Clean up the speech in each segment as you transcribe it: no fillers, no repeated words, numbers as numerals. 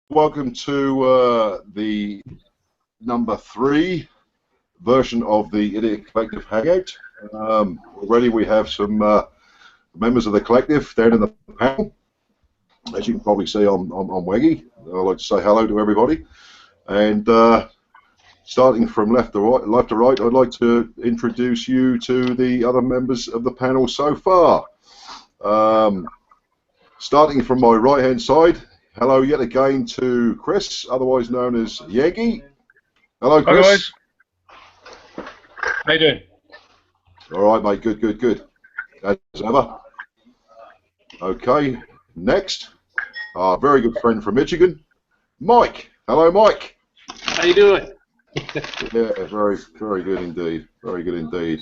welcome to the number 3 version of the Idiot Collective Hangout. Already we have some members of the collective down in the panel. As you can probably see, I'm Weggy. I'd like to say hello to everybody. And starting from left to right, I'd like to introduce you to the other members of the panel so far. Starting from my right-hand side, hello yet again to Chris, otherwise known as Yegi. Hello, Chris. Hi, guys. How you doing? All right, mate. Good. As ever. Okay. Next, our very good friend from Michigan, Mike. Hello, Mike. How you doing? Yeah, very good indeed. Very good indeed.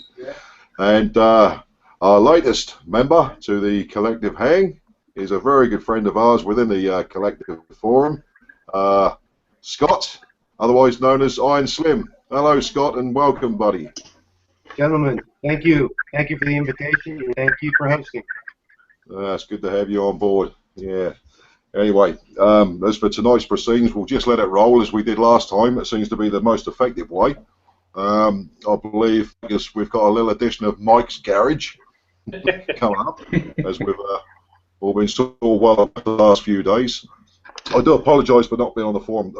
And our latest member to the collective hang is a very good friend of ours within the collective forum, Scott, otherwise known as Iron Slim. Hello, Scott, and welcome, buddy. Gentlemen, thank you. Thank you for the invitation, and thank you for hosting. It's good to have you on board. Yeah. Anyway, as for tonight's proceedings, we'll just let it roll as we did last time. It seems to be the most effective way. I believe because we've got a little addition of Mike's Garage coming up, as we've all been sort of well the last few days. I do apologise for not being on the forum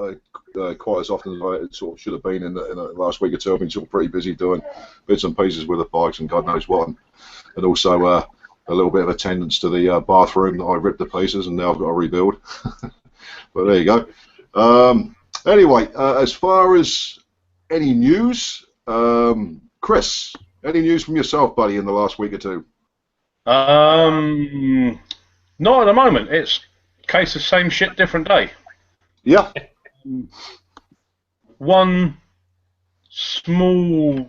quite as often as I sort of should have been in the last week or two. I've been sort of pretty busy doing bits and pieces with the bikes and God knows what, and also a little bit of attendance to the bathroom that I ripped to pieces and now I've got to rebuild. But there you go. Anyway, as far as any news, Chris, any news from yourself, buddy, in the last week or two? Not at the moment. It's a case of same shit, different day. Yeah. One small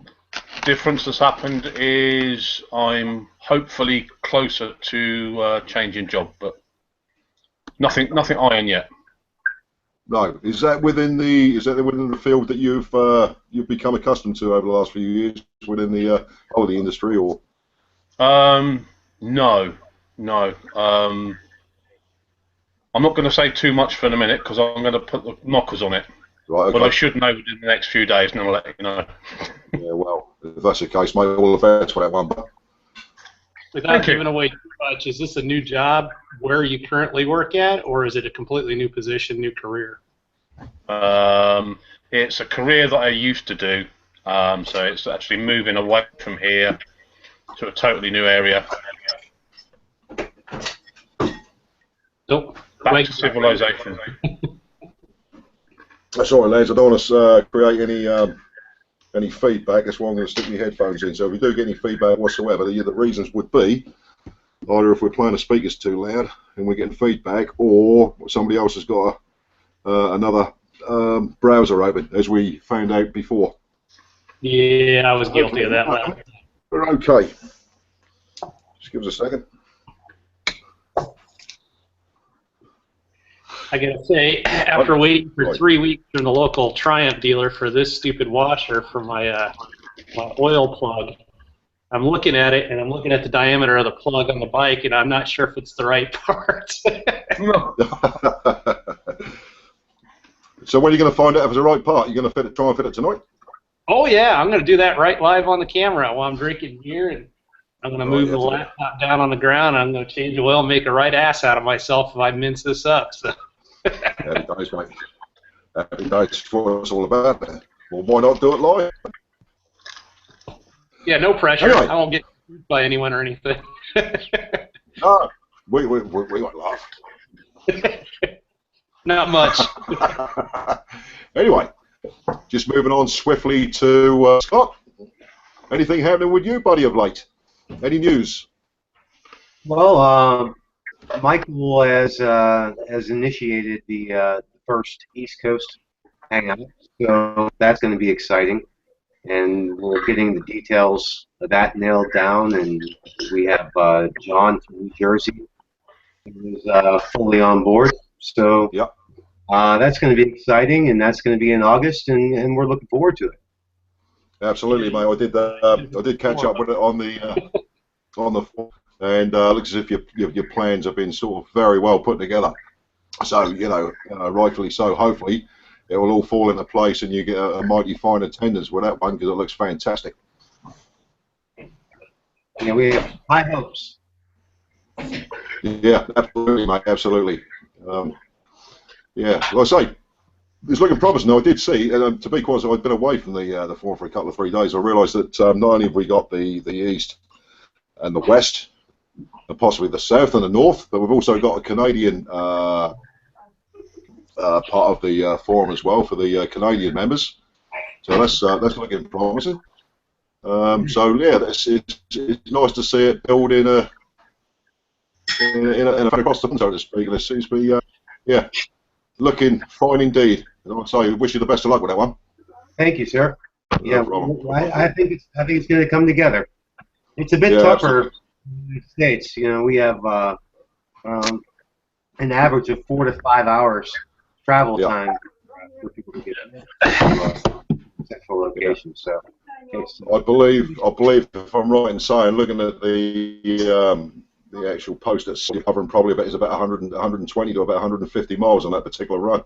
difference that's happened is I'm hopefully closer to changing job, but nothing iron yet. No. Is that within the field that you've become accustomed to over the last few years within the holiday industry, or? No. I'm not going to say too much for a minute because I'm going to put the knockers on it. Right, okay. But I should know within the next few days, and I'll let you know. Yeah, well, if that's the case, mate, all the best for that one. Without giving away too much, is this a new job where you currently work at, or is it a completely new position, new career? It's a career that I used to do, so it's actually moving away from here to a totally new area. Nope. Back to civilization. That's all right, lads. I don't want to create any feedback. That's why I'm going to stick my headphones in. So if we do get any feedback whatsoever, the reasons would be either if we're playing the speakers too loud and we're getting feedback, or somebody else has got another browser open, as we found out before. Yeah, I was guilty of that one. Okay. Just give us a second. I gotta say, after waiting for 3 weeks from the local Triumph dealer for this stupid washer for my oil plug, I'm looking at it and I'm looking at the diameter of the plug on the bike, and I'm not sure if it's the right part. So when are you going to find out if it's the right part? You're going to try and fit it tonight? Oh yeah, I'm gonna do that right live on the camera while I'm drinking beer, and I'm gonna move the laptop down on the ground. I'm gonna change the oil, and make a right ass out of myself if I mince this up. So. Happy days, mate. Happy days. What it's all about. Well, why not do it live? Yeah, no pressure. Anyway. I won't get sued by anyone or anything. No, we won't laugh. Not much. Anyway, just moving on swiftly to Scott. Anything happening with you, buddy, of late? Any news? Well, Michael has initiated the first East Coast hangout, so that's going to be exciting, and we're getting the details of that nailed down. And we have John from New Jersey who's fully on board. So yeah, that's going to be exciting, and that's going to be in August, and we're looking forward to it. Absolutely, mate. I did catch up with it on the and looks as if your plans have been sort of very well put together. So, rightfully so, hopefully, it will all fall into place and you get a mighty fine attendance with that one because it looks fantastic. Yeah, we have high hopes. Yeah, absolutely, mate, absolutely. Yeah, well, I say, it's looking promising. I did see, and to be quite honest, I've been away from the forum for a couple of 3 days. I realised that not only have we got the east and the west, and possibly the south and the north, but we've also got a Canadian part of the forum as well for the Canadian members. So that's looking promising. So yeah, it's nice to see it build in a across the pond, so to speak. And it seems to be yeah, looking fine indeed. And I'll say, wish you the best of luck with that one. Thank you, sir. No problem. I think it's going to come together. It's a bit tougher in the States. We have an average of 4 to 5 hours travel time for people to get to central locations. So I believe if I'm right in saying, looking at the actual post that's covering probably about 120 to about 150 miles on that particular run.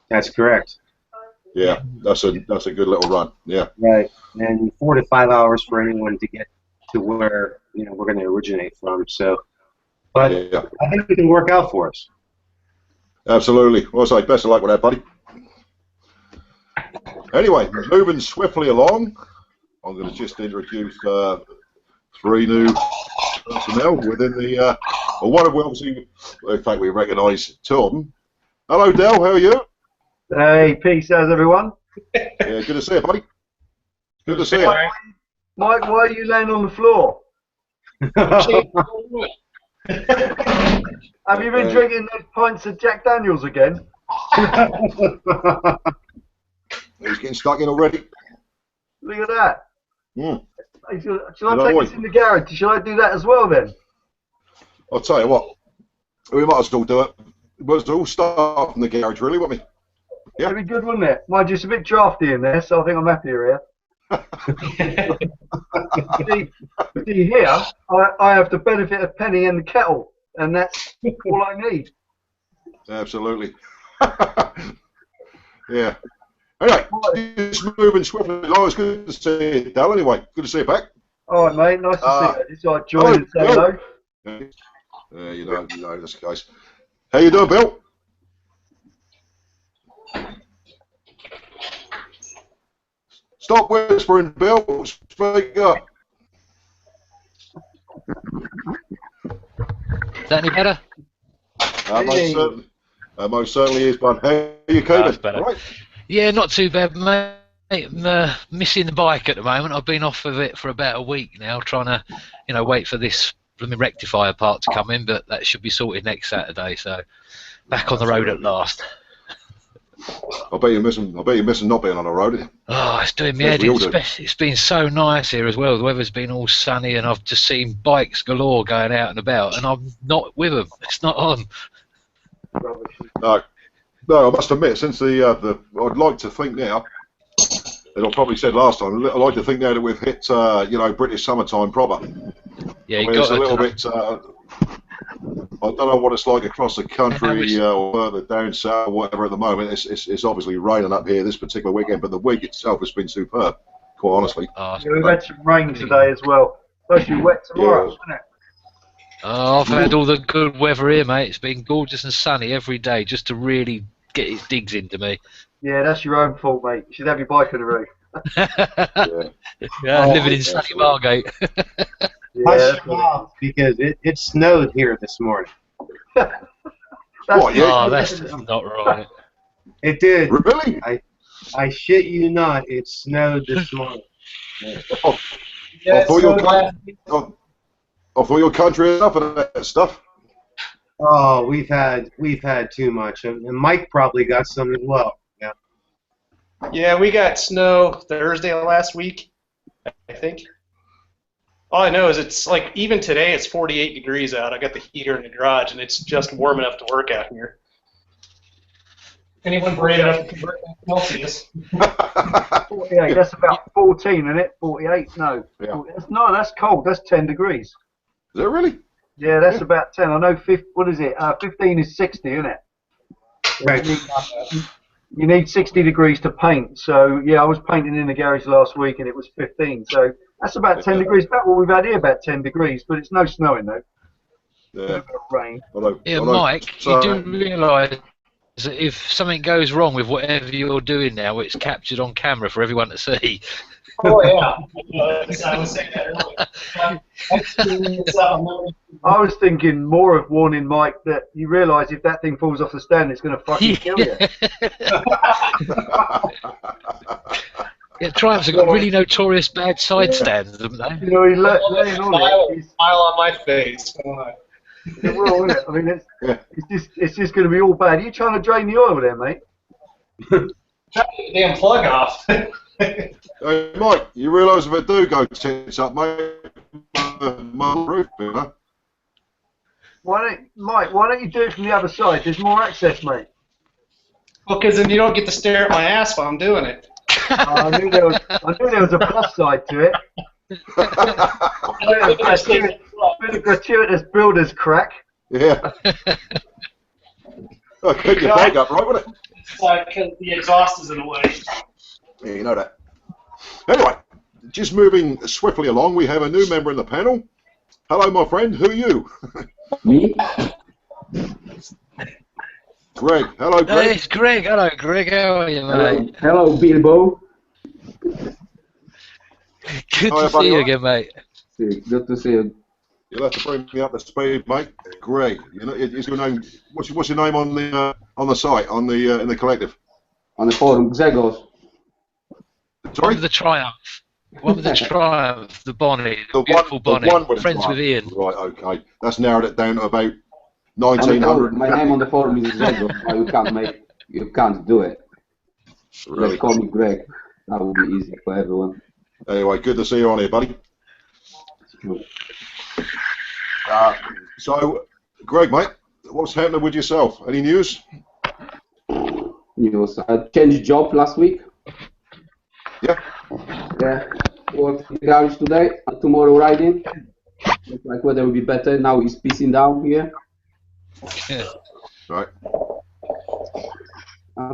That's correct. Yeah, that's a good little run. Yeah. Right, and 4 to 5 hours for anyone to get to where we're going to originate from. So, but yeah. I think it can work out for us. Absolutely. Well, I say best of luck with that, buddy. Anyway, moving swiftly along, I'm going to just introduce 3 new personnel within the. Well, one of them, obviously, in fact, we recognise 2 of them. Hello, Del. How are you? Hey, peace. How's everyone? Yeah, good to see you, buddy. Good to see you. Mike, why are you laying on the floor? Have you been drinking those pints of Jack Daniels again? He's getting stuck in already. Look at that. Mm. Shall I take this in the garage? Shall I do that as well then? I'll tell you what. We might as well do it. We'll all start from the garage, really, won't we? Yeah. That'd be good, wouldn't it? Mind you, it's a bit drafty in there, so I think I'm happier here. see here, I have the benefit of Penny and the kettle, and that's all I need. Absolutely. Yeah. Anyway, just moving swiftly. Oh, it's good to see you, Dal. Anyway, good to see you back. All right, mate. Nice to see you. Just like join and say hello. You know that's the case. How you doing, Bill? Stop whispering, Bill. Speak up. Is that any better? Most certainly is, bud. How are you coping? That's better. Right. Yeah, not too bad, mate. I'm missing the bike at the moment. I've been off of it for about a week now, trying to, wait for this blooming rectifier part to come in, but that should be sorted next Saturday. So back on the road at last. I bet you're missing not being on the road. Oh, it's doing me head in. It's been so nice here as well. The weather's been all sunny, and I've just seen bikes galore going out and about, and I'm not with them. It's not on. No, I must admit, since I'd like to think now, as I probably said last time, I'd like to think now that we've hit, British summertime proper. Yeah, it's a little bit. I don't know what it's like across the country or further down south or whatever at the moment. It's obviously raining up here this particular weekend, but the week itself has been superb, quite honestly. We've had some rain today as well. Supposed to be wet tomorrow, isn't it? Oh, I've had all the good weather here, mate. It's been gorgeous and sunny every day just to really get its digs into me. Yeah, that's your own fault, mate. You should have your bike on the roof. Living in sunny Margate. Yeah, because it snowed here this morning. That's not right. It did. Really? I shit you not. It snowed this morning. I thought your country is enough of that stuff. Oh, we've had too much, and Mike probably got some as well. Yeah. Yeah, we got snow Thursday last week, I think. All I know is it's like even today it's 48 degrees out. I got the heater in the garage, and it's just warm enough to work out here. Anyone brave enough to convert that to Celsius? 48. That's about 14, isn't it? 48. No. Yeah. That's cold. That's 10 degrees. Is that really? Yeah, that's about 10. I know. What is it? 15 is 60, isn't it? Right. You need 60 degrees to paint. So yeah, I was painting in the garage last week and it was 15. So that's about 10 degrees. About what we've had here, about 10 degrees, but it's no snowing though. Yeah. A bit of rain. Yeah, Mike, you do realise that if something goes wrong with whatever you're doing now, it's captured on camera for everyone to see. Oh yeah, I was saying that earlier. I was thinking more of warning Mike that you realise if that thing falls off the stand, it's going to fucking kill you. Yeah, Triumphs have got really notorious bad side stands, haven't they? You know, he's laying on it. Smile on my face. It will, isn't it? I mean, it's just going to be all bad. Are you trying to drain the oil there, mate? Trying to get the damn plug off. Hey, Mike, you realise if I do go tits up, mate, my roof, you know? Mike, why don't you do it from the other side? There's more access, mate. Well, because then you don't get to stare at my ass while I'm doing it. I knew there was a plus side to it. Bit of gratuitous builder's crack. Yeah. Oh, keep your bag up, right, wouldn't it? Because the exhaust is in the way. Yeah, you know that. Anyway, just moving swiftly along, we have a new member in the panel. Hello, my friend. Who are you? Me? Greg. Hello, Greg. Hey, it's Greg. Hello, Greg. How are you, mate? Hello, Bilbo. Good to see you again, mate. Good to see you. You'll have to bring me up to speed, mate. Greg. You know, is your name? What's your name on the site in the collective? On the forum, Zegos. Sorry? One with the Triumph. One with the Triumph, the bonnet, The beautiful bonnet. The one with Friends with Ian. Right, okay. That's narrowed it down to about 1900. My name on the forum is Zegos, but you can't do it. Really? Just call me Greg. That would be easy for everyone. Anyway, good to see you on here, buddy. So, Greg, mate, what's happening with yourself? Any news? News. I changed job last week. Yeah. Yeah. Worked in the garage today. Tomorrow riding. Looks like weather will be better. Now it's pissing down here. Yeah. Right.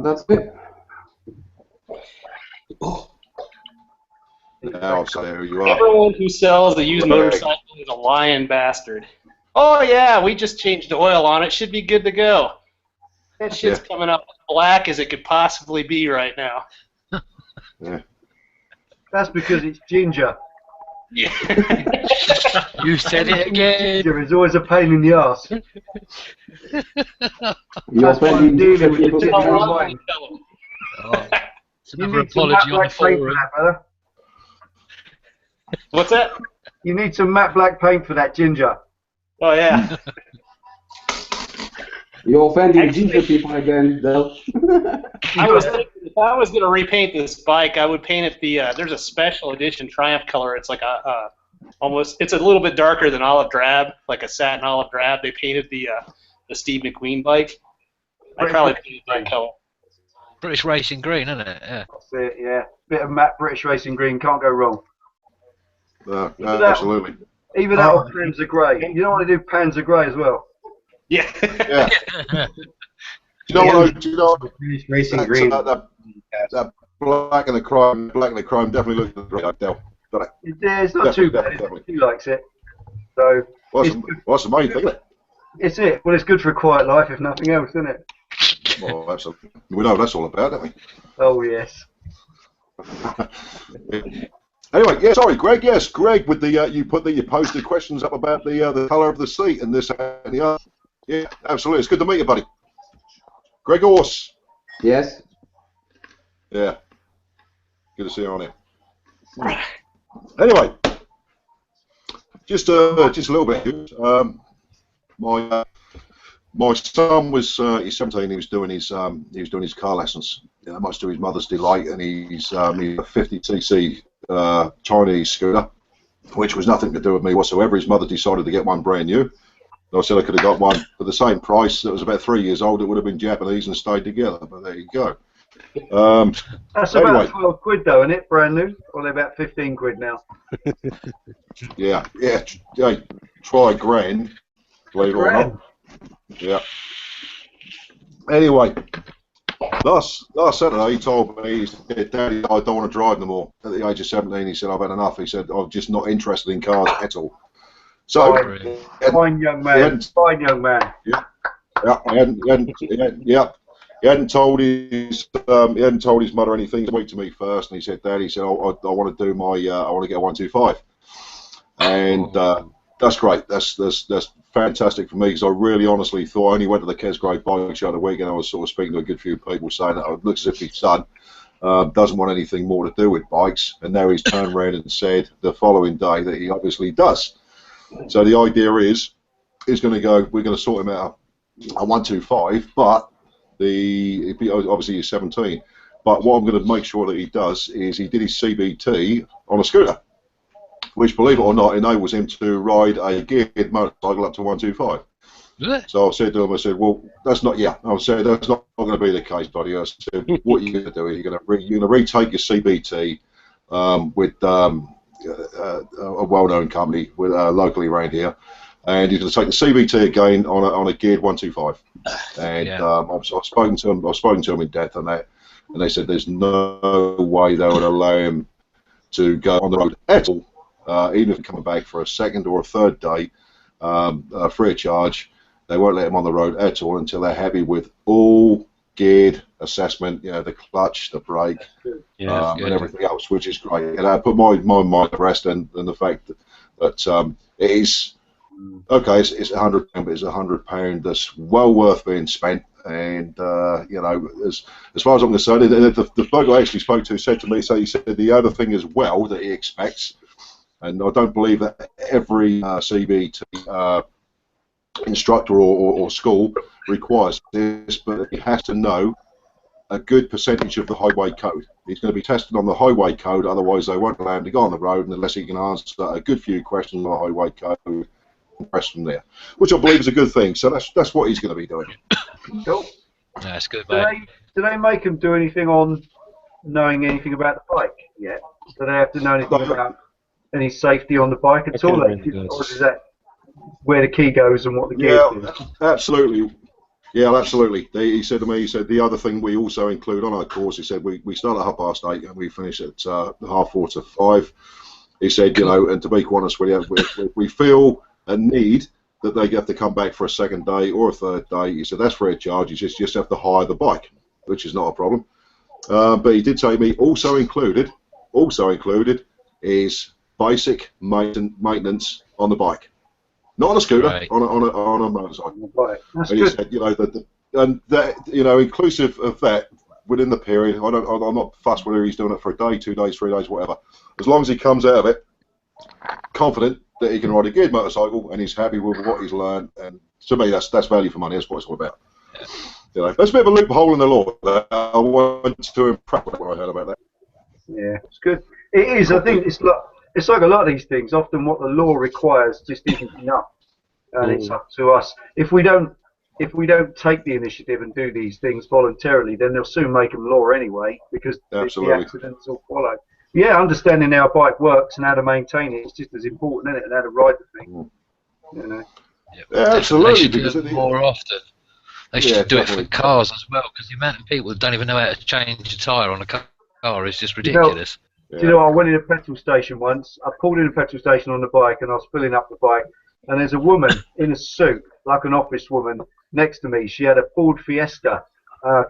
That's it. Now I'll say who you are. Everyone who sells a used motorcycle is a lying bastard. Oh yeah, we just changed the oil on it. Should be good to go. That shit's coming up as black as it could possibly be right now. Yeah. That's because it's ginger. Yeah. You said it again. Ginger is always a pain in the arse. You're That's why I'm dealing with the ginger in Oh, mind. It's You another need some apology matte on the black paint for forum. that, brother. What's that? You need some matte black paint for that ginger. Oh yeah. You're offending ginger people again, though. I was thinking if I was gonna repaint this bike, I would paint it the. There's a special edition Triumph color. It's like almost. It's a little bit darker than olive drab, like a satin olive drab. They painted the Steve McQueen bike. I probably painted that color. British Racing Green, isn't it? Yeah. That's it, yeah. Bit of matte British Racing Green, can't go wrong. No, absolutely. Either that or Panzer Grey. You don't want to do Panzer Grey as well. Yeah. Yeah. Do you know what? British Racing Green. That black and the chrome definitely looks great. Yeah, it's not too bad. Definitely. He likes it. So What's the main thing, isn't it? it's it. Well, it's good for a quiet life, if nothing else, isn't it? Well, absolutely. We know what that's all about, don't we? Oh yes. Anyway, yeah, sorry, Greg. Yes, Greg, with the you posted questions up about the colour of the seat and this and the other. Yeah, absolutely. It's good to meet you, buddy. Greg Orse. Yes. Yeah. Good to see you on here. Anyway, just a little bit. My son was he's 17. He was doing his car lessons, much to his mother's delight, and he's a 50cc Chinese scooter, which was nothing to do with me whatsoever. His mother decided to get one brand new. I said I could have got one for the same price. That was about 3 years old. It would have been Japanese and stayed together. But there you go. That's about 12 quid though, isn't it? Brand new, or they're about 15 quid now. Yeah. Try grand. Believe it or not. Yeah. Anyway, last Saturday he told me, he said, Daddy, I don't want to drive no more. At the age of 17, he said, I've had enough. He said, I'm just not interested in cars at all. So, fine young man. Fine young man. Yeah, he hadn't told his mother anything. He spoke to me first, and he said, Dad, he said, I want to do my, I want to get a 125, and that's great. That's fantastic for me, because I really honestly thought, I only went to the Kesgrove bike show the weekend. I was sort of speaking to a good few people saying that it looks as if his son doesn't want anything more to do with bikes, and now he's turned around and said the following day that he obviously does. So the idea is, we're going to sort him out a 125, but obviously he's 17. But what I'm going to make sure that he does is he did his CBT on a scooter, which, believe it or not, enables him to ride a geared motorcycle up to 125. So I said to him, I said, well, that's not, I said, that's not going to be the case, buddy. I said, what you're going to do is you're going to retake your CBT with a well-known company locally around here, and you're going to take the CBT again on a geared 125. And I've spoken to him in depth on that, and they said there's no way they would allow him to go on the road at all, even if he's coming back for a second or a third day, free of charge. They won't let him on the road at all until they're happy with all geared assessment, the clutch, the brake, and everything else, which is great. And I put my mind at rest, and the fact that it is okay. It's £100, but it's £100 that's well worth being spent. And as far as I'm concerned, the bloke I actually spoke to said to me, he said the other thing as well that he expects, and I don't believe that every CBT instructor or school requires this, but he has to know a good percentage of the highway code. He's going to be tested on the highway code, otherwise they won't allow him to go on the road unless he can answer a good few questions on the highway code and press from there, which I believe is a good thing. So that's what he's going to be doing. Cool. That's good, mate. Do they make him do anything on knowing anything about the bike yet? Do they have to know anything about any safety on the bike at all? Or is that where the key goes and what the gear is? Absolutely. Yeah, absolutely. He said to me, he said the other thing we also include on our course, he said we start at 8:30 and we finish at 4:30 to 5. He said, and to be quite honest with you, we feel a need that they have to come back for a second day or a third day. He said that's free of charge. You just have to hire the bike, which is not a problem. But he did say to me, also included is basic maintenance on the bike. Not on a scooter, right. on a motorcycle. Right. That's and he said, inclusive of that, within the period, I'm not fussed whether he's doing it for a day, 2 days, 3 days, whatever. As long as he comes out of it confident that he can ride a geared motorcycle and he's happy with what he's learned, and to me, that's value for money. That's what it's all about. Yeah. That's a bit of a loophole in the law. I went to impress when I heard about that. Yeah, it's good. It is. I think it's like a lot of these things. Often, what the law requires just isn't enough, and it's up to us. If we don't take the initiative and do these things voluntarily, then they'll soon make them law anyway, because the accidents will follow. Yeah, understanding how a bike works and how to maintain it is just as important, isn't it? And how to ride the thing. Yeah, absolutely. They should do it more often. They should do it for cars as well, because the amount of people that don't even know how to change a tyre on a car is just ridiculous. Do you know, I went in a petrol station once. I pulled in a petrol station on the bike, and I was filling up the bike, and there's a woman in a suit, like an office woman, next to me. She had a Ford Fiesta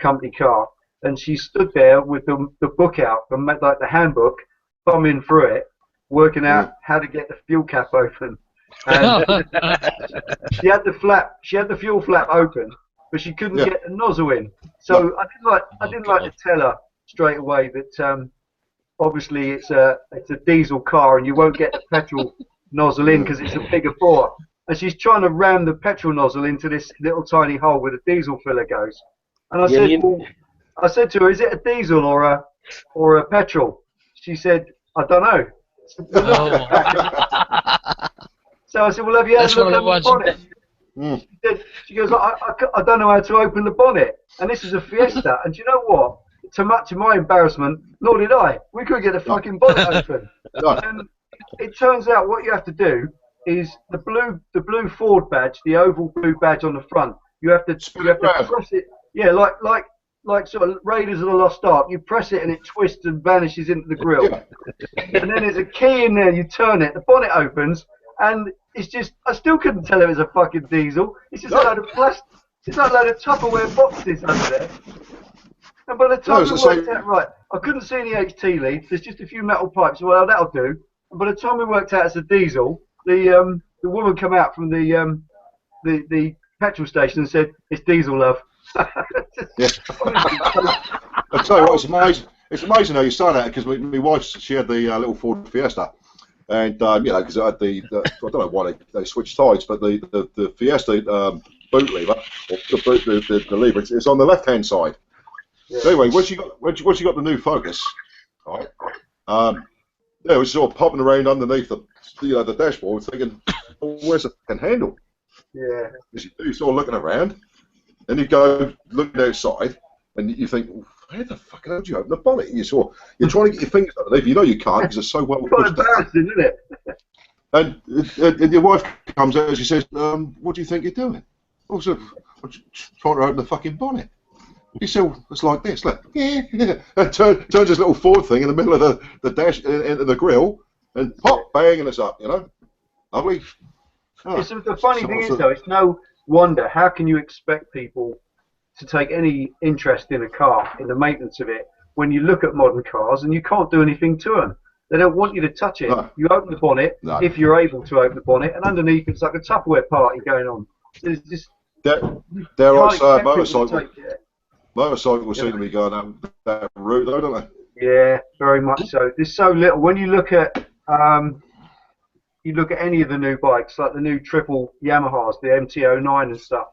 company car, and she stood there with the book out, like the handbook, thumbing through it, working out how to get the fuel cap open. And she had the fuel flap open, but she couldn't get the nozzle in. So I didn't like to tell her straight away that obviously it's a diesel car and you won't get the petrol nozzle in because it's a bigger bore. And she's trying to ram the petrol nozzle into this little tiny hole where the diesel filler goes. And I said to her, "Is it a diesel or a petrol?" She said, "I don't know." So I said, "Well, have you had a look at the bonnet?" She goes, I don't know how to open the bonnet, and this is a Fiesta. And do you know what? To my embarrassment, nor did I. We couldn't get the fucking bonnet open. And it turns out what you have to do is the blue Ford badge, the oval blue badge on the front. You have to press it. Yeah, like sort of Raiders of the Lost Ark. You press it and it twists and vanishes into the grill. Yeah. And then there's a key in there. You turn it, the bonnet opens, and it's just. I still couldn't tell it was a fucking diesel. It's just a load of plastic. It's like a load of Tupperware boxes under there. And by the time we worked out right, I couldn't see any HT leads. There's just a few metal pipes. Well, that'll do. And by the time we worked out it's a diesel, the woman come out from the petrol station and said, "It's diesel, love." Yeah. I tell you what, it's amazing. It's amazing how you say that, because my wife, she had the little Ford Fiesta, and you know, because I had I don't know why they switched sides, but the Fiesta boot lever, or the lever, it's on the left-hand side. Yeah. So anyway, once you got the new Focus, right? Yeah, it was sort of popping around underneath the dashboard, thinking, oh, where's the fucking handle? Yeah. You're sort of looking around, and you go looking outside, and you think, well, how the fuck did you open the bonnet? You're trying to get your fingers underneath. You know you can't because it's so well pushed. It's embarrassing, isn't it? And your wife comes out and she says, "What do you think you're doing?" Oh, so I'm trying to open the fucking bonnet. You said, well, it's like this, look. Yeah. And turns this little Ford thing in the middle of the dash into the grill, and pop, bang, and it's up. You know, lovely. Oh, the funny thing is, though, it's no wonder. How can you expect people to take any interest in a car, in the maintenance of it, when you look at modern cars and you can't do anything to them? They don't want you to touch it. No. You open the bonnet, if you're able to open the bonnet, and underneath it's like a Tupperware party going on. It's just there are motorcycles seem to be going down that route, though, don't they? Yeah, very much so. There's so little. When you look at any of the new bikes, like the new triple Yamahas, the MT-09 and stuff,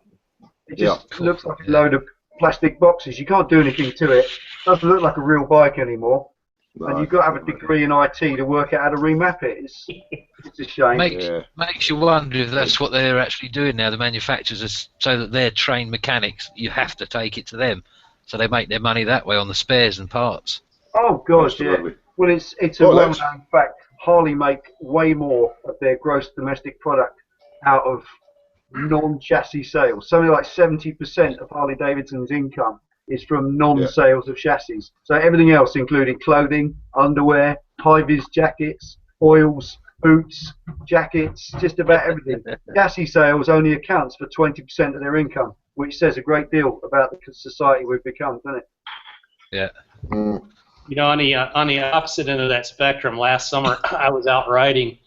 it just looks like a load of plastic boxes. You can't do anything to it. It doesn't look like a real bike anymore. No. And you've got to have a degree in IT to work out how to remap it. It's a shame. Makes you wonder if that's what they're actually doing now. The manufacturers are, so that they're trained mechanics, you have to take it to them. So they make their money that way on the spares and parts. Oh, God, yeah. Well, it's a well-known fact. Harley make way more of their gross domestic product out of non-chassis sales. Something like 70% of Harley-Davidson's income is from non-sales of chassis. So everything else, including clothing, underwear, high-vis jackets, oils, boots, jackets, just about everything. Chassis sales only accounts for 20% of their income, which says a great deal about the society we've become, doesn't it? Yeah. You know, on the opposite end of that spectrum, last summer I was out riding,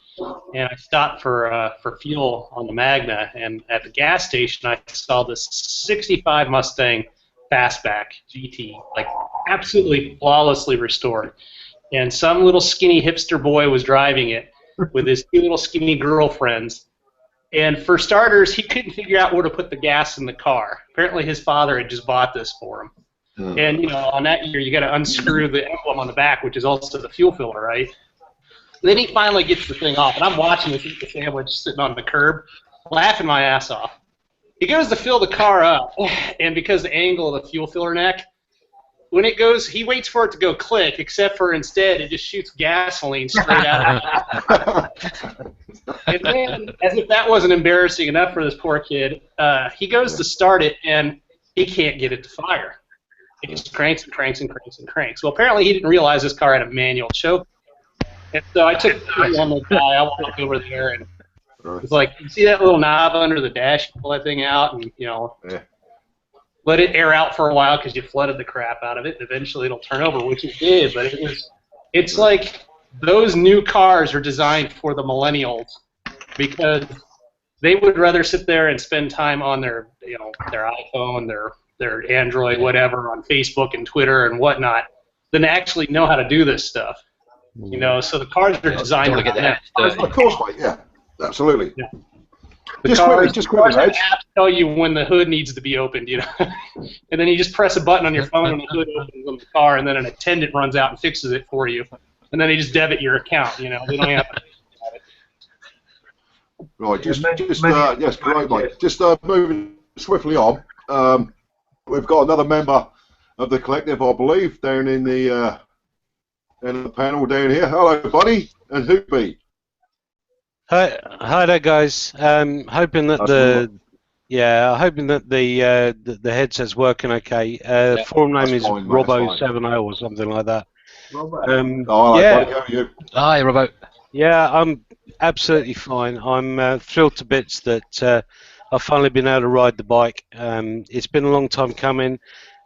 and I stopped for fuel on the Magna, and at the gas station I saw this 65 Mustang Fastback GT, like absolutely flawlessly restored. And some little skinny hipster boy was driving it with his two little skinny girlfriends. And for starters, he couldn't figure out where to put the gas in the car. Apparently his father had just bought this for him. And, you know, on that year, you got to unscrew the emblem on the back, which is also the fuel filler, right? Then he finally gets the thing off, and I'm watching this eat the sandwich sitting on the curb, laughing my ass off. He goes to fill the car up, and because the angle of the fuel filler neck, when it goes, he waits for it to go click, except for instead it just shoots gasoline straight out of it. And then, as if that wasn't embarrassing enough for this poor kid, he goes to start it, and he can't get it to fire. It just cranks and cranks and cranks and cranks. Well, apparently he didn't realize this car had a manual choke. And so I took it on the guy. I walked over there, and it's like, you see that little knob under the dash? Pull that thing out, and let it air out for a while because you flooded the crap out of it. And eventually it'll turn over, which it did. But it's like those new cars are designed for the millennials because they would rather sit there and spend time on their iPhone, their Android, whatever, on Facebook and Twitter and whatnot, than actually know how to do this stuff. You know, so the cars are designed to get that. Of course, mate. Yeah, absolutely. Yeah. The cars have to tell you when the hood needs to be opened, you know. And then you just press a button on your phone and the hood opens on the car, and then an attendant runs out and fixes it for you. And then they just debit your account, you know. They don't have to think about it. Right, yes, great, mate. Just moving swiftly on. We've got another member of the collective, I believe, down in the panel down here. Hello, buddy, and Hoopy. Hi there, guys. Hoping that Yeah, I'm hoping that the headset's working okay. Forum name is fine, mate, Robbo70 or something like that. Robert. Hello, Yeah, buddy. How are you? Hi, Robbo. yeah, I'm absolutely fine. I'm thrilled to bits that I've finally been able to ride the bike. It's been a long time coming.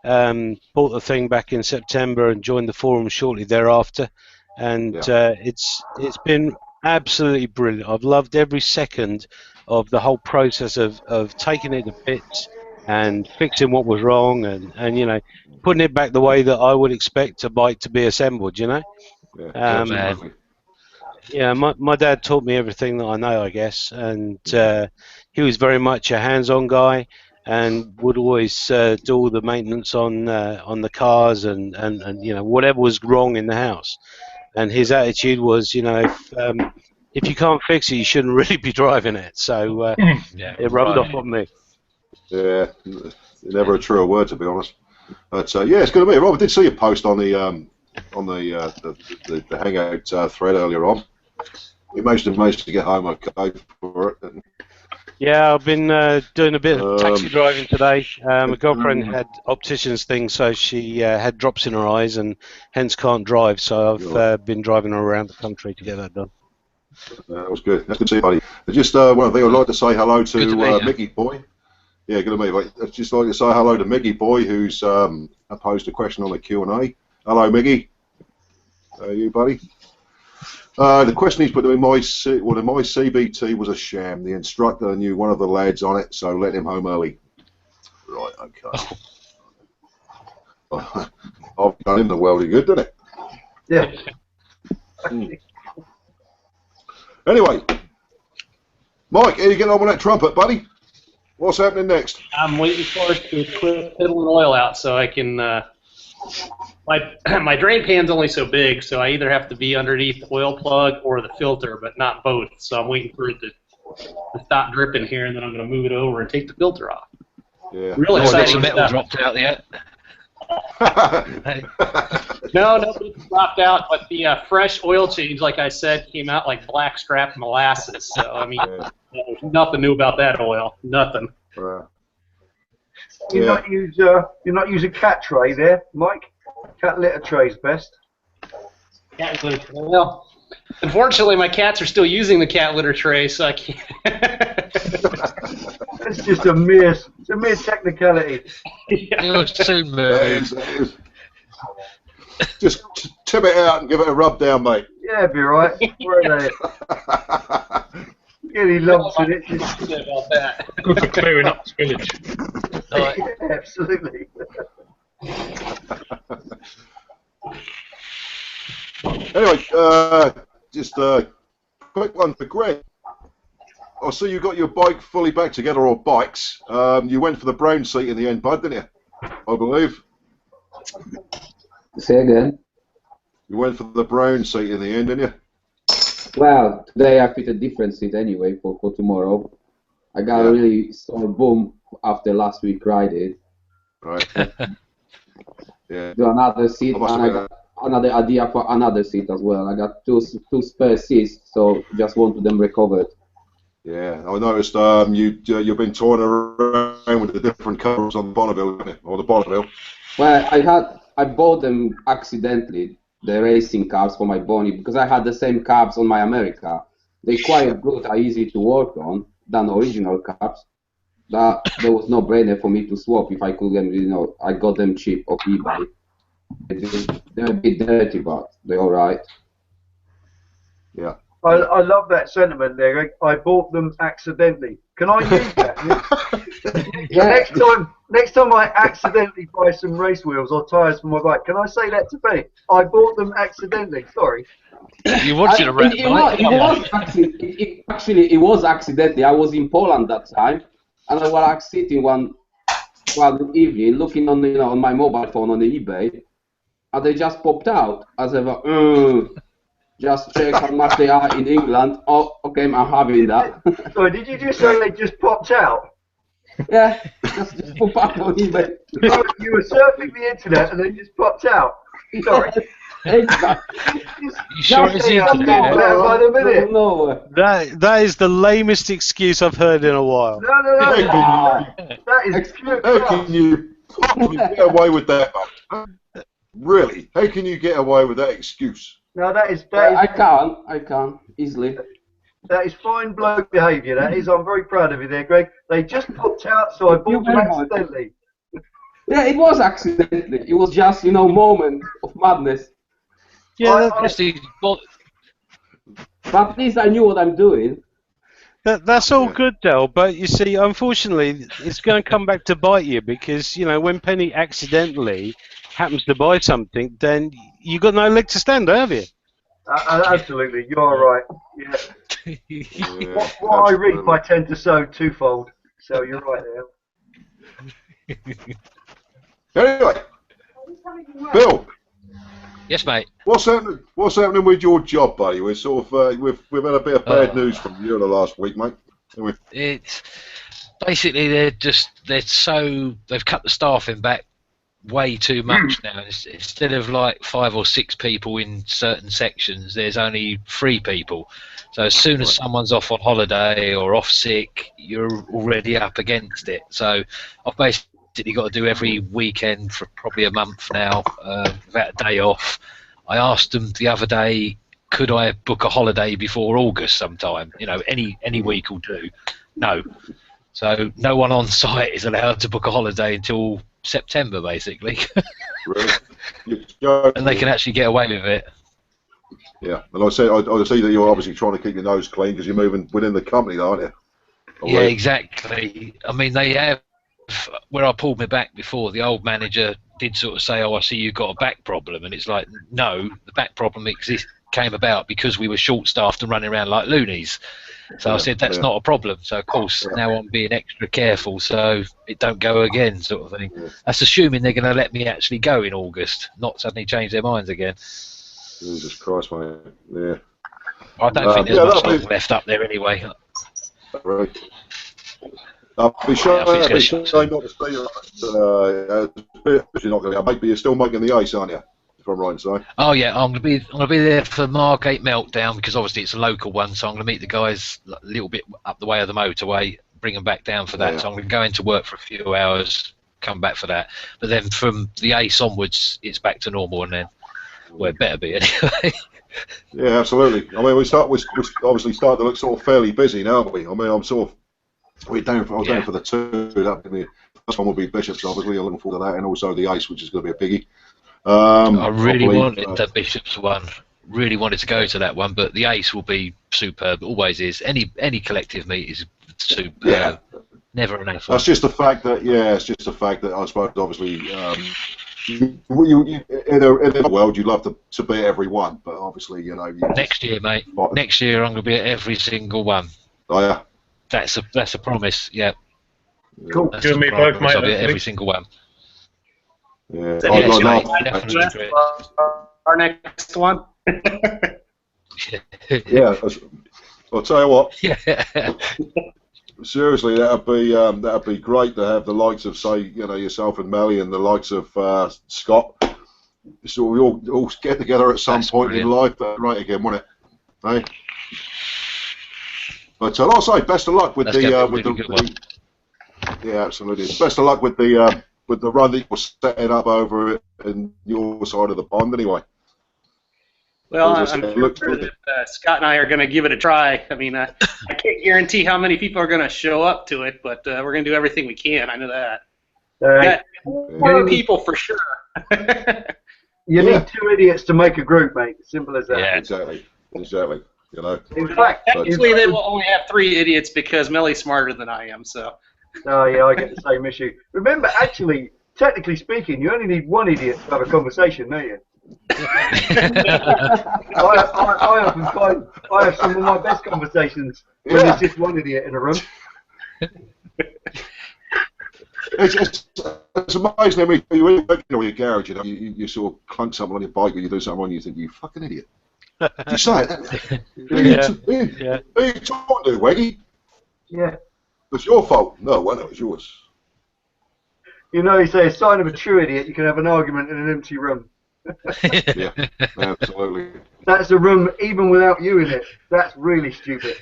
Bought the thing back in September and joined the forum shortly thereafter, and it's been absolutely brilliant. I've loved every second of the whole process of taking it to bits and fixing what was wrong and you know putting it back the way that I would expect a bike to be assembled. You know. Yeah, Man. absolutely. Yeah, my dad taught me everything that I know, I guess, and he was very much a hands-on guy, and would always do all the maintenance on the cars and you know whatever was wrong in the house. And his attitude was, you know, if you can't fix it, you shouldn't really be driving it. So Yeah. it rubbed off on me. Yeah, never a truer word, to be honest. But yeah, it's good to be. Rob, I did see a post on the Hangout thread earlier on. You managed to get home okay for it. Yeah, I've been doing a bit of taxi driving today. My girlfriend had opticians things, so she had drops in her eyes and hence can't drive. So I've been driving her around the country to get that done. That was good. That's good to see you, buddy. Just one thing, I'd like to say hello to meet you. Mickey Boy. Yeah, good to meet you. I'd just like to say hello to Mickey Boy, who's posed a question on the Q&A. Hello, Mickey. How are you, buddy? The question he's put to me, my CBT was a sham. The instructor knew one of the lads on it, so let him home early. Right, okay. I've done him the world of good, didn't it? Yeah. Anyway, Mike, how you getting on with that trumpet, buddy? What's happening next? I'm waiting for it to quit piddling oil out so I can. My drain pan's only so big, so I either have to be underneath the oil plug or the filter, but not both. So I'm waiting for it to stop dripping here, and then I'm going to move it over and take the filter off. Yeah. Really Has exciting any metal stuff. dropped out yet? No, nothing's dropped out, but the fresh oil change, like I said, came out like blackstrap molasses. So, I mean, there's nothing new about that oil. Nothing. You're not using cat tray there, Mike? Cat litter tray's best. Cat litter tray. Well, unfortunately, my cats are still using the cat litter tray, so I can't. It's just a mere technicality. Yeah. You'll soon move. Just tip it out and give it a rub down, mate. Yeah, be right. Where are they? Any lumps in it. About that. Good for clearing up spillage. Right. Yeah, absolutely. Anyway, just a quick one for Greg. I see you got your bike fully back together, or bikes. You went for the brown seat in the end, bud, didn't you? I believe. Say again. You went for the brown seat in the end, didn't you? Well, today I fit a different seat anyway for tomorrow. I got a really sore bum after last week riding. Right. Yeah. Do another seat, and I got another idea for another seat as well. I got two spare seats, so just want them recovered. Yeah, I noticed you've been toying around with the different covers on the Bonneville, haven't you? Or the Bonneville. Well, I bought them accidentally, the racing carbs for my Bonnie, because I had the same carbs on my America. They're quite good, are easy to work on than original carbs. That there was no brainer for me to swap if I could get, I got them cheap off eBay. They're a bit dirty, but they're all right. Yeah. I love that sentiment there. I bought them accidentally. Can I use that? Yeah. Next time I accidentally buy some race wheels or tyres for my bike, can I say that to Benny? I bought them accidentally. Sorry. You wanted a rat bike? Actually, it was accidentally. I was in Poland that time, and I was like sitting one evening looking on on my mobile phone on the eBay, and they just popped out as ever. Just check how much they are in England. Oh, okay, I'm having that. Sorry, did you just say they just popped out? Yeah, just pop out on eBay. You were surfing the internet and they just popped out. Sorry. Exactly. You sure it's the Better internet? by the minute. No. That is the lamest excuse I've heard in a while. No, no, How no. can That is Ex- pure how class. can you possibly get away with that, mate? Really? How can you get away with that excuse? No, I can easily. that is fine bloke behaviour. That is. I'm very proud of you there, Greg. They just popped out, so I Thank you bought them very much. accidentally. Yeah, it was accidentally. It was just, moment of madness. Yeah, Well, But at least I knew what I'm doing. that's all good, Del. But you see, unfortunately, it's going to come back to bite you because when Penny accidentally happens to buy something, then you got no leg to stand, have you? Absolutely, you are right. Yeah. Yeah, What I reap, absolutely. I tend to sow twofold. So you're right there. Anyway, Bill, yes, mate. what's happening with your job, buddy? We're sort of we've had a bit of bad news from you the last week, mate. It's basically they've cut the staffing back way too much now. Instead of like 5 or 6 people in certain sections, there's only 3 people. So as soon as someone's off on holiday or off sick, you're already up against it. So I've basically got to do every weekend for probably a month now without a day off. I asked them the other day, could I book a holiday before August sometime? Any week will do. No. So no one on site is allowed to book a holiday until September, basically. Really? And they can actually get away with it. Yeah, and I see that you're obviously trying to keep your nose clean because you're moving within the company, though, aren't you? Yeah, exactly. I mean, they have, where I pulled my back before, the old manager did sort of say, I see you've got a back problem. And it's like, no, the back problem came about because we were short-staffed and running around like loonies. So I said, that's not a problem. So, of course, now I'm being extra careful so it don't go again, sort of thing. That's assuming they're going to let me actually go in August, not suddenly change their minds again. Jesus Christ, mate. Yeah. I don't think there's much long left up there anyway. Right. I'll be sure not to see you. You're not going to be, but you're still making the ice, aren't you? If I'm right in saying. Oh yeah, I'm gonna be there for Margate Meltdown because obviously it's a local one, so I'm gonna meet the guys a little bit up the way of the motorway, bring them back down for that. So I'm gonna go into work for a few hours, come back for that. But then from the Ace onwards, it's back to normal, and then well, it better be anyway. Yeah, absolutely. I mean, we obviously start to look sort of fairly busy now, aren't we? I mean, I'm sort of I was down for the 2. The first one will be Bishops, obviously. I'm looking forward to that, and also the Ace, which is going to be a biggie. I really wanted the Bishops one. Really wanted to go to that one, but the Ace will be superb. Always is. Any collective meet is superb. Yeah. Never enough. That's just the fact that I suppose obviously in the world you'd love to be at every one, but obviously next year, mate. Next year I'm going to be at every single one. Oh yeah. That's a promise. Yeah. Cool. You and me both, mate. I'll be at every single one. Yeah. Definitely. Our next one. Yeah. I'll tell you what. Yeah. Seriously, that'd be great to have the likes of, say, yourself and Melly and the likes of Scott. So we all get together at some point in life. Right again, wouldn't it? Hey. But like I say, best of luck with yeah, absolutely. Best of luck with the run that you're setting up over in your side of the pond, anyway. Well, I'm sure that Scott and I are going to give it a try. I mean, I can't guarantee how many people are going to show up to it, but we're going to do everything we can. I know that. All right. 4 people for sure. You need 2 idiots to make a group, mate. Simple as that. Yeah. Exactly. In fact, actually, they will only have 3 idiots because Melly's smarter than I am. So. Oh yeah, I get the same issue. Remember, actually, technically speaking, you only need 1 idiot to have a conversation, don't you? I often find I have some of my best conversations when there's just 1 idiot in a room. It's amazing how many you in your garage, you sort of clunk something on your bike or you do something wrong, you think, you fucking idiot. You say it. Who are you talking to, Weggy? Yeah. It's your fault. No, well, it was yours. You say a sign of a true idiot, you can have an argument in an empty room. Yeah, absolutely. That's a room even without you in it. That's really stupid.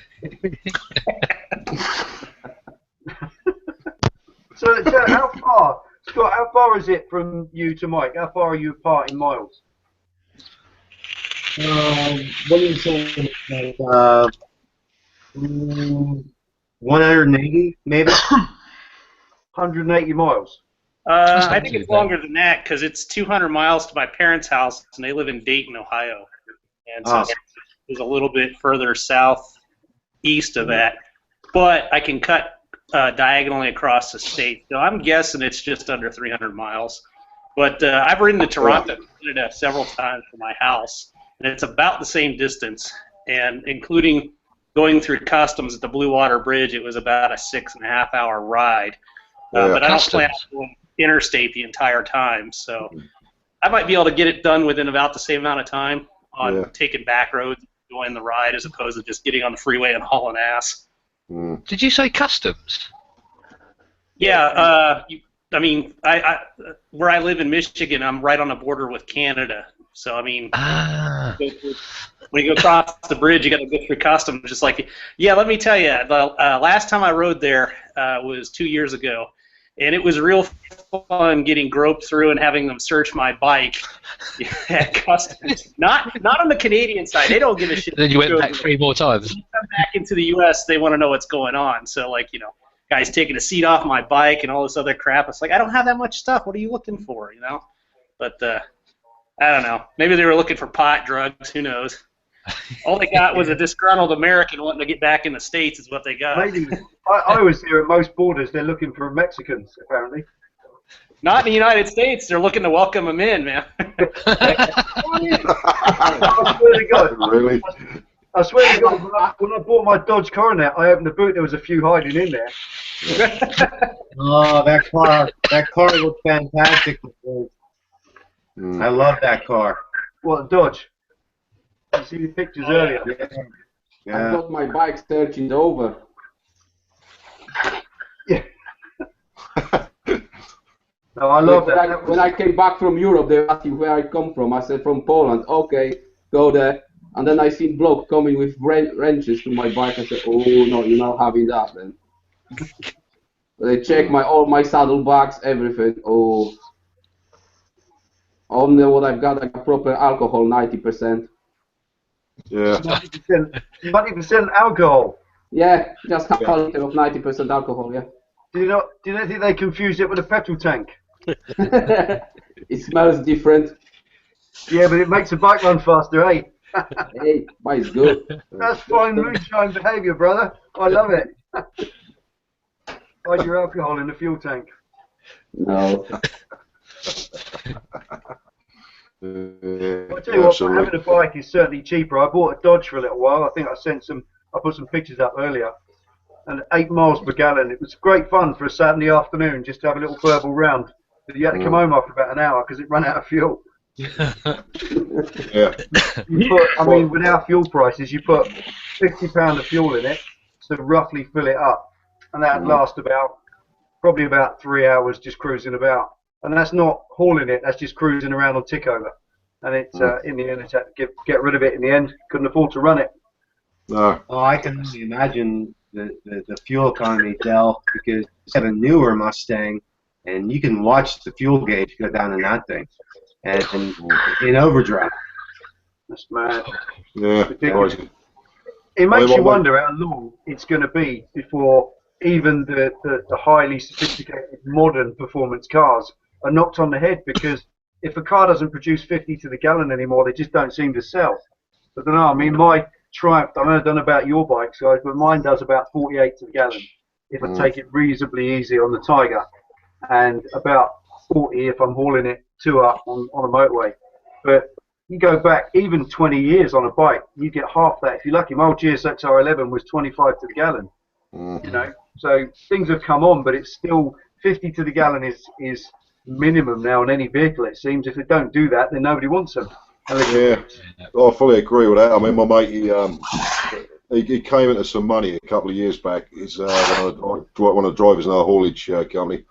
So how far, Scott? How far is it from you to Mike? How far are you apart in miles? What do you say? Like, 180, maybe? 180 miles. I think it's longer than that because it's 200 miles to my parents' house, and they live in Dayton, Ohio. And so it's a little bit further southeast of that. But I can cut diagonally across the state. So I'm guessing it's just under 300 miles. But I've ridden to Toronto, Canada several times from my house, and it's about the same distance. And including going through customs at the Blue Water Bridge, it was about a 6.5-hour ride. But I don't plan on going interstate the entire time, so I might be able to get it done within about the same amount of time on taking back roads, enjoying the ride, as opposed to just getting on the freeway and hauling ass. Did you say customs? Yeah, I mean, where I live in Michigan, I'm right on the border with Canada. So, I mean, when you go across the bridge, you got to go through customs. Just like, yeah, let me tell you, the last time I rode there was 2 years ago, and it was real fun getting groped through and having them search my bike at customs. Not on the Canadian side. They don't give a shit. Then you went back 3 more times. When you come back into the U.S., they want to know what's going on. So, like, you know, guys taking a seat off my bike and all this other crap. It's like, I don't have that much stuff. What are you looking for, you know? But I don't know. Maybe they were looking for pot, drugs. Who knows? All they got was a disgruntled American wanting to get back in the States is what they got. Maybe. I always hear at most borders they're looking for Mexicans, apparently. Not in the United States. They're looking to welcome them in, man. I swear to God. Really? I swear to God, when I bought my Dodge Coronet, I opened the boot, there was a few hiding in there. Oh, that car looks fantastic. I love that car. What, Dodge? You see the pictures earlier? I got my bike searching over. Yeah. No, I love that. When I came back from Europe, they asked me where I come from. I said from Poland. Okay, go there. And then I seen bloke coming with wrenches to my bike. I said, oh no, you're not having that then. They check all my saddlebags, everything. Oh, only what I've got, I got proper alcohol, 90%. Yeah. 90% alcohol. Yeah, just half a liter of 90% alcohol. Yeah. Do you not think they confuse it with a petrol tank? It smells different. Yeah, but it makes the bike run faster, eh? Hey, bike's good. That's fine moonshine behaviour, brother. I love it. Hide your alcohol in the fuel tank. No. I'll tell you what, having a bike is certainly cheaper. I bought a Dodge for a little while. I think I put some pictures up earlier. And 8 miles per gallon. It was great fun for a Saturday afternoon just to have a little verbal round. But you had to come home after about an hour because it ran out of fuel. Yeah. I mean, with our fuel prices, you put £50 of fuel in it to roughly fill it up. And that would last probably about 3 hours just cruising about. And that's not hauling it, that's just cruising around on tick over. And it's in the end, it's had to get rid of it in the end. Couldn't afford to run it. No. Oh, I can only imagine the fuel economy, Del, because I have a newer Mustang, and you can watch the fuel gauge go down in that thing, and in overdrive. That's mad. Yeah. It makes you wonder how long it's going to be before even the highly sophisticated modern performance cars are knocked on the head, because if a car doesn't produce 50 to the gallon anymore, they just don't seem to sell. I don't know, I mean, my Triumph, I don't know about your bikes, guys, but mine does about 48 to the gallon if I take it reasonably easy on the Tiger, and about 40 if I'm hauling it 2 up on a motorway. But you go back even 20 years on a bike, you get half that. If you're lucky, my old GSX R11 was 25 to the gallon. You know, so things have come on, but it's still 50 to the gallon is minimum now on any vehicle, it seems. If they don't do that, then nobody wants them. Yeah, I fully agree with that. I mean, my mate, he came into some money a couple of years back. He's one of the drivers in our haulage company.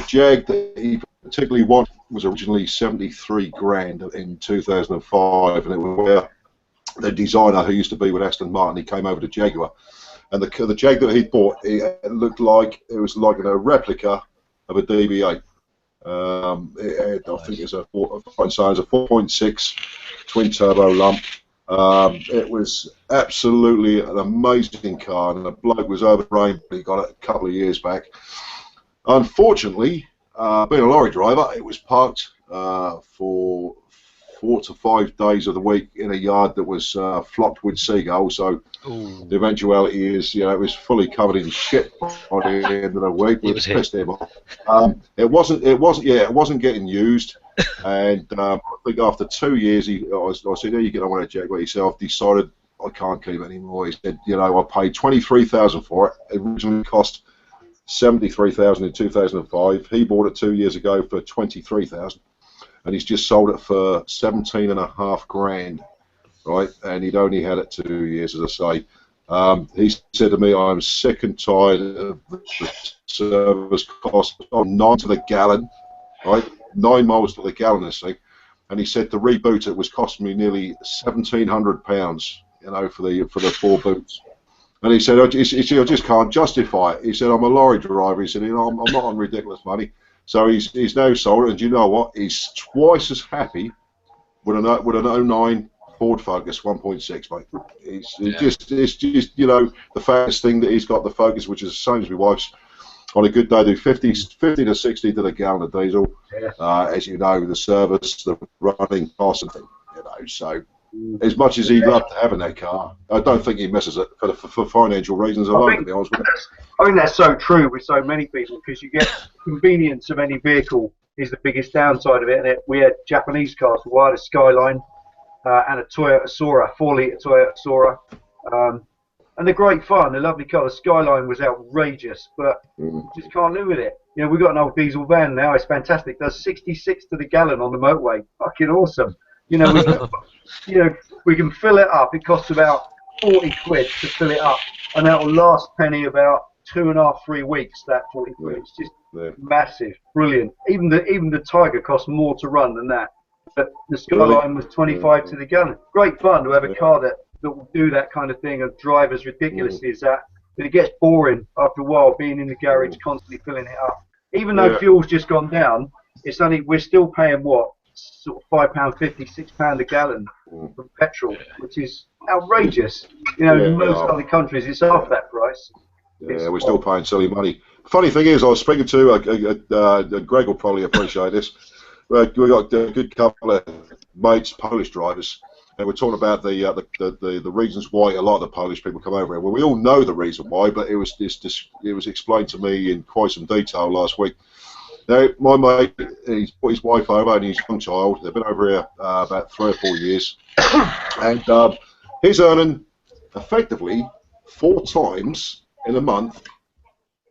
Jag that he particularly wanted was originally 73 grand in 2005, and it was where the designer who used to be with Aston Martin, he came over to Jaguar, and the Jag that he'd bought, it looked like it was like a replica of a DB8. I think it's a 4.6 twin turbo lump. It was absolutely an amazing car, and the bloke was over the rain. He got it a couple of years back. Unfortunately, being a lorry driver, it was parked for 4 to 5 days of the week in a yard that was flocked with seagulls. So the eventuality is, it was fully covered in shit by the end of the week. It was pissed him off. It wasn't getting used. And I think after 2 years, I said, "How you get on with that Jaguar?" He said, "I've decided I can't keep it anymore." He said, "I paid 23,000 for it. It originally cost 73,000 in 2005. He bought it 2 years ago for 23,000, and he's just sold it for 17.5 grand, right? And he'd only had it 2 years, as I say. He said to me, "I'm sick and tired of the service cost on 9 to the gallon, right? 9 miles to the gallon, this thing." And he said to reboot it was costing me nearly £1,700, for the 4 boots. And he said, I just can't justify it. He said, "I'm a lorry driver." He said, "I'm not on ridiculous money." So he's now sold it, and you know what? He's twice as happy with an 09 Ford Focus 1.6, mate. It's just the fattest thing that he's got the Focus, which is the same as my wife's. On a good day, do 50 to 60 to the gallon of diesel. As you know, the service, the running costs, and so. As much as he'd love to have in that car, I don't think he misses it for financial reasons alone, to be honest with you. I think that's so true with so many people, because you get convenience of any vehicle is the biggest downside of it. And we had Japanese cars, we had a Skyline and a Toyota Sora, 4-litre Toyota Sora. And they're great fun, they're lovely car. The Skyline was outrageous, but just can't live with it. We've got an old diesel van now, it's fantastic. Does 66 to the gallon on the motorway. Fucking awesome. We can fill it up. It costs about 40 quid to fill it up, and that will last Penny about 2.5, 3 weeks. That 40 quid, it's just massive, brilliant. Even the Tiger costs more to run than that. But the Skyline was 25 to the gallon. Great fun to have a car that will do that kind of thing and drive as ridiculously as that. But it gets boring after a while, being in the garage constantly filling it up. Even though fuel's just gone down, we're still paying what? Sort of £5.50, £6 a gallon for petrol, which is outrageous. In most other countries, it's half that price. Yeah, we're still paying silly money. Funny thing is, I was speaking to Greg will probably appreciate this. We got a good couple of mates, Polish drivers, and we're talking about the reasons why a lot of the Polish people come over here. Well, we all know the reason why, but it was explained to me in quite some detail last week. Now, my mate, he's brought his wife over and his young child. They've been over here about 3 or 4 years. And he's earning, effectively, 4 times in a month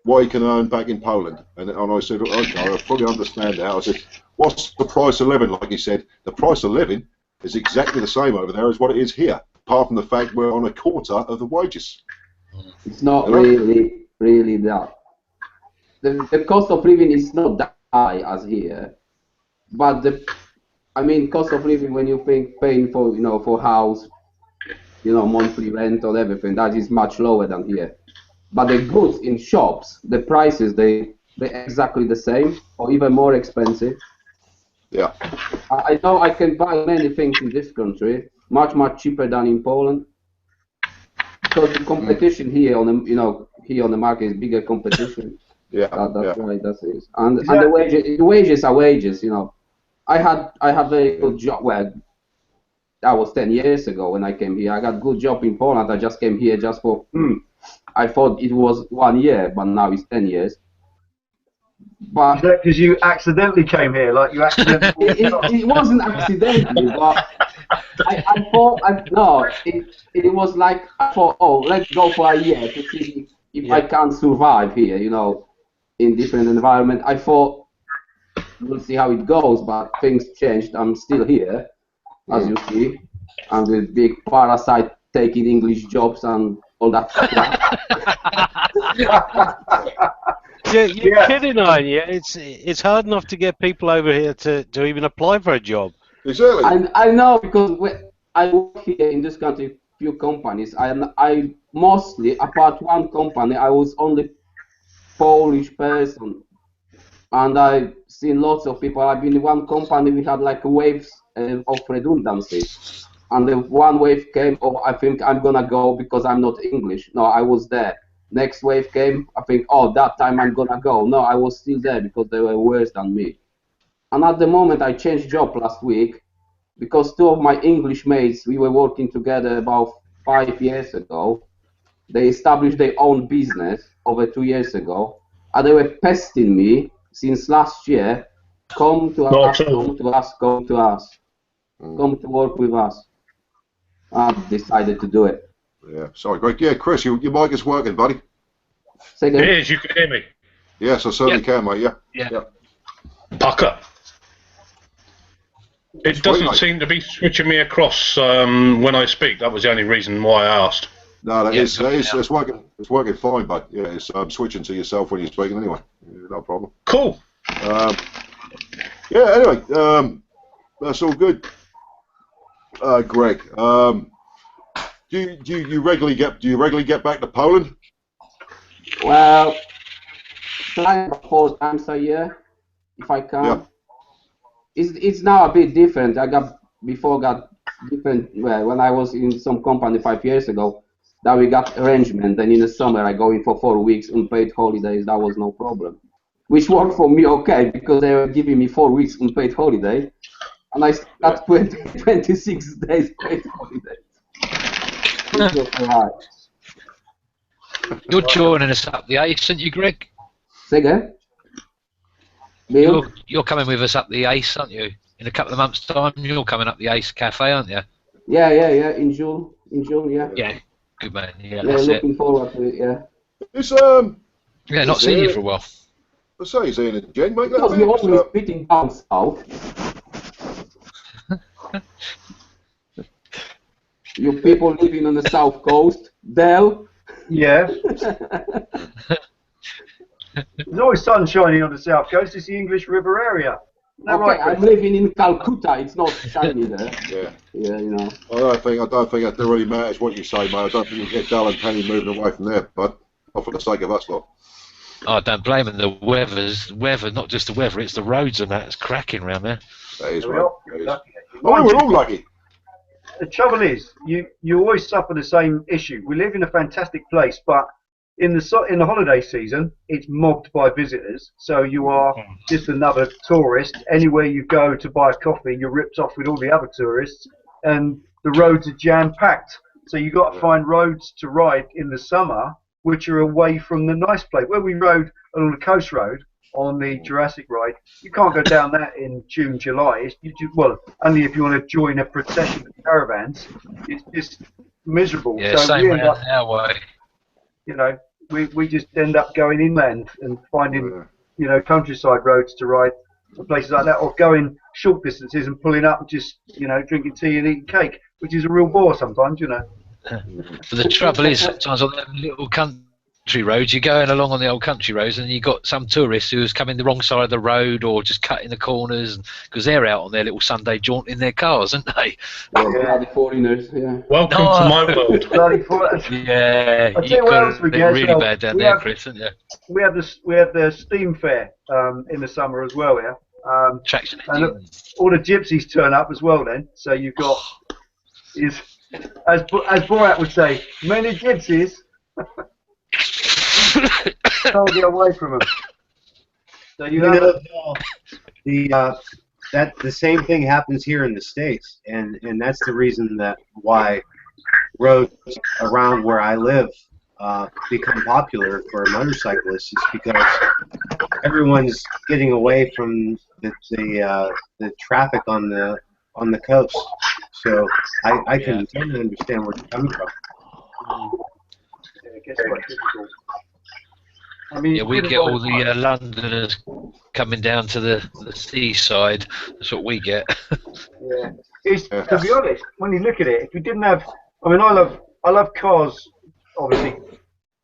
what he can earn back in Poland. And I said, "Okay, I fully understand that." I said, "What's the price of living?" Like he said, the price of living is exactly the same over there as what it is here, apart from the fact we're on a quarter of the wages. It's not really that. The cost of living is not that high as here, but cost of living when you think paying for house, monthly rent or everything, that is much lower than here. But the goods in shops, the prices they're exactly the same or even more expensive. Yeah. I know I can buy many things in this country much cheaper than in Poland, because the competition here on the market is bigger competition. That's why that is. And the wages are wages. I had a good job. Well, that was 10 years ago when I came here. I got a good job in Poland. I just came here just for. I thought it was 1 year, but now it's 10 years. But is that because you accidentally came here? Like you accidentally? it wasn't accidentally, but I thought it was like I thought, oh, let's go for a year to see if I can survive here, in different environment. I thought we'll see how it goes, but things changed. I'm still here, as you see, and with big parasite taking English jobs and all that stuff. You're kidding, aren't you? It's hard enough to get people over here to even apply for a job. Exactly. I know, because I work here in this country, few companies. I mostly, apart one company, I was only Polish person, and I've seen lots of people. I've been in one company, we had like waves of redundancy, and then one wave came, oh, I think I'm gonna go because I'm not English. No, I was there. Next wave came, I think, oh, that time I'm gonna go. No, I was still there because they were worse than me. And at the moment, I changed job last week because two of my English mates, we were working together about 5 years ago. They established their own business over 2 years ago, and they were pesting me since last year. Come to us, come to us, come to us, come to work with us. I've decided to do it. Yeah, sorry, Greg. Yeah, Chris, your mic is working, buddy. It is. You can hear me. Yes, I certainly can, mate. Yeah. Pucker. It doesn't seem to be switching me across when I speak. That was the only reason why I asked. No, it's working. It's working fine, but yeah, it's switching to yourself when you're speaking anyway. Yeah, no problem. Cool. Yeah. Anyway, that's all good. Greg, do you regularly get back to Poland? Well, trying 4 times a year, if I can. Yeah. It's now a bit different. I got different. Well, when I was in some company 5 years ago, that we got arrangement, and in the summer I go in for 4 weeks unpaid holidays. That was no problem, which worked for me okay because they were giving me 4 weeks unpaid holiday, and I got 26 days paid holidays. Which was alright. You're joining us up the Ace, aren't you, Greg? Say again? You're coming with us up the Ace, aren't you? In a couple of months' time, you're coming up the Ace Cafe, aren't you? Yeah. In June, yeah. Yeah, good man. Yeah, that's looking forward to it. Yeah. It's Yeah, not seen you for a while. I say he's in Jen, mate. Because you're always speaking down south. You people living on the south coast, Del. Yeah. There's always sun shining on the south coast. It's the English River area. Okay, right, I'm living in Calcutta. It's not shiny there. Yeah. Yeah, you know. I don't think it really matters what you say, mate. I don't think you get Dal and Penny moving away from there, but not for the sake of us lot. I don't blame them. The weather, not just the weather, it's the roads and that. It's cracking around there. That is right. Oh, we're all lucky. The trouble is, you always suffer the same issue. We live in a fantastic place, but in the holiday season, it's mobbed by visitors. So you are just another tourist. Anywhere you go to buy a coffee, you're ripped off with all the other tourists, and the roads are jam-packed. So you've got to find roads to ride in the summer which are away from the nice place. Where we rode along the coast road on the Jurassic ride, you can't go down that in June, July. Well, only if you want to join a procession of caravans. It's just miserable. Yeah, so same round our way. You know, we just end up going inland and finding, you know, countryside roads to ride and places like that, or going short distances and pulling up and just, you know, drinking tea and eating cake, which is a real bore sometimes, you know. But the trouble is, sometimes on them little country roads, you're going along on the old country roads, and you've got some tourists who's coming the wrong side of the road or just cutting the corners because they're out on their little Sunday jaunt in their cars, aren't they? Bloody foreigners, yeah. Welcome to my world. Yeah, I'll tell you what else we get. Really bad down there, Chris, haven't you? We have the steam fair in the summer as well, yeah. Traction and all the gypsies turn up as well then. So you've got, as Borat would say, many gypsies. Can't get away from them. So the same thing happens here in the States, and that's the reason why roads around where I live become popular for motorcyclists, is because everyone's getting away from the traffic on the coast. So I can totally understand where you're coming from. I mean, yeah, we get all the Londoners coming down to the seaside. That's what we get. Yeah, to be honest, when you look at it, if we didn't have, I mean, I love cars, obviously,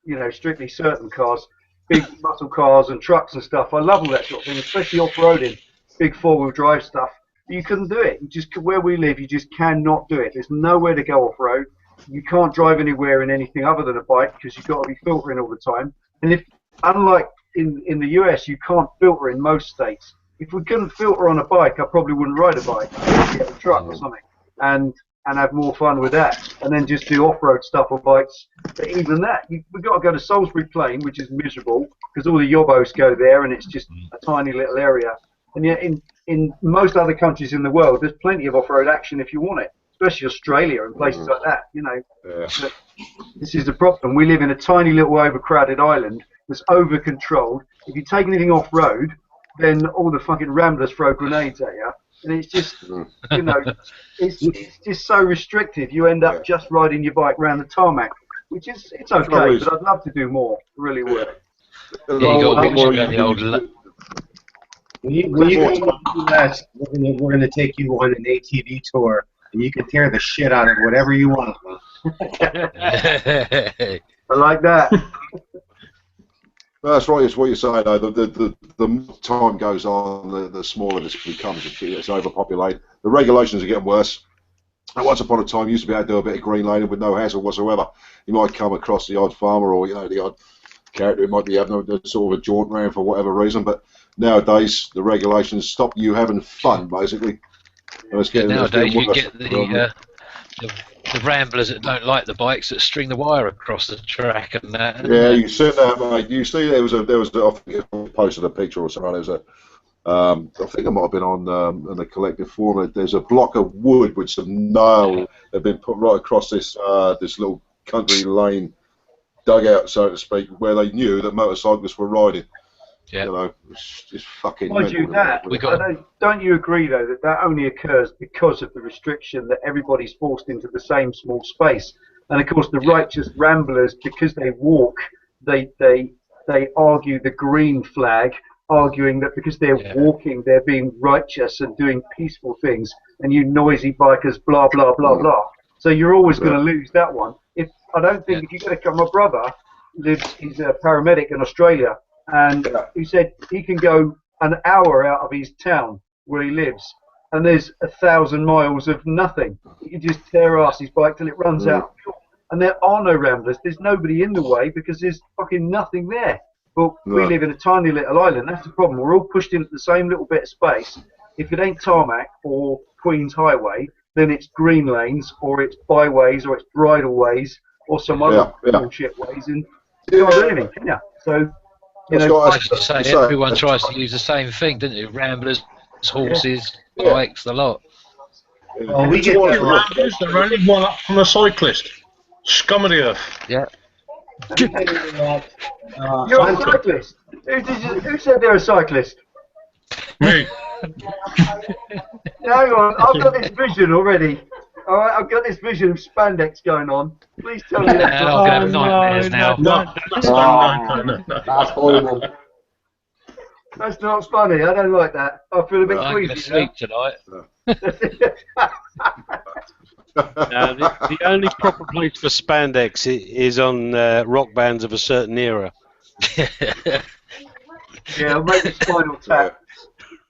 you know, strictly certain cars, big muscle cars and trucks and stuff. I love all that sort of thing, especially off-roading, big four-wheel drive stuff. You couldn't do it. You just, where we live, you just cannot do it. There's nowhere to go off-road. You can't drive anywhere in anything other than a bike because you've got to be filtering all the time. And if, unlike in the US, you can't filter in most states. If we couldn't filter on a bike, I probably wouldn't ride a bike. I'd get a truck or something and have more fun with that. And then just do off-road stuff on bikes. But even that, we've got to go to Salisbury Plain, which is miserable because all the yobbos go there and it's just a tiny little area. And yet in most other countries in the world, there's plenty of off-road action if you want it, especially Australia and places like that, you know. Yeah. But this is the problem. We live in a tiny little overcrowded island that's over-controlled. If you take anything off-road, then all the fucking ramblers throw grenades at you. And it's just, you know, it's just so restrictive. You end up just riding your bike around the tarmac, which is, it's okay, but I'd love to do more. Really would. Yeah, you got a picture of the old... When you go to the US, we're gonna take you on an ATV tour, and you can tear the shit out of whatever you want. I like that. That's right. It's what you're saying. Though the more time goes on, the smaller this becomes. It's overpopulated. The regulations are getting worse. And once upon a time, you used to be able to do a bit of green laning with no hassle whatsoever. You might come across the odd farmer or the odd character who might be having a sort of a jaunt around for whatever reason. But nowadays, the regulations stop you having fun, basically. And it's getting, nowadays, you get the ramblers that don't like the bikes that string the wire across the track and that. Yeah, you see that, mate. You see, there was I think I posted a picture or something. There was I think it might have been on the collective forum. There's a block of wood with some nails that have been put right across this this little country lane dugout, so to speak, where they knew that motorcyclists were riding. Yeah. You know, it's just fucking. Mind you, don't you agree though that only occurs because of the restriction that everybody's forced into the same small space, and of course the righteous ramblers, because they walk, they argue the green flag, arguing that because they're walking, they're being righteous and doing peaceful things, and you noisy bikers, blah blah blah blah. So you're always going to lose that one. If you got to come, my brother he's a paramedic in Australia. And he said he can go an hour out of his town where he lives, and there's 1,000 miles of nothing. He can just tear ass his bike till it runs out. And there are no ramblers. There's nobody in the way because there's fucking nothing there. But we live in a tiny little island. That's the problem. We're all pushed into the same little bit of space. If it ain't tarmac or Queen's Highway, then it's green lanes or it's byways or it's bridleways or some other bullshit ways. And you can't do anything, can you? So. Everyone tries to use the same thing, doesn't it? Ramblers, horses, bikes, the lot. Oh, we get ramblers. They're only one up from a cyclist. Scum of the earth. Yeah. You're a cyclist. Who said they're a cyclist? Me. Hang on, I've got this vision already. All right, I've got this vision of spandex going on. Please tell me that's not. I'm going to have nightmares now. No. That's horrible. That's not funny. I don't like that. I feel a bit I'm going to queasy sleep tonight. The only proper place for spandex is on rock bands of a certain era. Yeah, I'll make the Spinal Tap.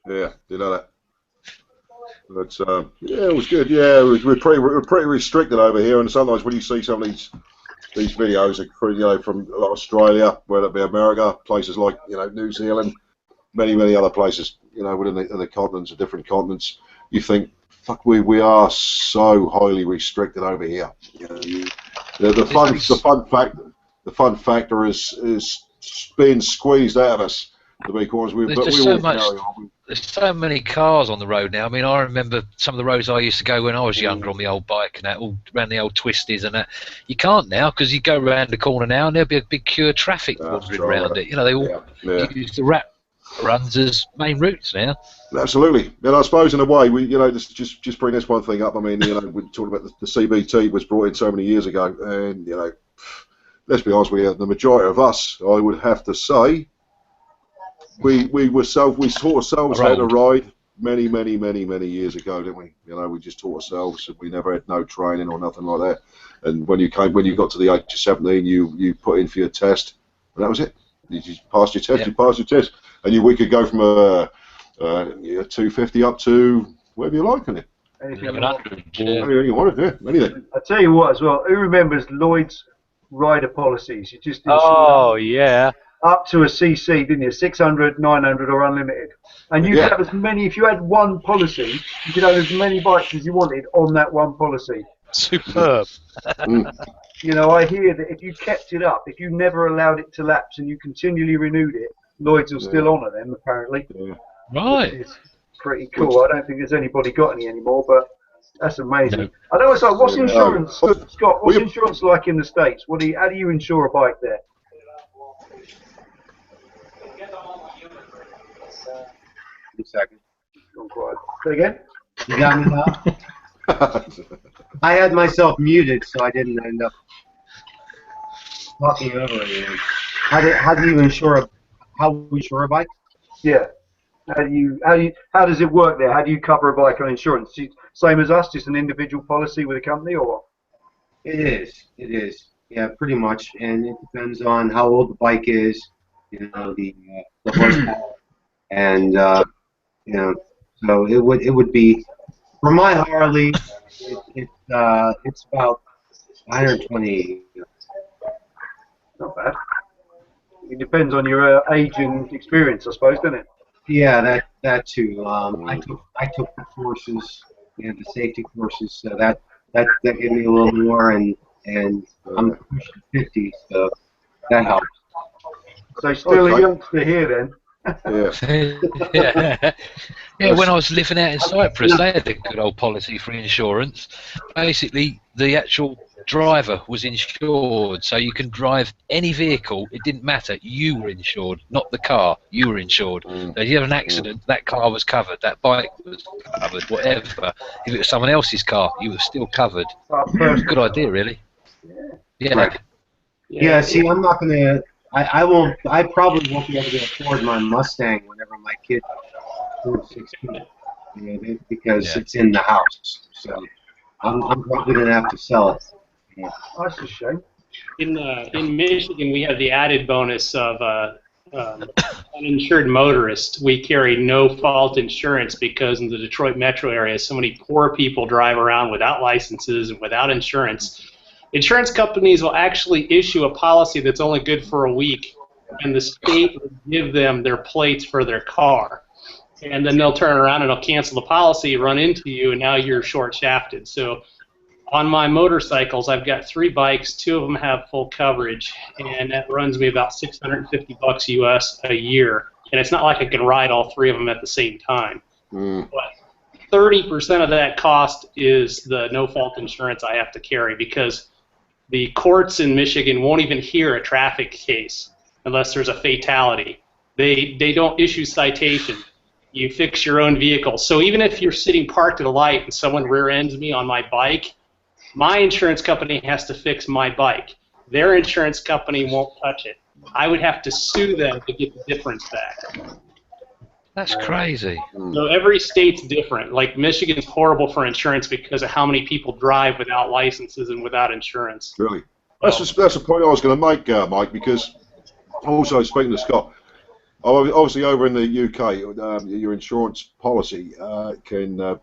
Yeah, you know that. But yeah, it was good. Yeah, we're pretty restricted over here, and sometimes when you see some of these videos, from Australia, whether it be America, places like New Zealand, many other places, within the continents, the different continents, you think, fuck, we are so highly restricted over here. The fun factor is being squeezed out of us. There's so many cars on the road now. I mean, I remember some of the roads I used to go when I was younger on the old bike and that, all around the old twisties and that. You can't now because you go round the corner now and there'll be a big queue of traffic wandering around it. They all use the rat runs as main routes now. Absolutely, and I suppose in a way we, just bring this one thing up. I mean, we talked about the CBT was brought in so many years ago, and let's be honest with you, the majority of us, I would have to say. We taught ourselves how to ride many years ago, didn't we? We just taught ourselves. We never had no training or nothing like that. And when you got to the age of 17, you put in for your test, and that was it. You passed your test, you passed your test, and we could go from a 250 up to wherever you like, innit? Anything 1100, Anything you wanted, yeah, anything. I tell you what, as well. Who remembers Lloyd's rider policies? You just Oh, yeah. up to a CC, didn't you? 600, 900, or unlimited. And you could have as many. If you had one policy, you could have as many bikes as you wanted on that one policy. Superb. You know, I hear that if you kept it up, if you never allowed it to lapse and you continually renewed it, Lloyd's will still honour them, apparently. Yeah. Right. It's pretty cool. I don't think there's anybody got any anymore, but that's amazing. I know it's like, what's insurance, Scott? What's insurance like in the States? How do you insure a bike there? One second. Gone quiet. Say again? You got me now? I had myself muted, so I didn't end up talking over anything. How do you insure a bike? Yeah. How does it work there? How do you cover a bike on insurance? Same as us, just an individual policy with a company, or what? It is. Yeah, pretty much, and it depends on how old the bike is, you know, the horsepower, and you know, so it would be for my Harley, it's about 120. Not bad. It depends on your age and experience, I suppose, doesn't it? Yeah, that too. I took the courses, the safety courses, so that gave me a little more, and I'm pushing 50, so that helps. So still a youngster here then. Yeah. Yeah, when I was living out in Cyprus, they had a good old policy for insurance. Basically, the actual driver was insured, so you can drive any vehicle. It didn't matter. You were insured, not the car. You were insured. So if you had an accident, that car was covered. That bike was covered. Whatever. If it was someone else's car, you were still covered. Good idea, really. Yeah. Right. Yeah. See, I'm not gonna. I probably won't be able to afford my Mustang whenever my kid turns 16, because it's in the house. So I'm probably gonna have to sell it. Yeah. That's a shame. In Michigan, we have the added bonus of uninsured motorist. We carry no-fault insurance because in the Detroit metro area, so many poor people drive around without licenses and without insurance. Insurance companies will actually issue a policy that's only good for a week, and the state will give them their plates for their car. And then they'll turn around and they'll cancel the policy, run into you, and now you're short-shafted. So on my motorcycles, I've got 3 bikes. 2 of them have full coverage, and that runs me about $650 US a year. And it's not like I can ride all 3 of them at the same time. But 30% of that cost is the no-fault insurance I have to carry, because the courts in Michigan won't even hear a traffic case unless there's a fatality. They don't issue citations. You fix your own vehicle. So even if you're sitting parked at a light and someone rear-ends me on my bike, my insurance company has to fix my bike. Their insurance company won't touch it. I would have to sue them to get the difference back. That's crazy. So every state's different. Like Michigan's horrible for insurance because of how many people drive without licenses and without insurance. Really? That's the point I was going to make, Mike, because also speaking to Scott, obviously over in the UK, your insurance policy can,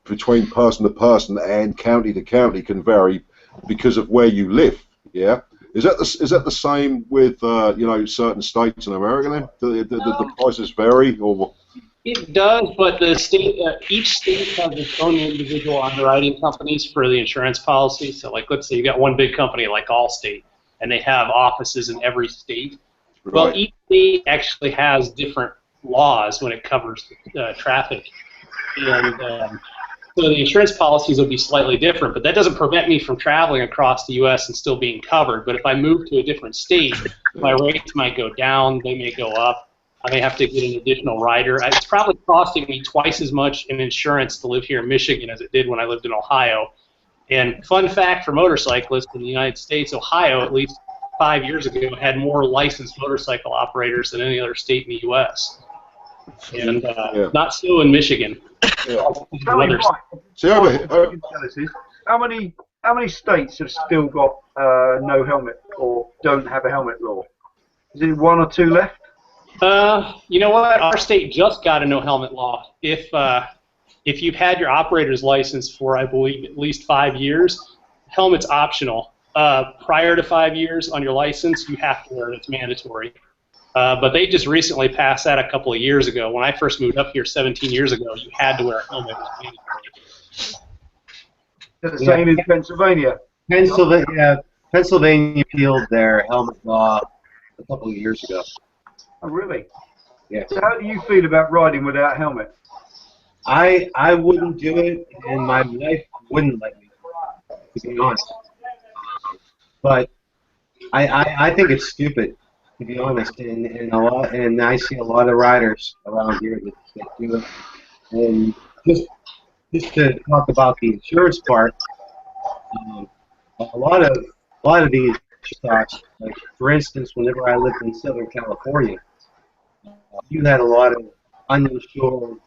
between person to person and county to county, can vary because of where you live. Yeah, is that the same with certain states in America? Then the prices vary, or? It does, but the state, each state has its own individual underwriting companies for the insurance policy. So, like, let's say you got one big company like Allstate, and they have offices in every state. Right. Well, each state actually has different laws when it covers traffic, and so the insurance policies will be slightly different. But that doesn't prevent me from traveling across the U.S. and still being covered. But if I move to a different state, my rates might go down, they may go up. I may have to get an additional rider. It's probably costing me twice as much in insurance to live here in Michigan as it did when I lived in Ohio. And fun fact for motorcyclists in the United States, Ohio, at least 5 years ago, had more licensed motorcycle operators than any other state in the U.S. And not so in Michigan. Yeah. How many states have still got no helmet or don't have a helmet law? Is it 1 or 2 left? You know what? Our state just got a no helmet law. If you've had your operator's license for, I believe, at least 5 years, helmet's optional. Prior to 5 years on your license, you have to wear it. It's mandatory. But they just recently passed that a couple of years ago. When I first moved up here 17 years ago, you had to wear a helmet. It was mandatory. Is it the same in Pennsylvania? Pennsylvania appealed their helmet law a couple of years ago. Oh, really? Yeah. So how do you feel about riding without a helmet? I wouldn't do it, and my wife wouldn't let me, to be honest. But I think it's stupid, to be honest, and I see a lot of riders around here that do it. And just to talk about the insurance part, a lot of the insurance stocks, like for instance, whenever I lived in Southern California, you had a lot of uninsured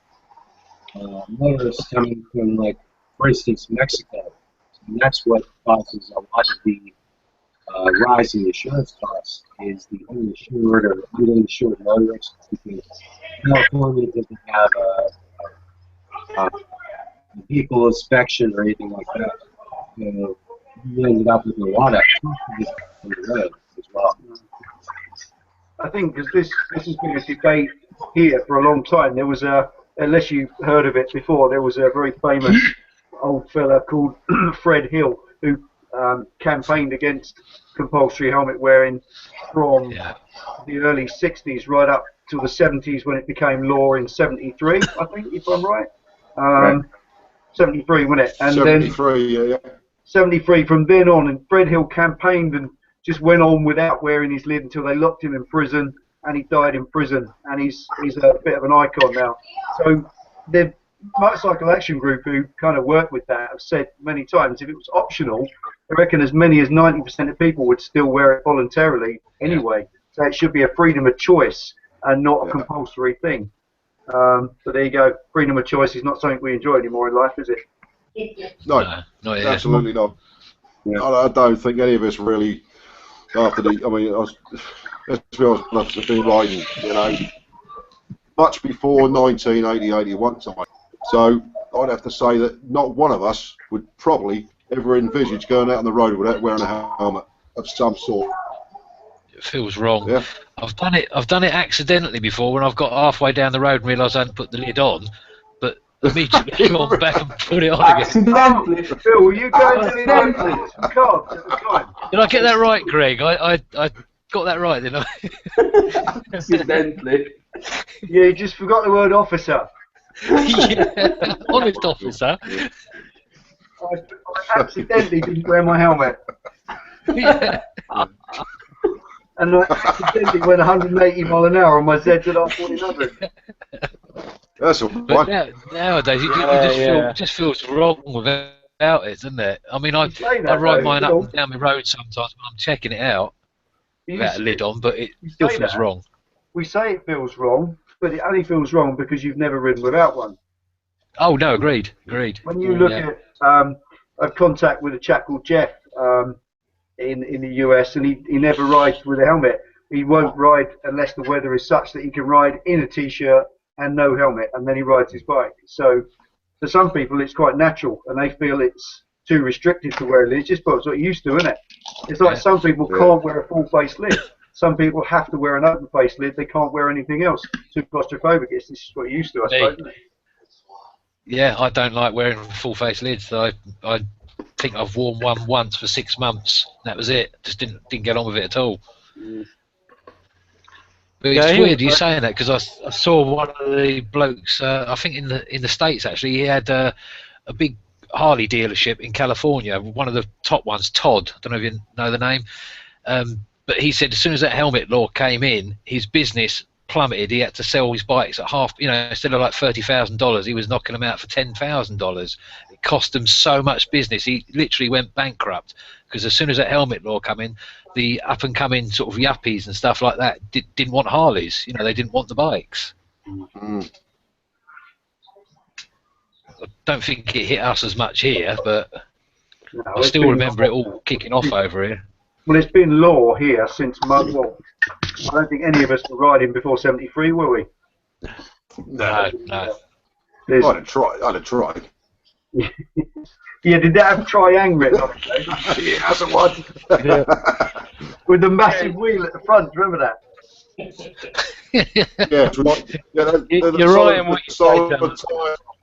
motorists coming from, like, for instance, Mexico. And that's what causes a lot of the rise in insurance costs, is the uninsured or underinsured motorists, because California doesn't have a vehicle inspection or anything like that. So you ended up with a lot of people on the road as well. I think because this has been a debate here for a long time. There was unless you've heard of it before, there was a very famous old fella called Fred Hill who campaigned against compulsory helmet wearing from the early 60s right up to the 70s when it became law in 73, I think, if I'm right. Right. 73, wasn't it? And 73, yeah. 73 from then on, and Fred Hill campaigned and just went on without wearing his lid until they locked him in prison, and he died in prison, and he's a bit of an icon now. So the Motorcycle Action Group, who kind of work with that, have said many times if it was optional, I reckon as many as 90% of people would still wear it voluntarily anyway. So it should be a freedom of choice and not a compulsory thing. So there you go. Freedom of choice is not something we enjoy anymore in life, is it? No, not yet. absolutely not. Yeah. I don't think any of us really, after the, I mean, let's be honest, I've been riding, you know, much before 1980, 81 time. So I'd have to say that not one of us would probably ever envisage going out on the road without wearing a helmet of some sort. It feels wrong. Yeah. I've done it accidentally before when I've got halfway down the road and realised I hadn't put the lid on, but immediately gone back and put it on again. Accidentally. Phil, were you going to the Olympics for carbs at the time? Did I get that right, Greg? I got that right, didn't I? Accidentally. Yeah, you just forgot the word officer. Yeah, honest officer. I accidentally didn't wear my helmet. Yeah. And I accidentally went 180 mile an hour on my ZZR 1400. That's all But right. nowadays, it just feels wrong without it, doesn't it? I mean, I ride mine up and down the road sometimes when I'm checking it out without a lid on, but it still feels wrong. We say it feels wrong, but it only feels wrong because you've never ridden without one. Oh, no, agreed. When you look at, I've contact with a chap called Jeff in the US, and he never rides with a helmet. He won't ride unless the weather is such that he can ride in a t-shirt and no helmet, and then he rides his bike. So for some people it's quite natural, and they feel it's too restrictive to wear a lid. It's just what you're used to, isn't it? It's like some people can't wear a full face lid. Some people have to wear an open face lid. They can't wear anything else. Too claustrophobic. It's just what you're used to, I suppose, isn't it? Yeah, I don't like wearing full face lids. I think I've worn one once for 6 months. That was it. Just didn't get on with it at all. But it's weird you saying that, because I saw one of the blokes. I think in the States actually, he had a big Harley dealership in California. One of the top ones, Todd. I don't know if you know the name. But he said as soon as that helmet law came in, his business plummeted. He had to sell his bikes at half, instead of like $30,000, he was knocking them out for $10,000. It cost them so much business. He literally went bankrupt because as soon as that helmet law came in, the up and coming sort of yuppies and stuff like that didn't want Harleys. They didn't want the bikes. I don't think it hit us as much here, but I still remember it all kicking off over here. Well, it's been law here since I don't think any of us were riding before 73, were we? No. There's, I'd have tried. yeah, did that have Triang written on it? Though? It hasn't one. With the massive wheel at the front, remember that? Yeah, it's right. Yeah, You're right in what you say, Dan.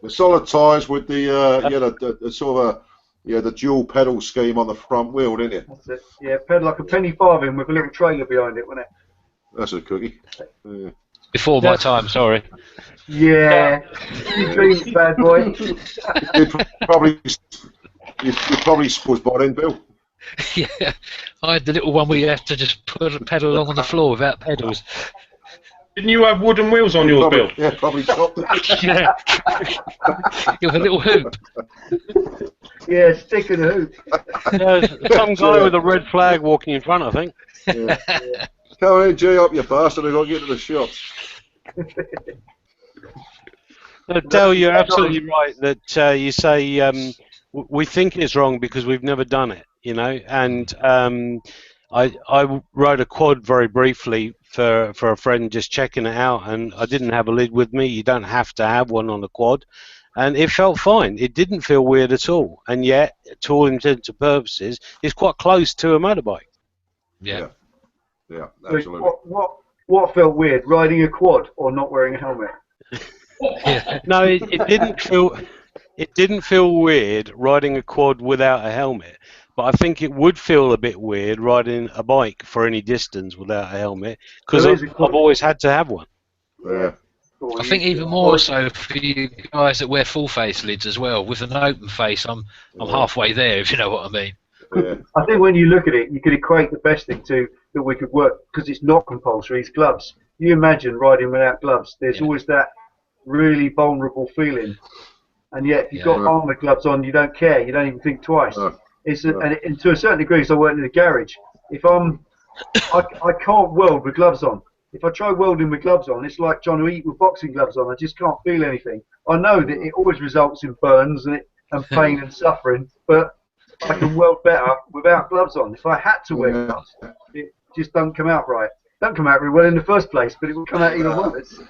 the solid tyres with the sort of the dual pedal scheme on the front wheel, didn't it? That's it. Yeah, pedal like a penny farthing with a little trailer behind it, wasn't it? That's a cookie. Yeah. Before my time, sorry. Yeah, you dreamed, bad boy. You'd probably was by then, Bill. Yeah, I had the little one where you have to just put a pedal along on the floor without pedals. Didn't you have wooden wheels on yours, Bill? Yeah, probably chopped it. Yeah, with a little hoop. Yeah, stick and a hoop. There's some guy with a red flag walking in front, I think. Yeah. Come on in, G up, you bastard. I've got to get to the shops. Dale, you're absolutely right that you say we think it's wrong because we've never done it, you know. And I rode a quad very briefly for a friend just checking it out, and I didn't have a lid with me. You don't have to have one on a quad. And it felt fine. It didn't feel weird at all. And yet, to all intents and purposes, it's quite close to a motorbike. Yeah. Yeah, absolutely. What felt weird? Riding a quad or not wearing a helmet? Yeah. No, it didn't feel. It didn't feel weird riding a quad without a helmet, but I think it would feel a bit weird riding a bike for any distance without a helmet because I've always had to have one. Yeah. I think even more so for you guys that wear full face lids as well. With an open face, I'm halfway there, if you know what I mean. Yeah. I think when you look at it, you could equate the best thing to that we could work because it's not compulsory. It's gloves. You imagine riding without gloves. There's always that really vulnerable feeling, and yet if you've got armoured gloves on, you don't care. You don't even think twice. And to a certain degree, so I work in a garage. If I can't weld with gloves on. If I try welding with gloves on, it's like trying to eat with boxing gloves on. I just can't feel anything. I know that it always results in burns and pain and suffering, but I can weld better without gloves on. If I had to wear gloves, it just don't come out right. Don't come out very well in the first place, but it will come out even worse.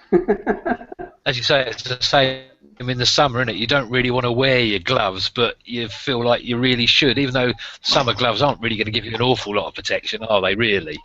As you say, it's the same in the summer, isn't it? You don't really want to wear your gloves, but you feel like you really should, even though summer gloves aren't really going to give you an awful lot of protection, are they, really?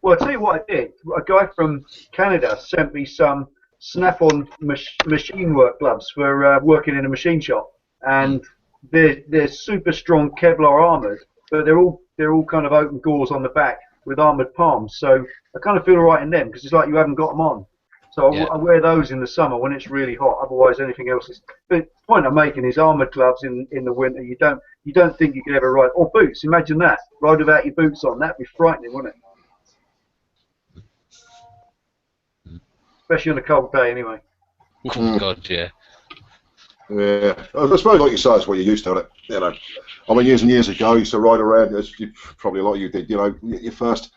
Well, I'll tell you what I did. A guy from Canada sent me some snap-on machine work gloves for working in a machine shop, and they're super strong Kevlar armoured, but they're all kind of open gauze on the back with armoured palms. So I kind of feel alright in them because it's like you haven't got them on. So I wear those in the summer when it's really hot. Otherwise, anything else is. But the point I'm making is armoured gloves in the winter. You don't think you could ever ride, or boots. Imagine that, ride without your boots on. That'd be frightening, wouldn't it? Especially on a cold day, anyway. Oh God, yeah. Yeah, I suppose, like you say, it's what you're used to, it. You know, I mean, years and years ago, I used to ride around. As probably a lot of you did. You know, your first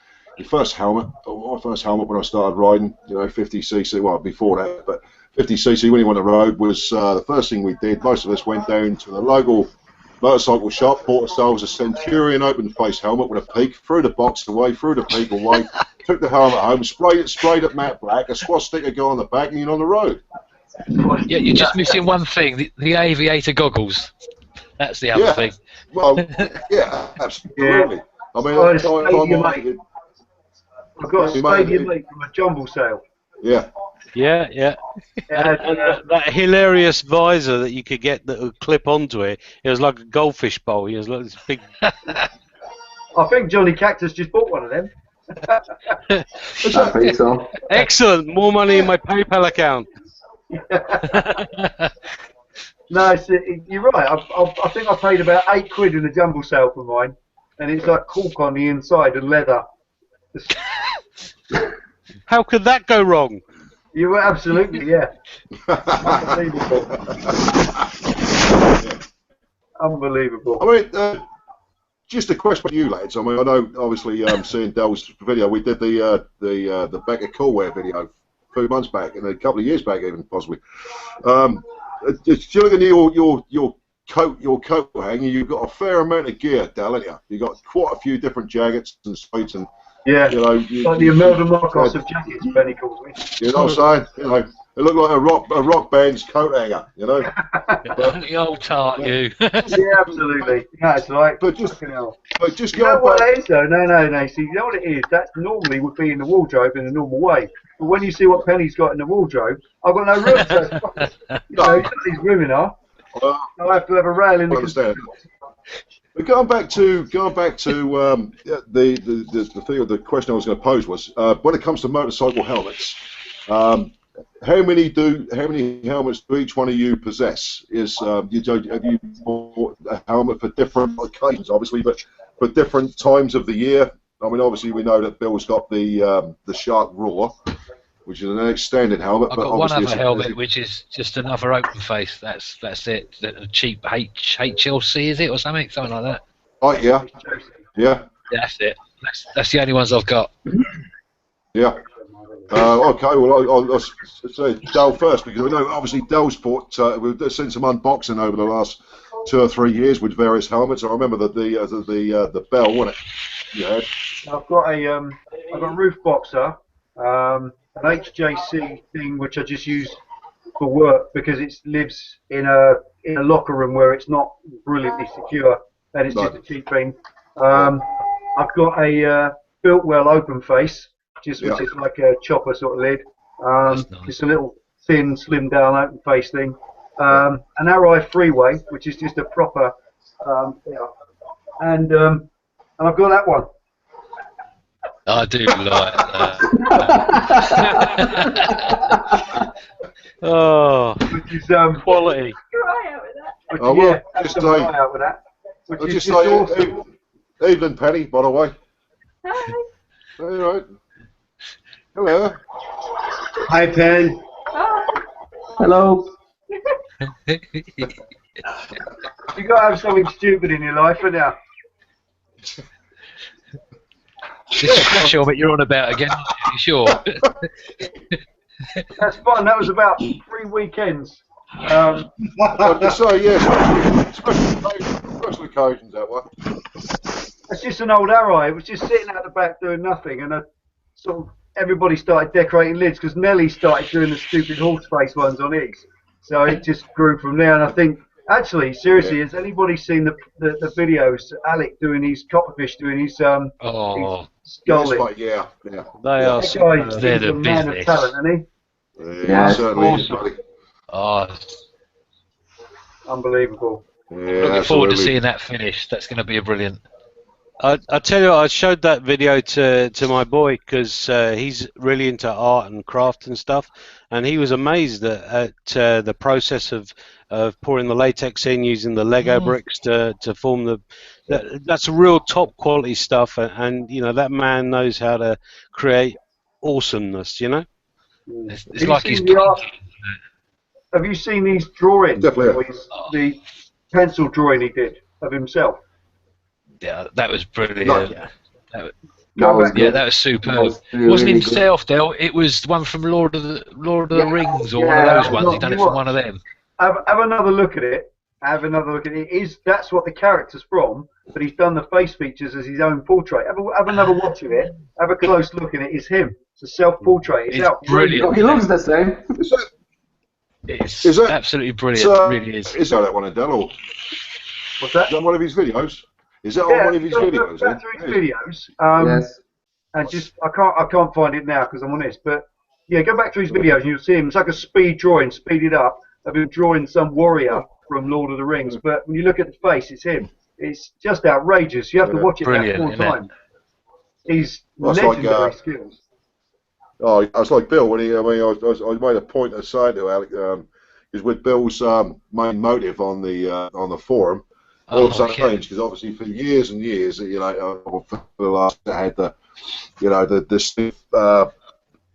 helmet. My first helmet when I started riding. You know, 50cc. Well, before that, but 50cc when you went on the road was the first thing we did. Most of us went down to the local motorcycle shop, bought ourselves a Centurion open face helmet with a peak, threw the box away, threw the peak away, took the helmet home, sprayed it matte black, a swastika go on the back, and you're on the road. Yeah, you're just missing one thing: the aviator goggles. That's the other thing. Well, yeah, absolutely. Yeah. I mean, I've got a stadium mate from a jumble sale. Yeah. Yeah. And that hilarious visor that you could get that would clip onto it, it was like a goldfish bowl. It was like this big. I think Johnny Cactus just bought one of them. I think so. Excellent. More money in my PayPal account. No, you're right. I think I paid about £8 in a jumble sale for mine, and it's like cork on the inside and leather. How could that go wrong? You were absolutely, yeah. Unbelievable. Unbelievable. I mean, just a question for you, lads. I mean, I know, obviously, seeing Dell's video, we did the back of Coolwear video a few months back, and a couple of years back, even possibly. Just looking at your coat hanger, you've got a fair amount of gear, Dell, haven't you? You've got quite a few different jackets and suits, and Yeah. You know, Like the Imelda Marcos of jackets, Benny calls me. You know what I'm saying? You know, it looked like a rock band's coat hanger. You know. The old tart, you. Yeah, absolutely. That's right. But just Fucking hell. just You know going what back. that is though? No. See, you know what it is? That normally would be in the wardrobe in a normal way. But when you see what Penny's got in the wardrobe, I've got no room. So, you know these women are. I have to have a rail in the Understand. But going back to the thing of the question I was going to pose was when it comes to motorcycle helmets, how many helmets do each one of you possess? Have you bought a helmet for different occasions, obviously, but for different times of the year? I mean, obviously we know that Bill's got the Shark Raw, which is an extended helmet. I've got one other helmet, which is just another open face. That's it. A cheap HLC, is it, or something like that? Oh yeah. That's it. That's the only ones I've got. Yeah. Okay. Well, I'll say Dell first because we know obviously Dell's bought. We've seen some unboxing over the last 2 or 3 years with various helmets. I remember the Bell, wasn't it? Yeah. I've got a roof boxer, an HJC thing which I just use for work because it lives in a locker room where it's not brilliantly secure and it's just a cheap thing. I've got a Built-Well open face, which is like a chopper sort of lid. Nice. Just a little thin, slimmed down open face thing. An RI Freeway, which is just a proper, and I've got that one. I do like that. Oh, Which is quality. I'll just say, awesome. Evening, Penny, by the way. Hi. All right. Hello. Hi, Pen. Hi. Hello. You got to have something stupid in your life, for now. This flash helmet you're on about again, are you sure? That's fun. That was about 3 weekends. I'll just say, yes, special occasions, that one. It's just an old Arrow. It was just sitting out the back doing nothing, and everybody started decorating lids because Nelly started doing the stupid horse face ones on his. So it just grew from there. And I think, actually, seriously, has anybody seen the videos? Alec doing his copperfish, doing his skull lid. Yeah. They are. They're the man of talent, isn't he? Yeah, certainly. Awesome. Oh, unbelievable. Yeah, looking forward to seeing that finish. That's going to be brilliant. I tell you, I showed that video to my boy because he's really into art and craft and stuff, and he was amazed at the process of pouring the latex in, using the Lego bricks to form the. That's real top quality stuff, and you know that man knows how to create awesomeness. You know, it's like he's. Have you seen these drawings? Definitely. The pencil drawing he did of himself. Yeah, that was brilliant. No. That was superb. It wasn't himself, Del. It was the one from Lord of the Rings, or one of those ones. He done it from one of them. Have another look at it. That's what the character's from, but he's done the face features as his own portrait. Have another watch of it. Have a close look at it. It's him. It's a self-portrait. It's brilliant. He looks the same. It's absolutely brilliant. It really is. Is that one in Dell? What's that? Is that one of his videos? Is that on one of his videos? That's his videos. Yes. And just I can't find it now because I'm on this. But yeah, go back to his videos and you'll see him. It's like a speed drawing, speeded up of him drawing some warrior from Lord of the Rings. But when you look at the face, it's him. It's just outrageous. You have to watch it back 4 times. He's legendary skills. Oh, I was like Bill when I made a point of saying to Alec, because with Bill's main motive on the forum, all of a sudden changed because obviously for years and years, you know, for the last I had the stiff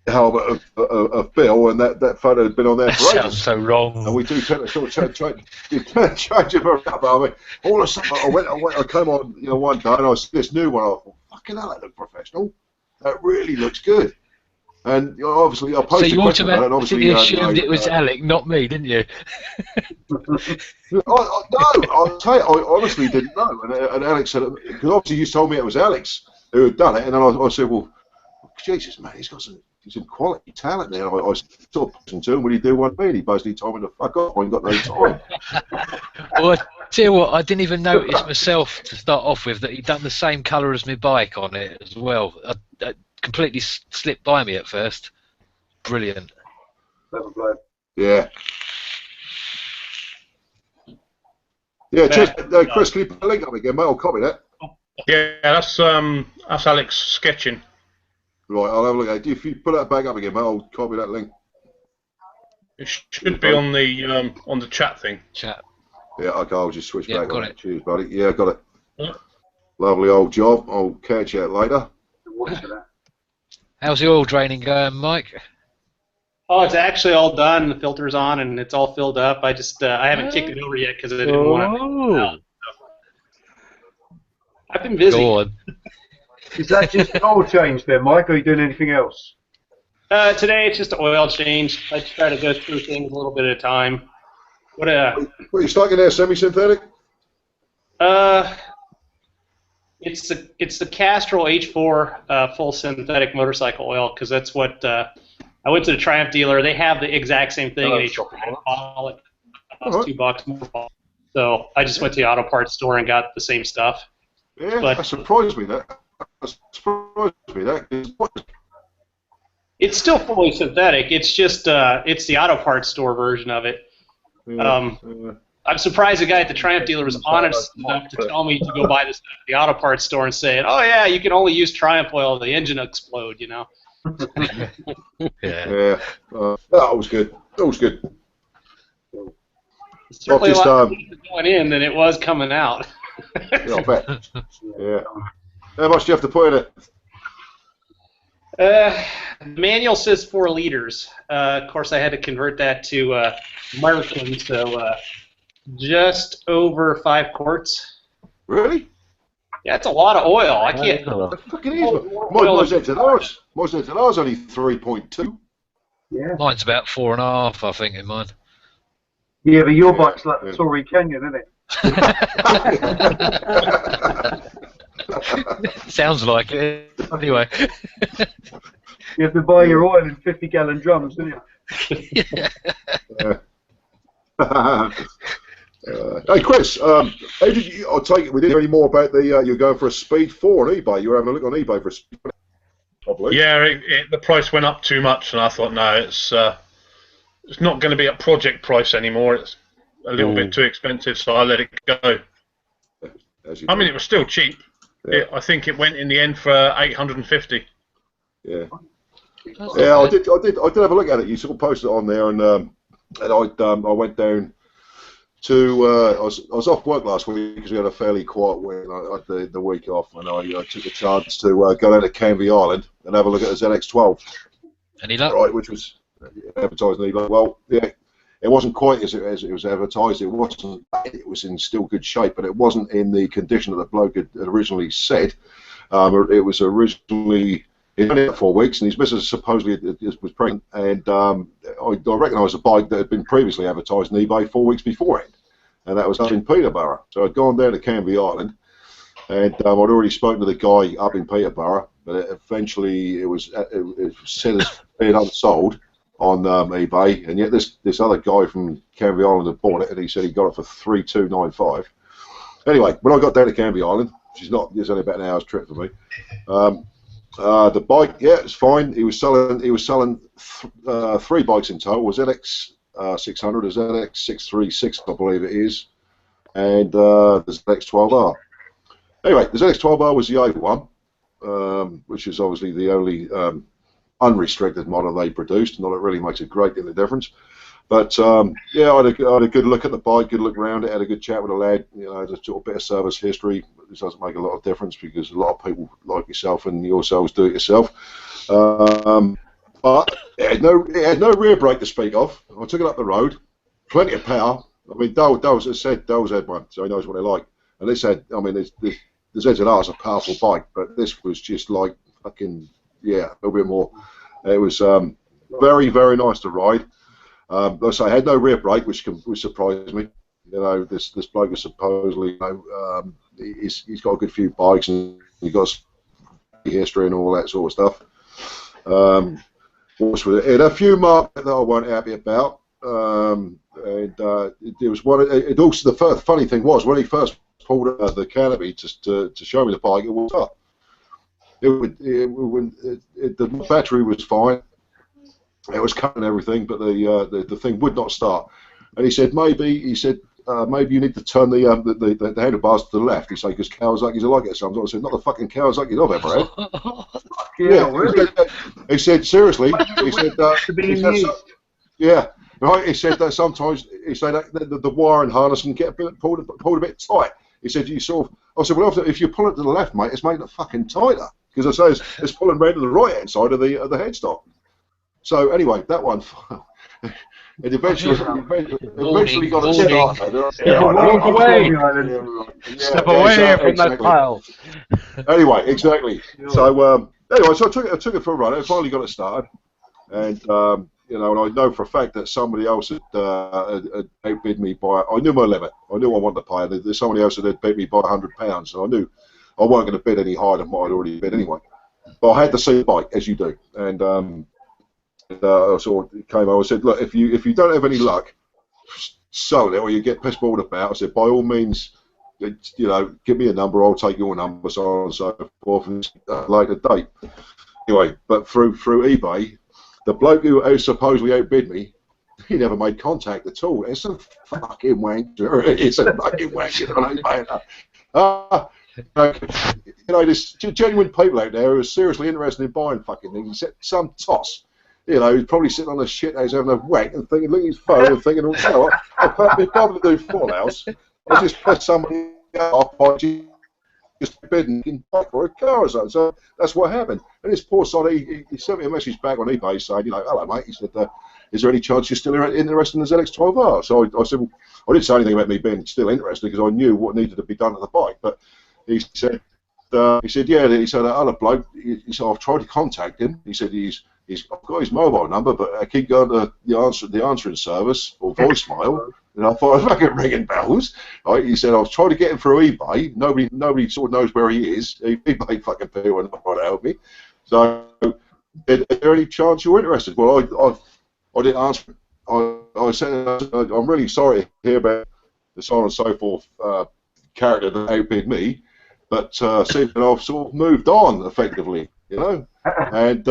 helmet of Bill, and that photo had been on there for ages. Sounds so wrong. And we do tend to sort of change it around. I mean, all of a sudden I came on, you know, one day and I see this new one. I thought, fucking hell, that looks professional. That really looks good. And obviously, I posted a question about it. And obviously, you assumed it was Alec, not me, didn't you? No, I'll tell you, I honestly didn't know. And Alex said, because obviously you told me it was Alex. who had done it, and then I said, well, Jesus, man, he's got some quality talent there. I sort of listened to him, will you do one meeting? He basically told me to fuck off, I ain't got no time. Well, I tell you what, I didn't even notice myself to start off with that he'd done the same colour as my bike on it as well. I completely slipped by me at first. Brilliant. Yeah. Yeah, cheers. Chris, can you put a link up again, mate? I'll copy that. Yeah, that's Alex sketching. Right, I'll have a look at it. If you put that back up again, mate, I'll copy that link. It should be on the chat thing. Chat. Yeah, okay, I'll just switch back. Got it. Cheers, buddy. Yeah, got it. Yeah. Lovely old job. I'll catch you later. How's the oil draining going, Mike? Oh, it's actually all done. The filter's on, and it's all filled up. I just I haven't kicked it over yet because I didn't want to. I've been busy. Go on. Is that just an oil change then, Mike, or are you doing anything else? Today it's just an oil change. I try to go through things a little bit at a time. What are you stuck in there, semi-synthetic? It's the Castrol H4 full synthetic motorcycle oil because that's what I went to the Triumph dealer. They have the exact same thing. They bottle it costs $2 more. So I just went to the auto parts store and got the same stuff. Yeah, that surprised me. It's still fully synthetic. It's just it's the auto parts store version of it. I'm surprised the guy at the Triumph dealer was honest enough to tell me to go buy this at the auto parts store and say, "Oh yeah, you can only use Triumph oil; the engine will explode," you know. Yeah. That was good. That was good. It's certainly a lot more going in than it was coming out. Yeah, I bet. Yeah. How much do you have to put in it? The manual says 4 liters. Of course, I had to convert that to American, so just over 5 quarts. Really? Yeah, it's a lot of oil. I can't. That's fucking easy. My ZZR's only 3.2. Yeah. Mine's about 4.5, I think, in mine. Yeah, but your bike's like the Tory Canyon, isn't it? Sounds like it. Anyway. You have to buy your oil in 50-gallon drums, don't you? Hey Chris, how did you? I'll take it. We didn't hear any more about the. You're going for a Speed 4 on eBay. You were having a look on eBay for a Speed 4. Probably. Yeah, the price went up too much, and I thought, no, it's not going to be at project price anymore. It's a little bit too expensive, so I let it go. I mean, it was still cheap. Yeah. I think it went in the end for 850. Yeah. Yeah, I did have a look at it. You sort of posted it on there, and I went down to I was off work last week because we had a fairly quiet week. I had the week off, and I took the chance to go down to Canvey Island and have a look at the ZX12. Any luck? Right, which was advertised on eBay. Well, yeah, it wasn't quite as it was advertised. It wasn't. It was in still good shape, but it wasn't in the condition that the bloke had originally said. It was originally. He'd been here 4 weeks, and his missus supposedly was pregnant, and I recognised a bike that had been previously advertised on eBay 4 weeks beforehand, and that was up in Peterborough. So I'd gone down to Canvey Island, and I'd already spoken to the guy up in Peterborough, but eventually it said as being unsold on eBay, and yet this other guy from Canvey Island had bought it, and he said he got it for $3,295. Anyway, when I got down to Canvey Island, which is it's only about an hour's trip for me. The bike, yeah, it's fine. He was selling 3 bikes in total. It was ZX 600, a ZX 636, I believe it is, and the ZX 12R. Anyway, the ZX 12R was the A one, which is obviously the only unrestricted model they produced. Not that it really makes a great deal of difference. But yeah, I had a good look at the bike, good look around it, had a good chat with the lad. You know, just a bit of service history. This doesn't make a lot of difference because a lot of people like yourself and yourselves do it yourself. But it had no rear brake to speak of. I took it up the road, plenty of power. I mean, Dole's had one, so he knows what they're like. And this had, I mean, the ZZR is a powerful bike, but this was just like fucking, yeah, a little bit more. It was very, very nice to ride. Like I say, I had no rear brake, which surprised me. You know, this bloke is supposedly, you know, he's got a good few bikes and he got history and all that sort of stuff. It had a few marks that I weren't happy about. And there was one. It also the funny thing was when he first pulled the canopy to show me the bike, it was up. The battery was fine. It was cutting everything, but the thing would not start. And he said maybe you need to turn the handlebars to the left. He said because Kawasaki's are like it sometimes. I said not the fucking Kawasaki's I've ever had. Yeah, really? He said seriously. He said yeah. Right, he said that sometimes he said that the wire and harness can get pulled a bit tight. He said you sort of. I said well if you pull it to the left, mate, it's making it fucking tighter because I say it's pulling round to the right hand side of the headstock. So anyway, that one. It eventually got it started. Walk away. Step away from that pile. Anyway, exactly. So anyway, so I took it for a run. I finally got it started, and you know, and I know for a fact that somebody else had outbid me by. I knew my limit. I knew I wanted to pay. There's somebody else that had bid me by £100, so I knew I wasn't going to bid any higher than what I'd already bid anyway. But I had to see the bike, as you do, and I sort of came over and said, look, if you don't have any luck, sell it or you get pissballed about. I said, by all means, you know, give me a number, I'll take your number, so on and so forth, and at a later date. Anyway, but through eBay, the bloke who supposedly outbid me, he never made contact at all. It's a fucking wanker. It's a fucking wanker on eBay. You know, there's genuine people out there who are seriously interested in buying fucking things. Some toss. You know, he's probably sitting on a shit house having a wank and thinking, look at his phone and thinking, oh, you know what, I'll be able to do full house. I'll just press somebody off by just bidding for a car or something. So that's what happened. And this poor sod, he sent me a message back on eBay saying, you know, hello, mate. He said, is there any chance you're still interested in the ZX12R? So I said, well, I didn't say anything about me being still interested because I knew what needed to be done to the bike. But he said, yeah. He said, other bloke. He said, I've tried to contact him. He said I've got his mobile number, but I keep going to the answering service or voicemail, and I thought I was fucking ringing bells. Right? He said I was trying to get him through eBay. Nobody sort of knows where he is. eBay fucking people are not trying to help me. So, is there any chance you're interested? Well, I didn't answer. I said I'm really sorry to hear about the so on and so forth character that outbid me, but seems that I've sort of moved on effectively, you know, and.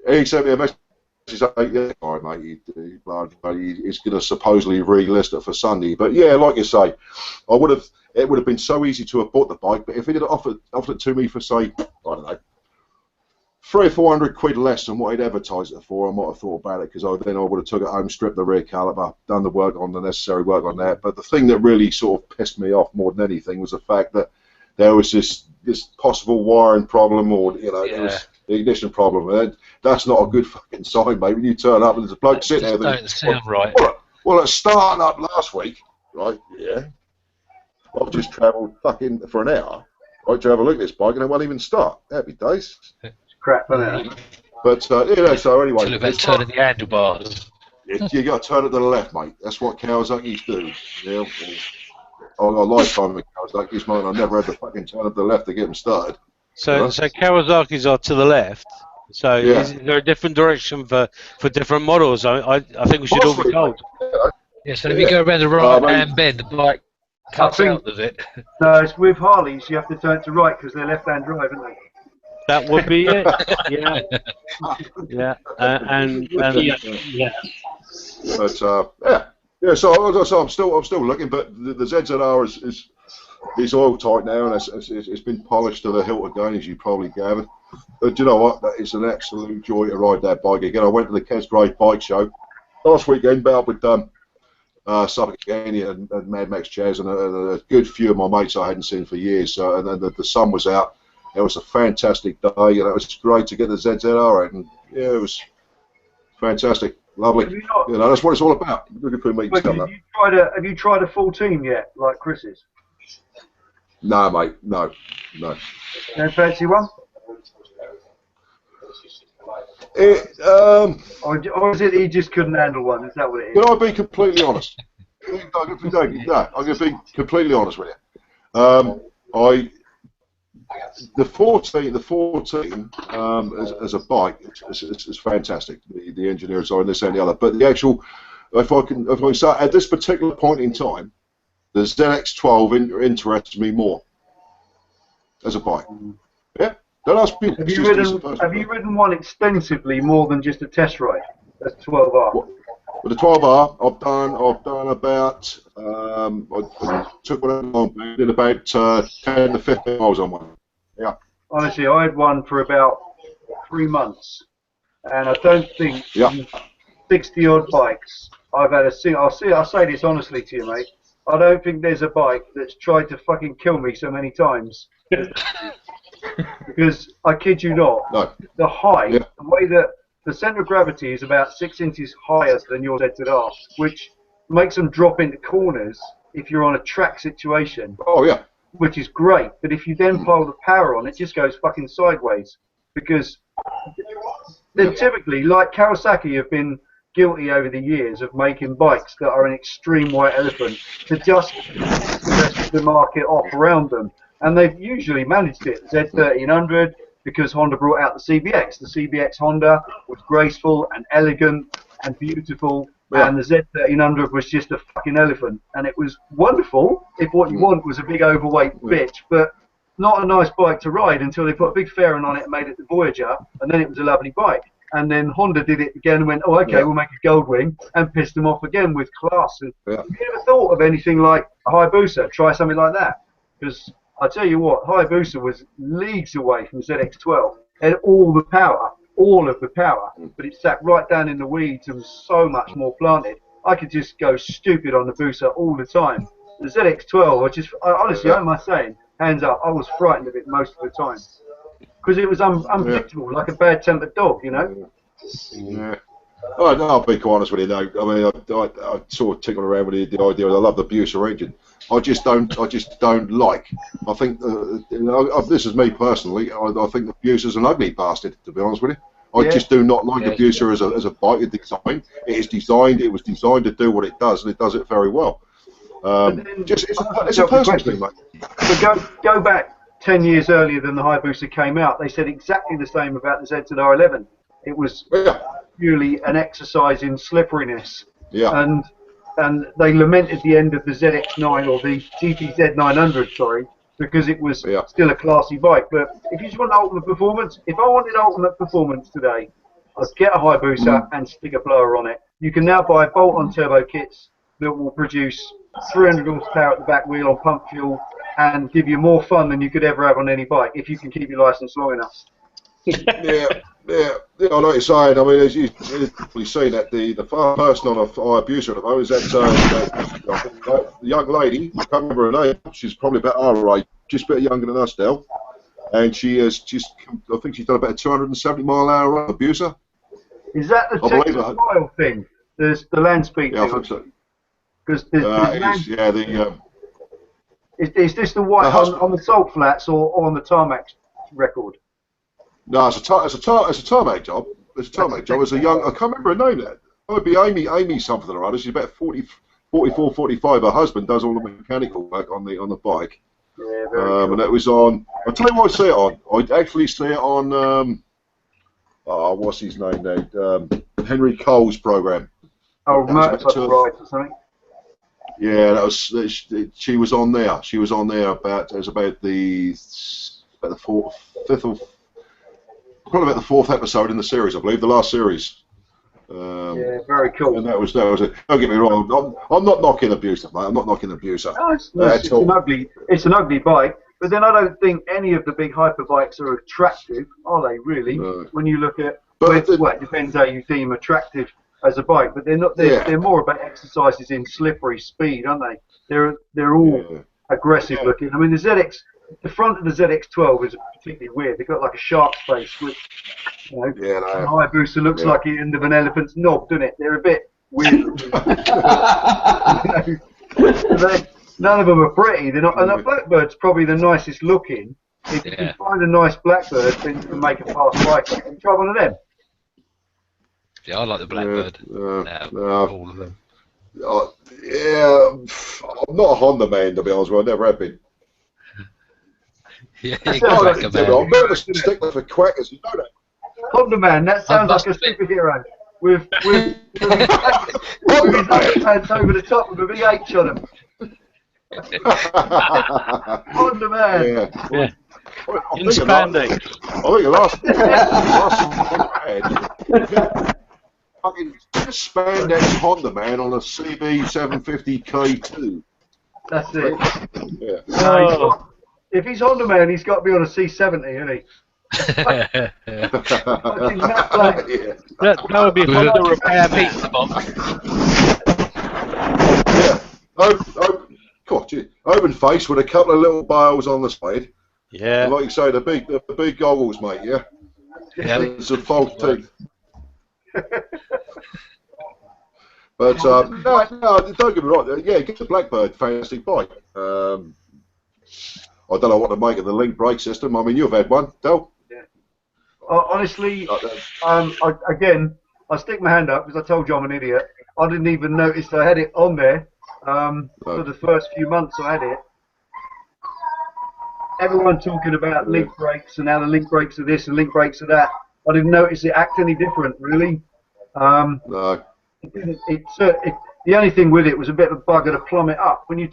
He sent me a message saying, yeah, all right, mate, he's going to supposedly relist it for Sunday. But yeah, like you say, it would have been so easy to have bought the bike, but if he'd offered it to me for, say, I don't know, 300 or 400 quid less than what he'd advertised it for, I might have thought about it, because then I would have took it home, stripped the rear caliper, done the work on the necessary work on that. But the thing that really sort of pissed me off more than anything was the fact that there was this possible wiring problem, or, you know, there was the ignition problem. And that's not a good fucking sign, mate. When you turn up and there's a bloke sitting there. Don't sound right. Well, it's starting up last week, right? Yeah. I've just travelled fucking for an hour, right, to have a look at this bike, and it won't even start. Happy days. It's crap, isn't it? But, you know, so anyway. Should have turning the handlebars. You got to turn it to the left, mate. That's what Kawasaki's do. Yeah. I got a lifetime with Kawasaki's, mate. I never had to fucking turn it to the left to get them started. So Kawasaki's are to the left. So is there a different direction for different models? I think we should all be told. Yeah, so if you go around the right-hand bend, the bike cuts out, does it? No, it's with Harleys, you have to turn to right because they're left-hand drive, aren't they? That would be it. Yeah. Yeah. But yeah. So I'm still looking, but the ZZR is oil tight now, and it's been polished to the hilt again, as you probably gathered. But do you know what? That is an absolute joy to ride that bike again. I went to the Kesgrave bike show last weekend, met up with Suffolk and Mad Max Chaz, and a good few of my mates I hadn't seen for years. And then the sun was out. It was a fantastic day, and it was great to get the ZZR out. And yeah, it was fantastic, lovely. You know, that's what it's all about. Looking for meetings coming up. Have you tried a full team yet, like Chris's? No, mate, no. No fancy one? Or is it he just couldn't handle one? Is that what it is? Can I be completely honest? No, I'm going to be completely honest with you. the 14 as a bike is fantastic. The engineers are in this and the other, but the actual, if I can start at this particular point in time, the ZX12 interests me more as a bike. Yeah, don't ask me. Have you ridden one extensively more than just a test ride? That's 12R. With the 12R, I've done about I took one on, did about 10 to 15 miles on one. Yeah. Honestly, I had one for about 3 months, and I don't think 60 odd bikes I've had a single. I'll say this honestly to you, mate. I don't think there's a bike that's tried to fucking kill me so many times. Because I kid you not, the height, the way that the centre of gravity is about 6 inches higher than your ZZR, which makes them drop into corners if you're on a track situation. Oh yeah. Which is great, but if you then pile the power on, it just goes fucking sideways. Because they're typically, like Kawasaki have been guilty over the years of making bikes that are an extreme white elephant to just the rest of the market off around them. And they've usually managed it. Z1300, because Honda brought out the CBX. The CBX Honda was graceful and elegant and beautiful, and the Z1300 was just a fucking elephant. And it was wonderful if what you want was a big overweight bitch, but not a nice bike to ride until they put a big fairing on it and made it the Voyager, and then it was a lovely bike. And then Honda did it again and went, oh, okay, we'll make a Goldwing, and pissed them off again with class. And have you ever thought of anything like a Hayabusa? Try something like that. Because I tell you what, Hayabusa was leagues away from ZX12. It had all the power, but it sat right down in the weeds and was so much more planted. I could just go stupid on the Busa all the time. The ZX12, honestly, I must say, hands up, I was frightened of it most of the time. Because it was unpredictable, like a bad-tempered dog, you know? Yeah. I'll be quite honest with you, though. I mean, I sort of tickle around with the idea. I love the Busa engine. I just don't like. I think this is me personally. I think the Busa's an ugly bastard, to be honest with you. I just do not like the Busa as a bike. It was designed to do what it does, and it does it very well. It's a personal thing, mate. But go back 10 years earlier than the Hayabusa came out. They said exactly the same about the ZZR11. It was purely an exercise in slipperiness. Yeah. And they lamented the end of the ZX9 or the GTZ900, sorry, because it was still a classy bike. But if you just want ultimate performance, if I wanted ultimate performance today, I'd get a Hayabusa and stick a blower on it. You can now buy bolt-on turbo kits that will produce 300 horsepower at the back wheel on pump fuel and give you more fun than you could ever have on any bike if you can keep your license long enough. I know what you're saying. I mean, as you've probably seen, that the first person on a Hayabusa at the moment is that young lady. I can't remember her name. She's probably about our age, just a bit younger than us now, and she has I think she's done about a 270 mile/hour run on Hayabusa. Is that the Texas Mile thing? There's the land speed thing. I think so. Because is this the white on the salt flats or on the tarmac record? No, it's a tarmac job. It's a tarmac job. It's a young. I can't remember her name. It would be Amy something or other. She's about 44, 45. Her husband does all the mechanical work on the bike. Yeah, very cool. And it was on. I'll tell you what I see it on. I'd actually see it on. What's his name now? Henry Cole's program. Oh, Motorcycle Rides or something. Yeah, that was. She was on there. She was on there about. It was about the fifth or. Probably about the 4th episode in the series, I believe, the last series. Yeah, very cool. And that was it. Don't get me wrong. I'm not knocking Abuser, mate. I'm not knocking Abuser. No, it's an ugly bike. But then I don't think any of the big hyper bikes are attractive, are they? Really? No. When you look at, it depends how you deem attractive as a bike. But they're not. They're more about exercises in slippery speed, aren't they? They're all aggressive looking. I mean, the front of the ZX12 is particularly weird. They've got like a shark's face, which, you know, Hayabusa looks like the end of an elephant's knob, doesn't it? They're a bit weird. None of them are pretty. They're not. And the Blackbird's probably the nicest looking. If you can find a nice Blackbird, then you can make a fast bike. You can try one of them. Yeah, I like the Blackbird. All of them. I'm not a Honda man, to be honest with you. I never have been. Yeah, That go sounds back like a a man. I'm a bit of a stickler for quackers, you know that. Honda Man, that sounds like a superhero with his underpants over the top with a VH on them. Honda Man. Yeah. Yeah. Well, I In think spandex. the last one I had, fucking spandex Honda Man on a CB 750K2. That's it. Yeah. No, if he's Honda Man, he's got to be on a C70, isn't he? Fucking Matt Black. Yeah. That would be fun to repair me. Pizza box. Yeah. Open face with a couple of little bales on the side. Yeah. And like you say, the big goggles, mate, yeah? Yeah. And some false teeth. But, no, don't get me wrong. Yeah, get the Blackbird, fantastic bike. I don't know what to make of the link brake system. I mean, you've had one, Del? Yeah. Honestly, I stick my hand up because I told you I'm an idiot. I didn't even notice I had it on there for the first few months I had it. Everyone talking about link brakes and how the link brakes are this and link brakes are that. I didn't notice it act any different, really. No. The only thing with it was a bit of a bugger to plumb it up. When you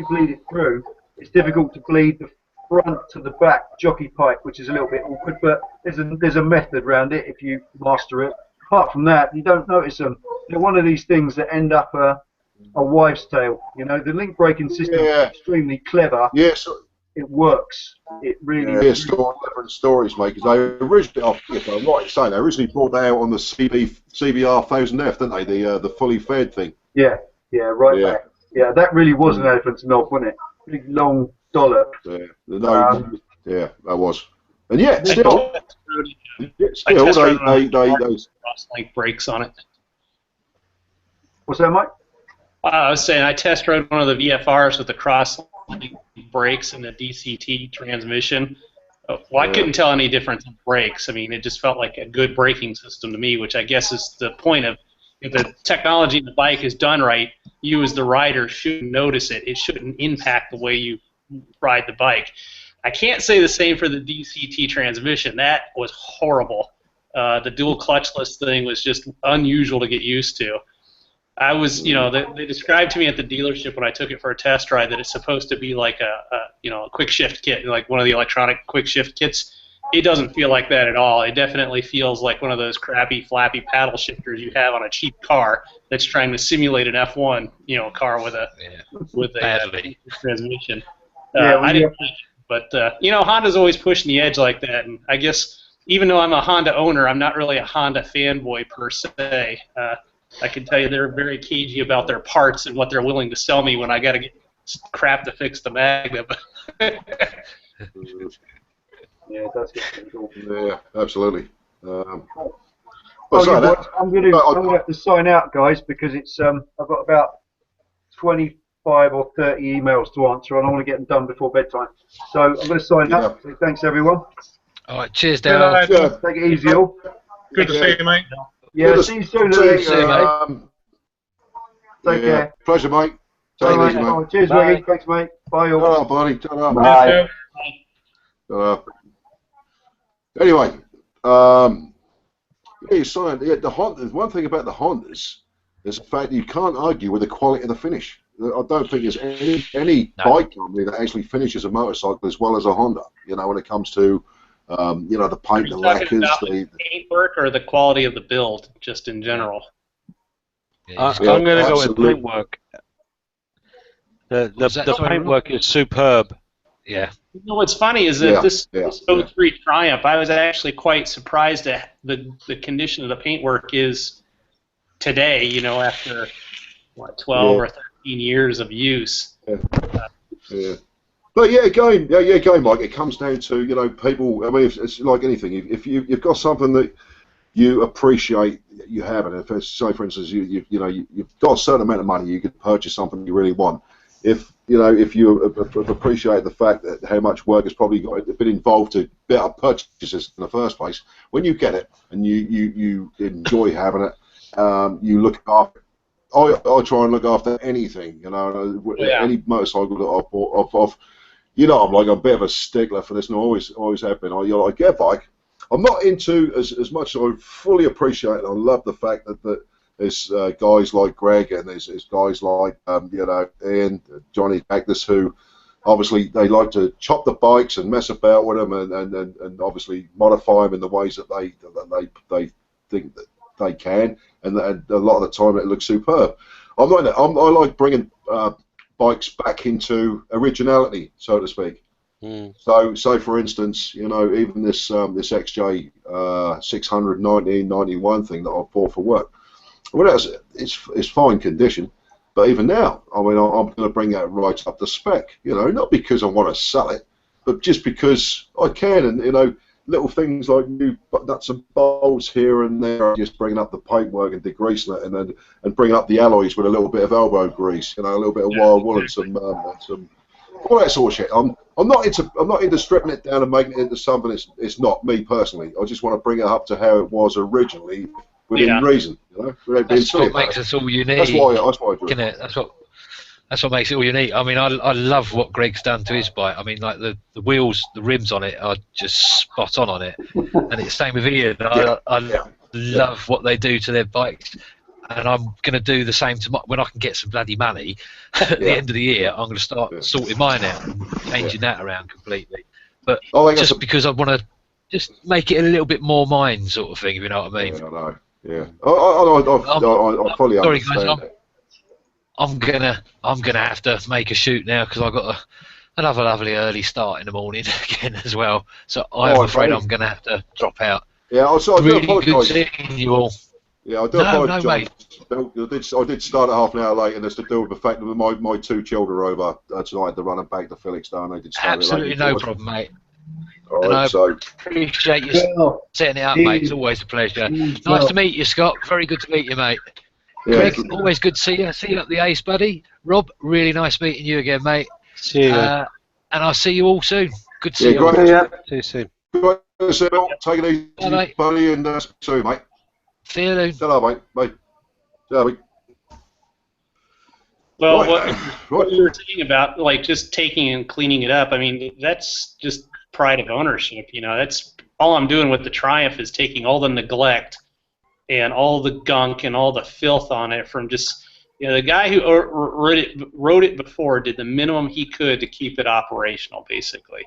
bleed it through, it's difficult to bleed the front to the back jockey pipe, which is a little bit awkward. But there's a method around it if you master it. Apart from that, you don't notice them. They're one of these things that end up a wives' tale. You know, the link braking system is extremely clever. Yes. It works. It really. Yeah, different stories, mate. Because they originally, if I'm right in saying, they originally brought that out on the CBR 1000F, didn't they? The fully fed thing. Yeah, right back. Yeah, that really was an elephant's milk, wasn't it? Big long dollop. Yeah, yeah, that was. And yeah, still they cross-link brakes on it. What's that, Mike? I was saying I test rode one of the VFRs with the cross-link brakes and the DCT transmission. Well, I couldn't tell any difference in brakes. I mean, it just felt like a good braking system to me, which I guess is the point of if the technology in the bike is done right, you as the rider shouldn't notice it. It shouldn't impact the way you ride the bike. I can't say the same for the DCT transmission. That was horrible. The dual clutchless thing was just unusual to get used to. I was, they described to me at the dealership when I took it for a test ride that it's supposed to be like a quick shift kit, like one of the electronic quick shift kits. It doesn't feel like that at all. It definitely feels like one of those crappy, flappy paddle shifters you have on a cheap car that's trying to simulate an F1, car with a transmission. I didn't like it, but Honda's always pushing the edge like that, and I guess even though I'm a Honda owner, I'm not really a Honda fanboy per se. I can tell you they're very cagey about their parts and what they're willing to sell me when I got to get crap to fix the Magna. Yeah, that's pretty cool. Yeah, absolutely. I'm going to have to sign out, guys, because it's I've got about 25 or 30 emails to answer, and I want to get them done before bedtime. So I'm going to sign up. So thanks, everyone. All right, cheers, Dale. Take it easy, all. Good to see you, mate. Yeah, see you soon. Take care. Pleasure, mate. Take it easy, mate. Cheers, Reggie. Thanks, mate. Bye, all. All right, buddy. Bye. Anyway, the Honda. One thing about the Hondas is the fact that you can't argue with the quality of the finish. I don't think there's any bike company that actually finishes a motorcycle as well as a Honda. When it comes to the paint, the lacquers, the paintwork, or the quality of the build, just in general. I'm going to go with paintwork. The paintwork is superb. Yeah. What's funny is that this 03 Triumph, I was actually quite surprised at the condition of the paintwork is today, after, 12 or 13 years of use. But again, Mike, it comes down to, people, I mean, it's like anything. If you've got something that you appreciate you have, and if it's, say, for instance, you've got a certain amount of money, you could purchase something you really want. If you appreciate the fact that how much work has probably been involved to better purchases in the first place, when you get it and you enjoy having it, you look after it. I try and look after anything, any motorcycle that I've bought. you know, I'm a bit of a stickler for this, and I always have been. I get a bike. I'm not into as much as I fully appreciate, and I love the fact that there's guys like Greg and there's guys like you know, Ian, Johnny Cactus, who obviously they like to chop the bikes and mess about with them and obviously modify them in the ways that they think that they can, and a lot of the time it looks superb. I'm not. I like bringing bikes back into originality, so to speak. So for instance, you know, even this XJ 600 1991 thing that I bought for work, well, it's fine condition, but even now, I mean, I'm going to bring that right up to spec. You know, not because I want to sell it, but just because I can, and you know, little things like new nuts and bolts here and there, just bringing up the paintwork and degreasing it, and bringing up the alloys with a little bit of elbow grease, you know, a little bit of wild wool and some all that sort of shit. I'm not into stripping it down and making it into something it's not, me personally. I just want to bring it up to how it was originally within reason. You know, without being That's silly what about makes it. us all unique. That's why I do Isn't it? That's what makes it all unique. I mean, I love what Greg's done to his bike. I mean, like the wheels, the rims on it are just spot on it, and it's the same with Ian. I love what they do to their bikes, and I'm going to do the same to when I can get some bloody money. At the end of the year, I'm going to start sorting mine out and changing that around completely. But just because I want to just make it a little bit more mine, sort of thing. If you know what I mean? Yeah, I know. Yeah, I fully understand guys, it. I'm gonna have to make a shoot now because I've got another lovely early start in the morning again as well. So I'm afraid I'm gonna have to drop out. Yeah, I do really apologise. Good seeing you all. Yeah, I do apologise. I did start at half an hour late, and it's to do with the fact that my two children are over tonight. They're running back to Felixstowe. They did start Absolutely late no problem, mate. All and right, I so appreciate you setting it up, mate. It's always a pleasure. Nice to meet you, Scott. Very good to meet you, mate. yeah, Greg, always good to see you. See you at the Ace, buddy. Rob, really nice meeting you again, mate. See you. And I'll see you all soon. Good to see you. great. See you soon. Great to see you. Take it easy, Bye, mate. buddy, and soon, mate. See you soon. Ta-ra, mate. Bye. Ta-ra, mate. Well, Right. what you were saying about like just taking and cleaning it up, I mean, that's just pride of ownership. You know, that's all I'm doing with the Triumph is taking all the neglect and all the gunk and all the filth on it from just, you know, the guy who wrote it before did the minimum he could to keep it operational, basically,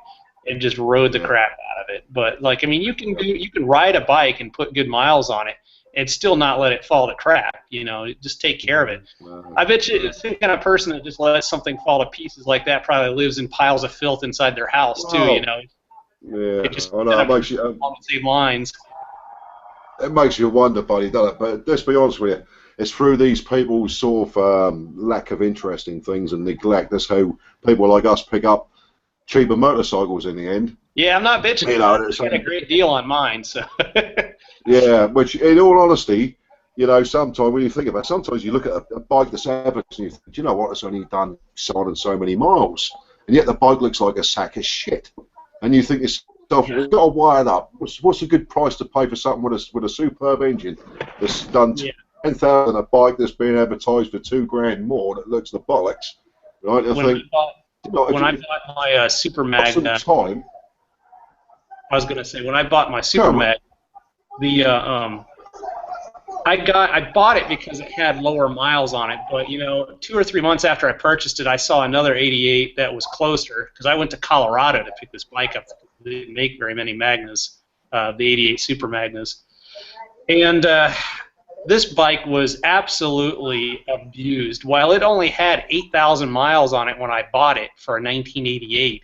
and just rode the crap out of it. But like, I mean, you can ride a bike and put good miles on it and still not let it fall to crap. You know, just take care of it. I bet you the same kind of person that just lets something fall to pieces like that probably lives in piles of filth inside their house too. You know. Yeah, It just I know. It makes you. on the same lines. It makes you wonder, buddy, doesn't it? But let's be honest with you, it's through these people's sort of lack of interest in things and neglect. That's how people like us pick up cheaper motorcycles in the end. Yeah, I'm not bitching. You know, I got a great deal on mine, so. Yeah, which, in all honesty, you know, sometimes when you think about it, sometimes you look at a bike that's average and you think, do you know what, it's only done so and so many miles, and yet the bike looks like a sack of shit. And you think to yourself, you've got to wire it up. What's a good price to pay for something with a superb engine that's done 10,000 a bike that's being advertised for $2,000 more that looks the bollocks, right? When I bought my Super Mag, time. I was gonna say when I bought my Super Mag, I bought it because it had lower miles on it, but you know, 2 or 3 months after I purchased it, I saw another 88 that was closer because I went to Colorado to pick this bike up. They didn't make very many Magnas, the 88 Super Magnas, and this bike was absolutely abused. While it only had 8,000 miles on it when I bought it for a 1988,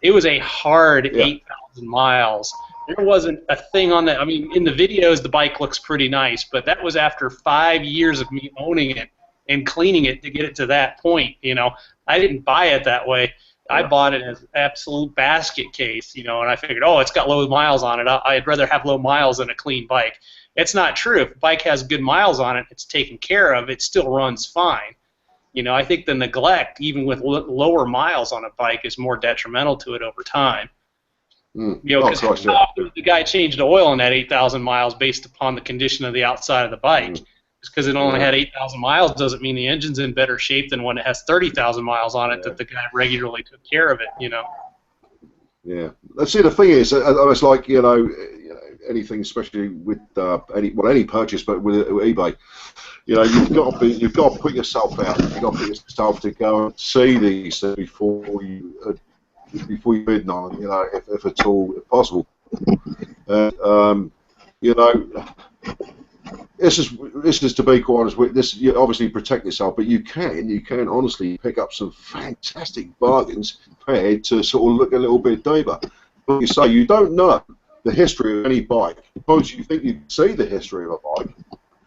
it was a hard 8,000 miles. There wasn't a thing on that. I mean, in the videos, the bike looks pretty nice, but that was after 5 years of me owning it and cleaning it to get it to that point. You know, I didn't buy it that way. I bought it as absolute basket case, you know, and I figured, oh, it's got low miles on it. I'd rather have low miles than a clean bike. It's not true. If a bike has good miles on it, it's taken care of, it still runs fine. You know, I think the neglect, even with lower miles on a bike, is more detrimental to it over time. You know, because how often the guy changed oil in that 8,000 miles based upon the condition of the outside of the bike. Just because it only had 8,000 miles doesn't mean the engine's in better shape than when it has 30,000 miles on it that the guy regularly took care of it, you know. Yeah. See, the thing is, it's like anything, especially with any purchase, but with eBay, you've got to put yourself out. You've got to put yourself to go and see these things before you bid on them. If at all possible. You know, this is to be quite honest with this. You obviously protect yourself, but you can honestly pick up some fantastic bargains paid to sort of look a little bit deeper. Like you say, you don't know the history of any bike. Suppose you think you see the history of a bike,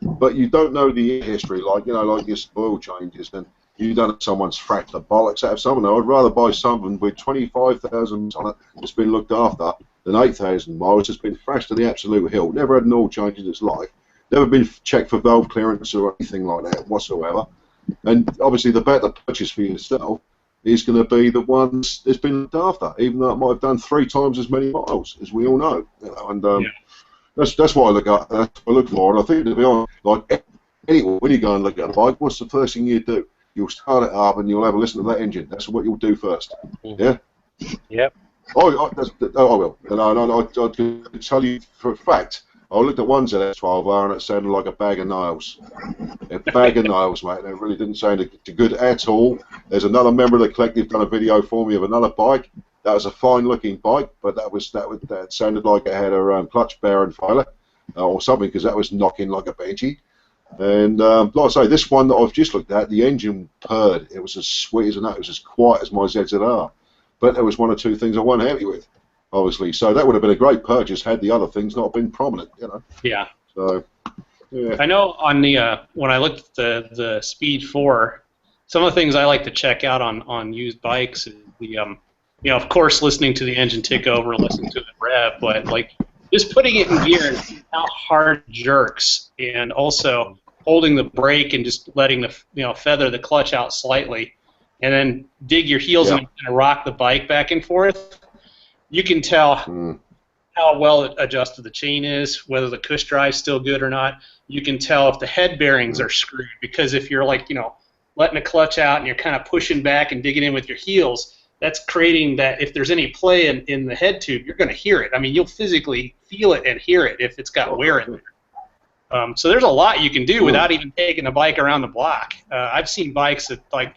but you don't know the history, like your oil changes, and you don't know someone's fracked the bollocks out of someone. I'd rather buy something with 25,000 on it that's been looked after than 8,000 miles that's been thrashed to the absolute hill. Never had an oil change in its life. Never been checked for valve clearance or anything like that whatsoever. And obviously the better purchase for yourself is going to be the ones that's been looked after, even though it might have done 3 times as many miles, as we all know. And that's what I look at. That's what I look for. And I think, to be honest, like anyway, when you go and look at a bike, what's the first thing you do? You'll start it up and you'll have a listen to that engine. That's what you'll do first. Yeah. Yep. I will. I can tell you for a fact. I looked at one ZX12R and it sounded like a bag of nails. A bag of nails, mate. It really didn't sound good at all. There's another member of the collective done a video for me of another bike. That was a fine-looking bike, but that sounded like it had a clutch bearing failure or something, because that was knocking like a banshee. And like I say, this one that I've just looked at, the engine purred. It was as sweet as a nut. It was as quiet as my ZZR. But there was 1 or 2 things I wasn't happy with, obviously. So that would have been a great purchase had the other things not been prominent, Yeah. So, yeah. I know on the when I looked at the Speed 4, some of the things I like to check out on used bikes is the of course, listening to the engine tick over, listening to the rev, but like just putting it in gear and seeing how hard it jerks, and also holding the brake and just letting the feather the clutch out slightly, and then dig your heels in and rock the bike back and forth. You can tell how well adjusted the chain is, whether the cush drive's still good or not. You can tell if the head bearings are screwed, because if you're like letting the clutch out and you're kind of pushing back and digging in with your heels, that's creating that if there's any play in the head tube, you're going to hear it. I mean, you'll physically feel it and hear it if it's got wear in there. So there's a lot you can do without even taking a bike around the block. I've seen bikes that, like,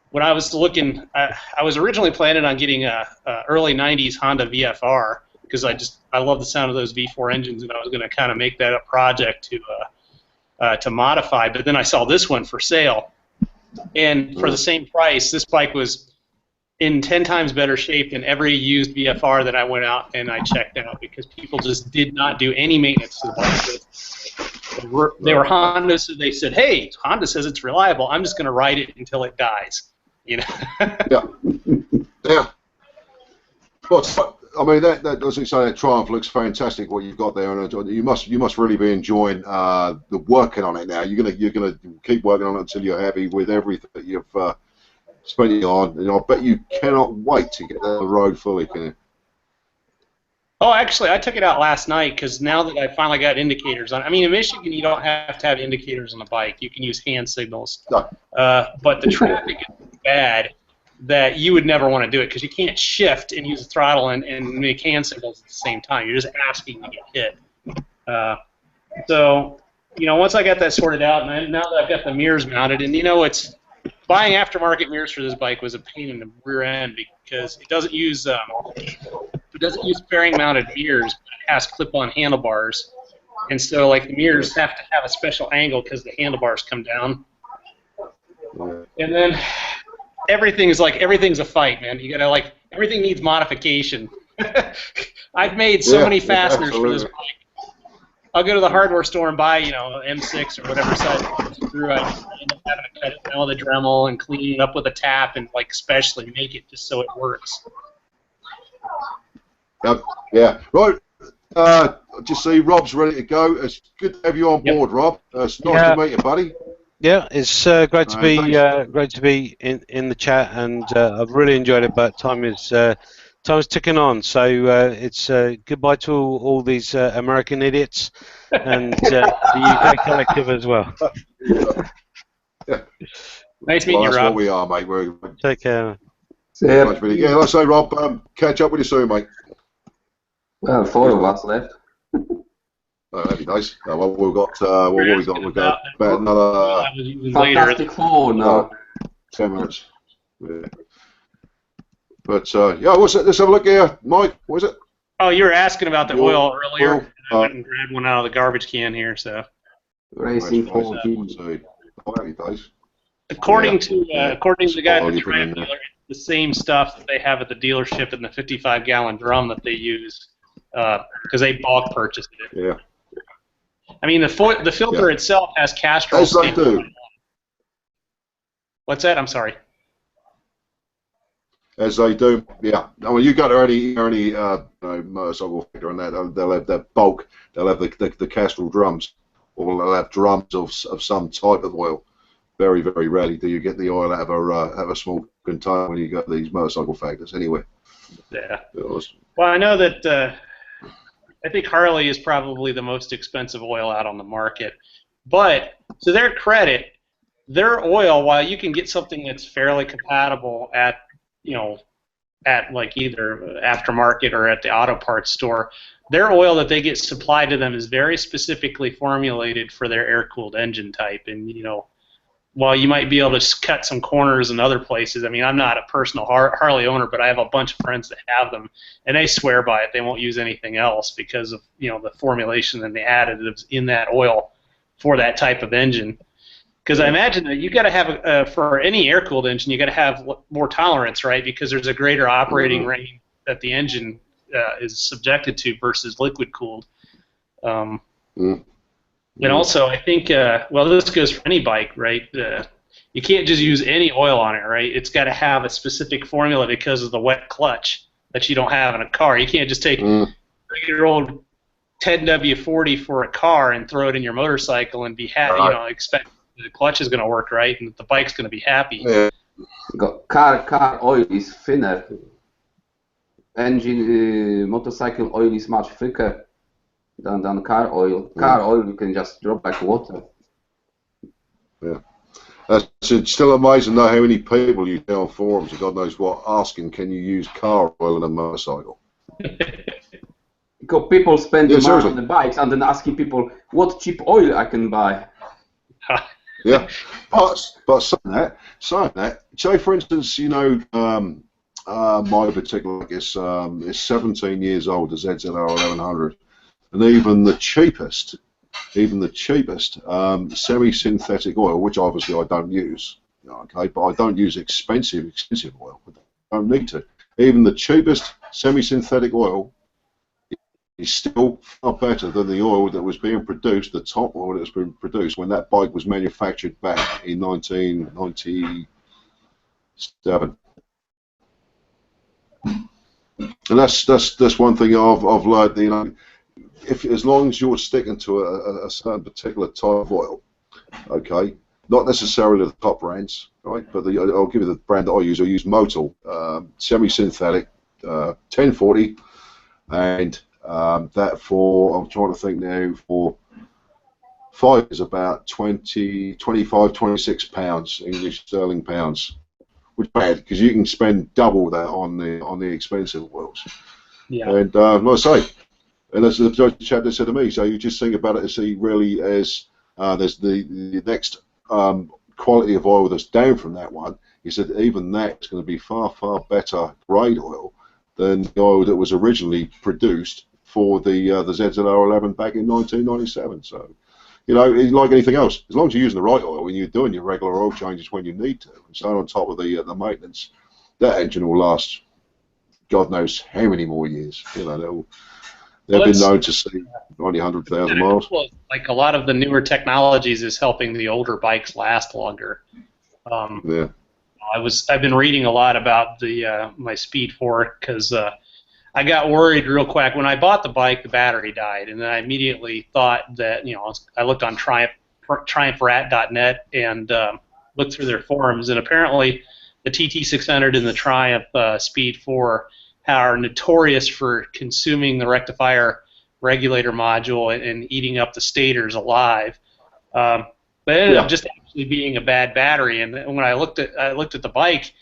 when I was looking, I was originally planning on getting a early 90s Honda VFR, because I love the sound of those V4 engines, and I was going to kind of make that a project to modify. But then I saw this one for sale, and for the same price, this bike was in 10 times better shape than every used VFR that I went out and I checked out, because people just did not do any maintenance to the bike. They were Honda, so they said, "Hey, Honda says it's reliable. I'm just going to ride it until it dies." Yeah. But I mean, that as you say, that Triumph looks fantastic. What you've got there, and you must really be enjoying the working on it now. You're gonna keep working on it until you're happy with everything that you've spent it on. And I bet you cannot wait to get down the road fully, can you? Oh, actually, I took it out last night, because now that I finally got indicators on. I mean, in Michigan, you don't have to have indicators on a bike. You can use hand signals. No. But the traffic is bad that you would never want to do it, because you can't shift and use the throttle and make hand signals at the same time. You're just asking to get hit. So, once I got that sorted out, and now that I've got the mirrors mounted, and it's buying aftermarket mirrors for this bike was a pain in the rear end, because it doesn't use fairing mounted mirrors, but it has clip-on handlebars, and so like the mirrors have to have a special angle because the handlebars come down, and then everything's a fight, man. You gotta everything needs modification. I've made so many fasteners for this bike. I'll go to the hardware store and buy, M6 or whatever size screw. I end up having to cut it down with a Dremel and clean it up with a tap and specially make it just so it works. Yep. Yeah. Right. Just see Rob's ready to go. It's good to have you on board, Rob. It's nice to meet you, buddy. Yeah, it's great to be in the chat, and I've really enjoyed it. But time is ticking on, so it's goodbye to all these American idiots and the UK collective as well. Yeah. Nice meeting you, Rob. That's what we are, mate. Take care. So, Much really. Yeah, like I say, Rob, catch up with you soon, mate. well, 4 of us left. Oh, that'd be nice. Well, we've got, what have we got? We've got about another I was using Fantastic later. 4 now. 10 minutes. Yeah. But, yeah, what's it? Let's have a look here. Mike, what is it? Oh, you were asking about the Your oil earlier. oil? I went and grabbed one out of the garbage can here. So, Racing Nice, 4G. Oh, that'd be nice. according Yeah, to yeah. according to the guy at Oh, the you put it in Triumph there. dealer, it's the same stuff that they have at the dealership in the 55-gallon drum that they use because they bulk purchased it. Yeah. I mean, the filter Yeah. itself has Castrol. As they do. What's that? I'm sorry. As they do, yeah. I mean, you got any motorcycle factor on that? They'll have that bulk. They'll have the Castrol drums, or they'll have drums of some type of oil. Very, very rarely do you get the oil out of a small container when you got these motorcycle factors. Anyway. Yeah. Well, I know that I think Harley is probably the most expensive oil out on the market, but to their credit, their oil, while you can get something that's fairly compatible at like either aftermarket or at the auto parts store, their oil that they get supplied to them is very specifically formulated for their air-cooled engine type. And, while you might be able to cut some corners in other places, I mean, I'm not a personal Harley owner, but I have a bunch of friends that have them, and they swear by it. They won't use anything else because of, the formulation and the additives in that oil for that type of engine. Because I imagine that you got to have for any air-cooled engine, you got to have more tolerance, right? Because there's a greater operating range that the engine is subjected to versus liquid-cooled. And also, I think, this goes for any bike, right? You can't just use any oil on it, right? It's got to have a specific formula because of the wet clutch that you don't have in a car. You can't just take your old 10W40 for a car and throw it in your motorcycle and be happy, expect the clutch is going to work right and the bike's going to be happy. Yeah. Car oil is thinner. Engine, motorcycle oil is much thicker than car oil. Car oil you can just drop like water. Yeah. It's still amazing though how many people you see on forums and God knows what asking, can you use car oil in a motorcycle? Because people spending money seriously. on the bikes and then asking people what cheap oil I can buy. Yeah, but saying that, say for instance, my particular is 17 years old, the ZZR 1100, and even the cheapest semi-synthetic oil, which obviously I don't use, okay, but I don't use expensive oil. I don't need to. Even the cheapest semi-synthetic oil is still far better than the oil that was being produced, the top oil that was being produced when that bike was manufactured back in 1997. And that's one thing I've learned. As long as you're sticking to a certain particular type of oil, okay, not necessarily the top brands, right? But I'll give you the brand that I use. I use Motul, semi-synthetic, 1040, and that for, I'm trying to think now, for 5 is about 25, 26 pounds, English sterling pounds, which is bad because you can spend double that on the expensive oils. Yeah. And like I say, and as the chap that said to me, so you just think about it as really as there's the next quality of oil that's down from that one. He said even that's going to be far, far better grade oil than the oil that was originally produced for the ZZR 11 back in 1997. So, like anything else, as long as you're using the right oil and you're doing your regular oil changes when you need to, and staying on top of the maintenance, that engine will last God knows how many more years. They've been known to see 100,000 miles. Like a lot of the newer technologies is helping the older bikes last longer. Yeah. I've been reading a lot about my Speed 4 because I got worried real quick when I bought the bike. The battery died, and then I immediately thought that I looked on triumphrat.net and looked through their forums, and apparently the TT600 and the Triumph Speed 4 are notorious for consuming the rectifier regulator module and eating up the stators alive. But it ended up just actually being a bad battery. And when I looked at the bike,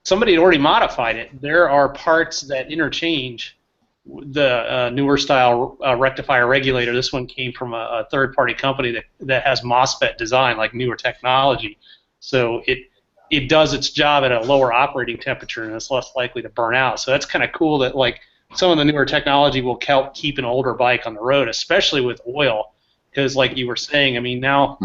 somebody had already modified it. There are parts that interchange the newer style rectifier regulator. This one came from a third-party company that has MOSFET design, like newer technology. So it does its job at a lower operating temperature and it's less likely to burn out. So that's kind of cool that like some of the newer technology will help keep an older bike on the road, especially with oil, because like you were saying, I mean now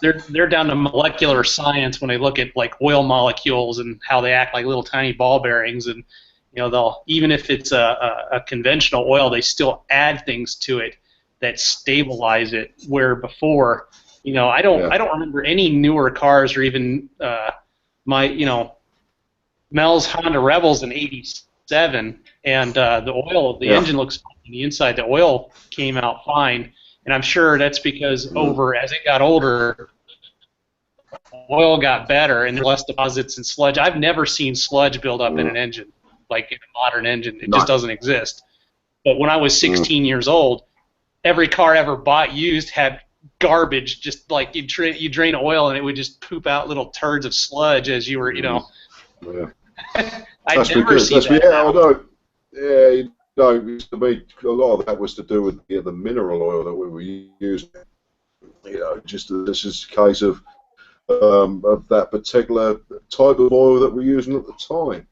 they're down to molecular science when they look at like oil molecules and how they act like little tiny ball bearings, and you know they'll, even if it's a conventional oil, they still add things to it that stabilize it, where before, you know, I don't remember any newer cars or even my, you know, Mel's Honda Rebels in '87, and the oil, the engine looks fine on the inside, the oil came out fine, and I'm sure that's because as it got older, oil got better and there's less deposits and sludge. I've never seen sludge build up in an engine, like in a modern engine. It just doesn't exist. But when I was 16 years old, every car ever bought used had garbage, just like you drain oil and it would just poop out little turds of sludge as you were, you know. That's because I know. Yeah, you know, it used to be a lot of that was to do with the mineral oil that we were using. You know, just this is a case of that particular type of oil that we're using at the time.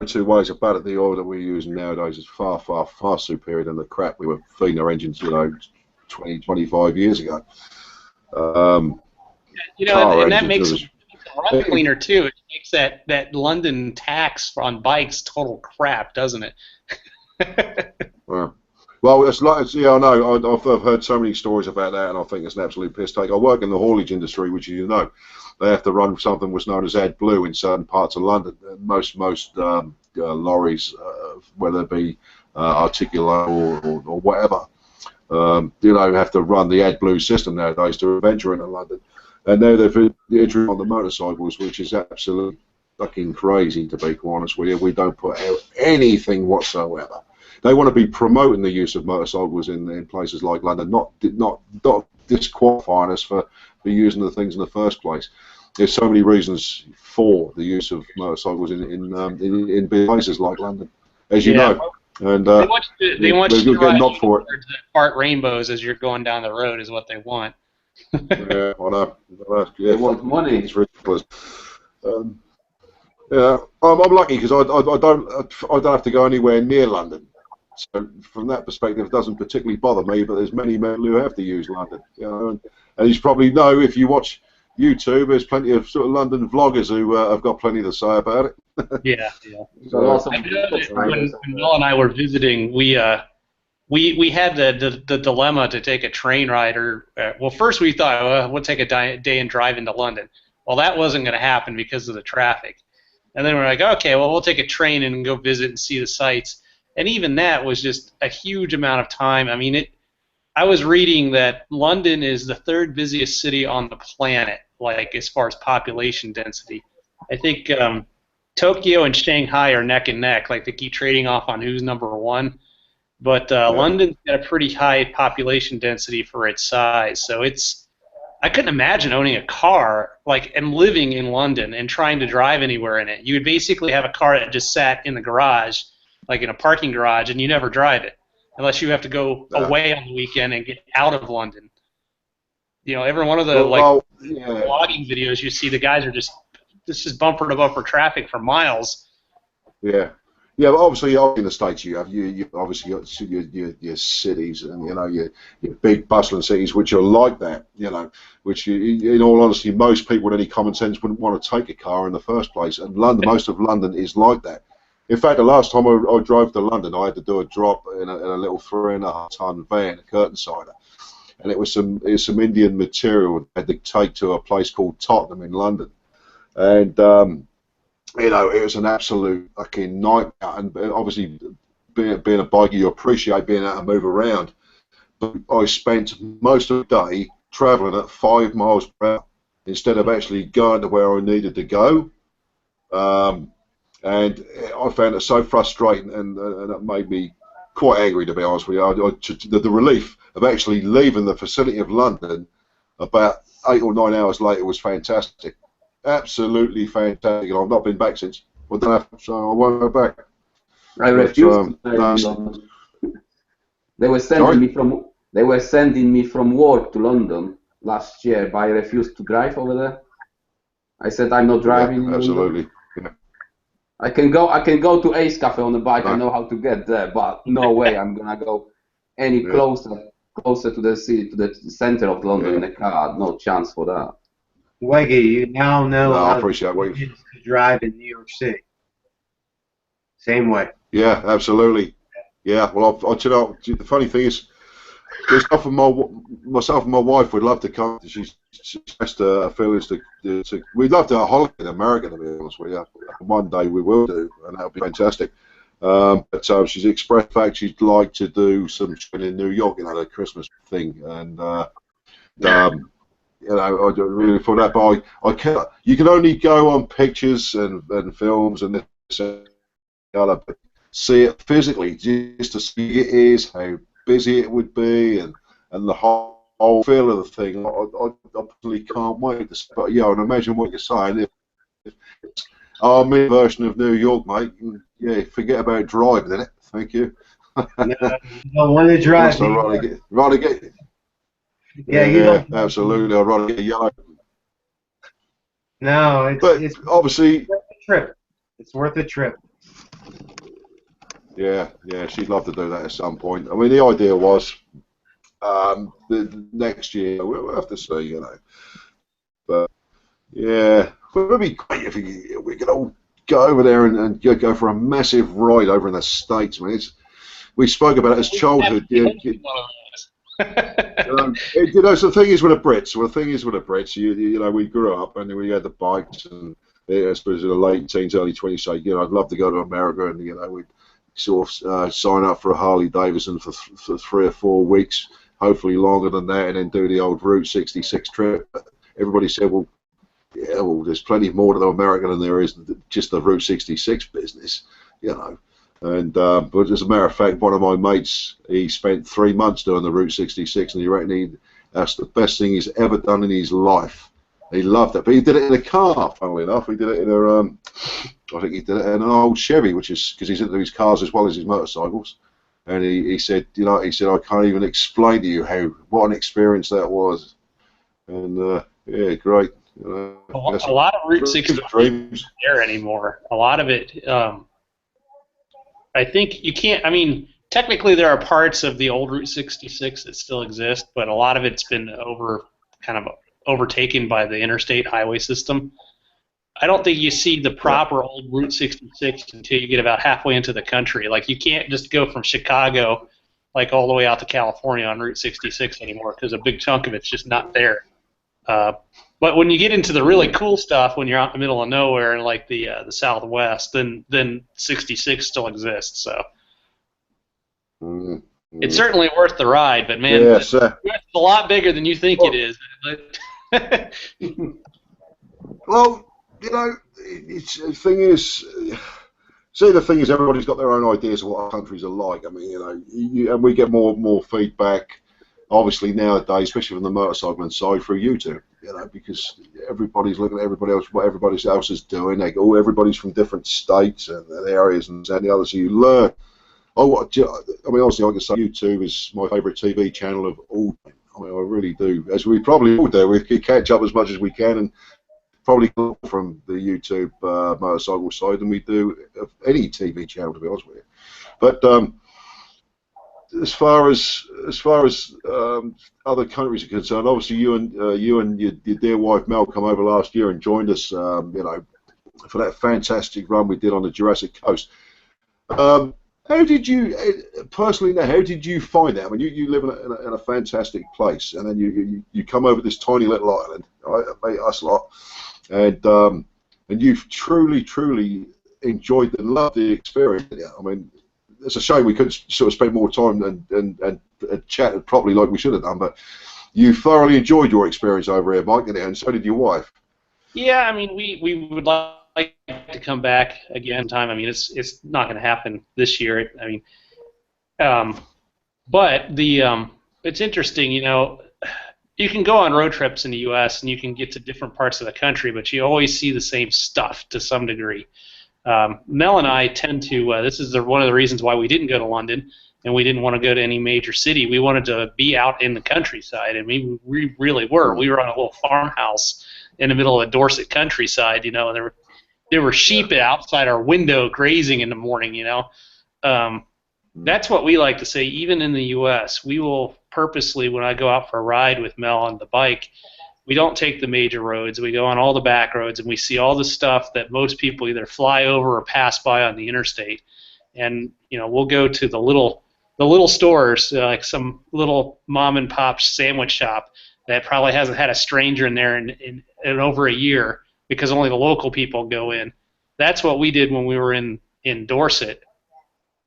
Two ways about it: the oil that we're using nowadays is far, far, far superior than the crap we were feeding our engines, you know, 20, 25 years ago. You know, and that makes it run cleaner too. It makes that London tax on bikes total crap, doesn't it? Well, it's like, yeah, I know. I've heard so many stories about that, and I think it's an absolute piss take. I work in the haulage industry, which you know, they have to run something what's known as AdBlue in certain parts of London. Most lorries, whether it be articulate or whatever, you know, have to run the AdBlue system nowadays to venture into London. And now they've introduced on the motorcycles, which is absolutely fucking crazy, to be quite honest with you. We don't put out anything whatsoever. They want to be promoting the use of motorcycles in places like London, not disqualifying us for using the things in the first place. There's so many reasons for the use of motorcycles in places like London, as you know. And they want you to get knocked for it. Part rainbows as you're going down the road is what they want. Yeah, I know. They want money. It's ridiculous. Yeah, I'm lucky because I don't have to go anywhere near London. So from that perspective, it doesn't particularly bother me. But there's many men who have to use London, you know, and you probably know if you watch YouTube, there's plenty of sort of London vloggers who have got plenty to say about it. Yeah. So, I know that when Mel and I were visiting, we had the dilemma to take a train ride, or well, first we thought we'll take a day and drive into London. Well, that wasn't going to happen because of the traffic. And then we're like, okay, well, we'll take a train and go visit and see the sights. And even that was just a huge amount of time. I mean, I was reading that London is the third busiest city on the planet, like as far as population density. I think Tokyo and Shanghai are neck and neck, like they keep trading off on who's number one. But London's got a pretty high population density for its size, so I couldn't imagine owning a car and living in London and trying to drive anywhere in it. You would basically have a car that just sat in the garage, like in a parking garage, and you never drive it unless you have to go away on the weekend and get out of London. You know, every one of the vlogging videos you see, the guys are just bumper to bumper traffic for miles. Yeah. Yeah, but obviously in the States you obviously got your cities and, you know, your big bustling cities which are like that, you know, which in all honesty most people with any common sense wouldn't want to take a car in the first place, and London, most of London is like that. In fact, the last time I drove to London, I had to do a drop in a little 3.5-ton van, a curtain sider, and it was some Indian material I had to take to a place called Tottenham in London, and you know, it was an absolute fucking nightmare. And obviously, being a biker, you appreciate being able to move around. But I spent most of the day travelling at 5 miles per hour instead of actually going to where I needed to go. And I found it so frustrating, and it made me quite angry, to be honest with you. The relief of actually leaving the facility of London about 8 or 9 hours later was fantastic. absolutely fantastic. And I've not been back since. I don't have, so I won't go back. I refuse to drive no, in London. They were sending me from work to London last year, but I refused to drive over there. I said I'm not driving in absolutely. London. I can go to Ace Cafe on the bike. I know how to get there, but no way I'm gonna go any closer to the city, to the center of London in a car. No chance for that. Weggy, you now know I how appreciate it is to drive in New York City. Same way. Yeah, absolutely. Yeah, well, you know, the funny thing is, there's often myself and my wife would love to come. She's expressed her feelings to. We'd love to have a holiday in America, to be honest with you. One day we will do, and that would be fantastic. But she's expressed the fact she'd like to do some shopping in New York, you know, the Christmas thing, and you know, I don't really for that. But I can't. You can only go on pictures and films and this and the other, but see it physically, just to see it is how busy it would be, and the whole feel of the thing. I absolutely can't wait to see. But yeah, and imagine what you're saying. If our mini version of New York, mate, yeah, forget about driving in it. Thank you. No, you don't want to drive. I'd rather get. Yeah, you Yeah, don't. absolutely. I'd rather get yellow. No, it's obviously worth the trip. It's worth the trip. Yeah, she'd love to do that at some point. I mean, the idea was the next year. We'll have to see, you know. But yeah, it would be great if we could all go over there and go for a massive ride over in the States. I mean, we spoke about it as childhood. You know, so the thing is with the Brits, you know, we grew up and we had the bikes, and I suppose in the late teens, early 20s, say, you know, I'd love to go to America, and you know, we'd sort of sign up for a Harley Davidson for 3 or 4 weeks, hopefully longer than that, and then do the old Route 66 trip. Everybody said, well, yeah, well, there's plenty more to the America than there is just the Route 66 business, you know. And but as a matter of fact, one of my mates, he spent 3 months doing the Route 66, and he reckoned that's the best thing he's ever done in his life. He loved it, but he did it in a car. Funnily enough, he did it in I think he did it in an old Chevy, which is because he's into his cars as well as his motorcycles. And he said, you know, I can't even explain to you what an experience that was. And yeah, great. You know, a lot of Route 66 isn't there anymore. A lot of it. I think you can't. I mean, technically, there are parts of the old Route 66 that still exist, but a lot of it's been overtaken by the interstate highway system. I don't think you see the proper old Route 66 until you get about halfway into the country. Like, you can't just go from Chicago, like, all the way out to California on Route 66 anymore, because a big chunk of it's just not there. But when you get into the really cool stuff, when you're out in the middle of nowhere in like the Southwest, then 66 still exists. So it's certainly worth the ride. But man, it's a lot bigger than you think it is. Well, you know, the thing is, the thing is, everybody's got their own ideas of what our countries are like. I mean, you know, and we get more feedback, obviously nowadays, especially from the motorcycling side, through YouTube. You know, because everybody's looking at everybody else, what everybody else is doing. Everybody's from different states and areas and the other, so you learn. I mean, honestly, I can say YouTube is my favourite TV channel of all time. I mean, I really do. As we probably all do, we catch up as much as we can, and probably from the YouTube motorcycle side than we do of any TV channel, to be honest with you. But as far as other countries are concerned, obviously you and your dear wife Mel come over last year and joined us, you know, for that fantastic run we did on the Jurassic Coast. How did you personally? How did you find that? I mean, you live in a fantastic place, and then you come over this tiny little island, right? Mate, us lot, and you've truly enjoyed and loved the experience. I mean, it's a shame we couldn't sort of spend more time and chat properly like we should have done, but you thoroughly enjoyed your experience over here, Mike, and so did your wife. Yeah, I mean, we would like to come back again time. I mean, it's not going to happen this year. I mean, but it's interesting, you know, you can go on road trips in the U.S. and you can get to different parts of the country, but you always see the same stuff to some degree. Mel and I tend to. This is one of the reasons why we didn't go to London and we didn't want to go to any major city. We wanted to be out in the countryside, and we really were. We were on a little farmhouse in the middle of a Dorset countryside, you know, and there were sheep outside our window grazing in the morning, you know. That's what we like to say. Even in the U.S., we will purposely, when I go out for a ride with Mel on the bike, we don't take the major roads. We go on all the back roads, and we see all the stuff that most people either fly over or pass by on the interstate. And you know, we'll go to the little stores, like some little mom and pop sandwich shop that probably hasn't had a stranger in there in over a year because only the local people go in. That's what we did when we were in Dorset.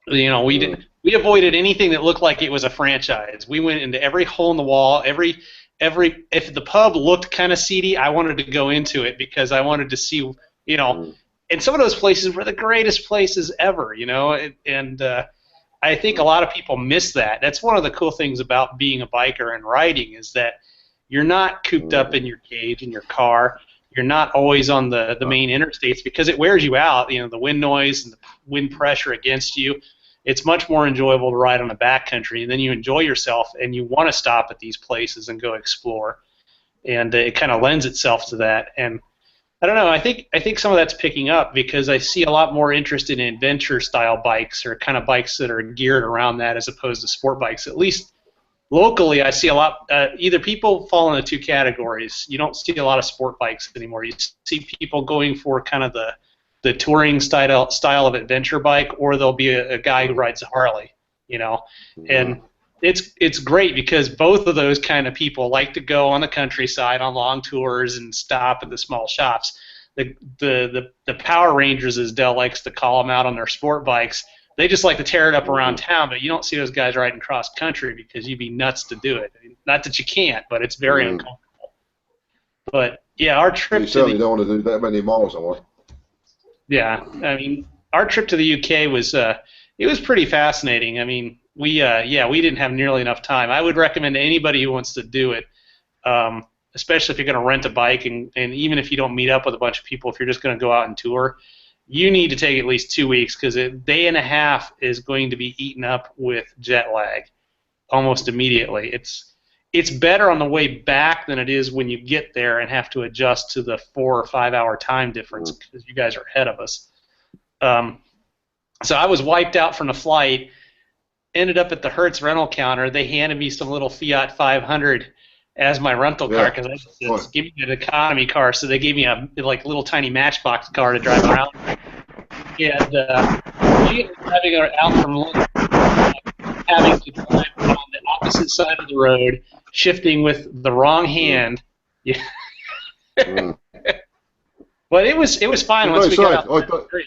You know, we avoided anything that looked like it was a franchise. We went into every hole in the wall, if the pub looked kind of seedy, I wanted to go into it because I wanted to see, you know, and some of those places were the greatest places ever, you know, and I think a lot of people miss that. That's one of the cool things about being a biker and riding is that you're not cooped up in your cage in your car. You're not always on the main interstates because it wears you out, you know, the wind noise and the wind pressure against you. It's much more enjoyable to ride on the backcountry, and then you enjoy yourself, and you want to stop at these places and go explore, and it kind of lends itself to that. And I don't know, I think some of that's picking up because I see a lot more interest in adventure-style bikes or kind of bikes that are geared around that as opposed to sport bikes. At least locally, I see a lot. Either people fall into two categories. You don't see a lot of sport bikes anymore. You see people going for kind of the touring style of adventure bike, or there'll be a guy who rides a Harley, you know. And it's great because both of those kind of people like to go on the countryside on long tours and stop at the small shops. The Power Rangers, as Dell likes to call them, out on their sport bikes, they just like to tear it up around town, but you don't see those guys riding cross country because you'd be nuts to do it. I mean, not that you can't, but it's very uncomfortable. But yeah, our trip you certainly don't want to do that many miles on one. Yeah, I mean, our trip to the UK was it was pretty fascinating. I mean, we didn't have nearly enough time. I would recommend to anybody who wants to do it, especially if you're going to rent a bike, and even if you don't meet up with a bunch of people, if you're just going to go out and tour, you need to take at least 2 weeks because a day and a half is going to be eaten up with jet lag almost immediately. It's better on the way back than it is when you get there and have to adjust to the 4 or 5 hour time difference because you guys are ahead of us. So I was wiped out from the flight, ended up at the Hertz rental counter. They handed me some little Fiat 500 as my rental car because I said, give me an economy car. So they gave me a little tiny Matchbox car to drive around. And driving out from London, having to drive on the opposite side of the road, shifting with the wrong hand. Yeah. But it was fine once we got out to the area.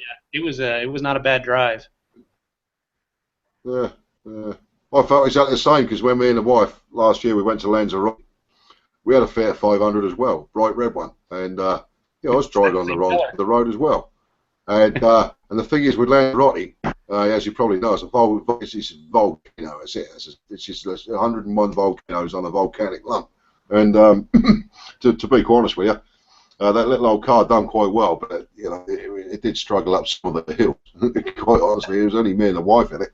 It was not a bad drive. Yeah, I felt exactly the same because when me and the wife last year we went to Lanzarote, we had a Fiat 500 as well, bright red one, and I was driving on the road as well. And the thing is with Lanzarote, as you probably know, it's a volcano. It's just 101 volcanoes on a volcanic lump. And to be quite honest with you, that little old car done quite well, but it did struggle up some of the hills. Quite honestly, it was only me and the wife in it,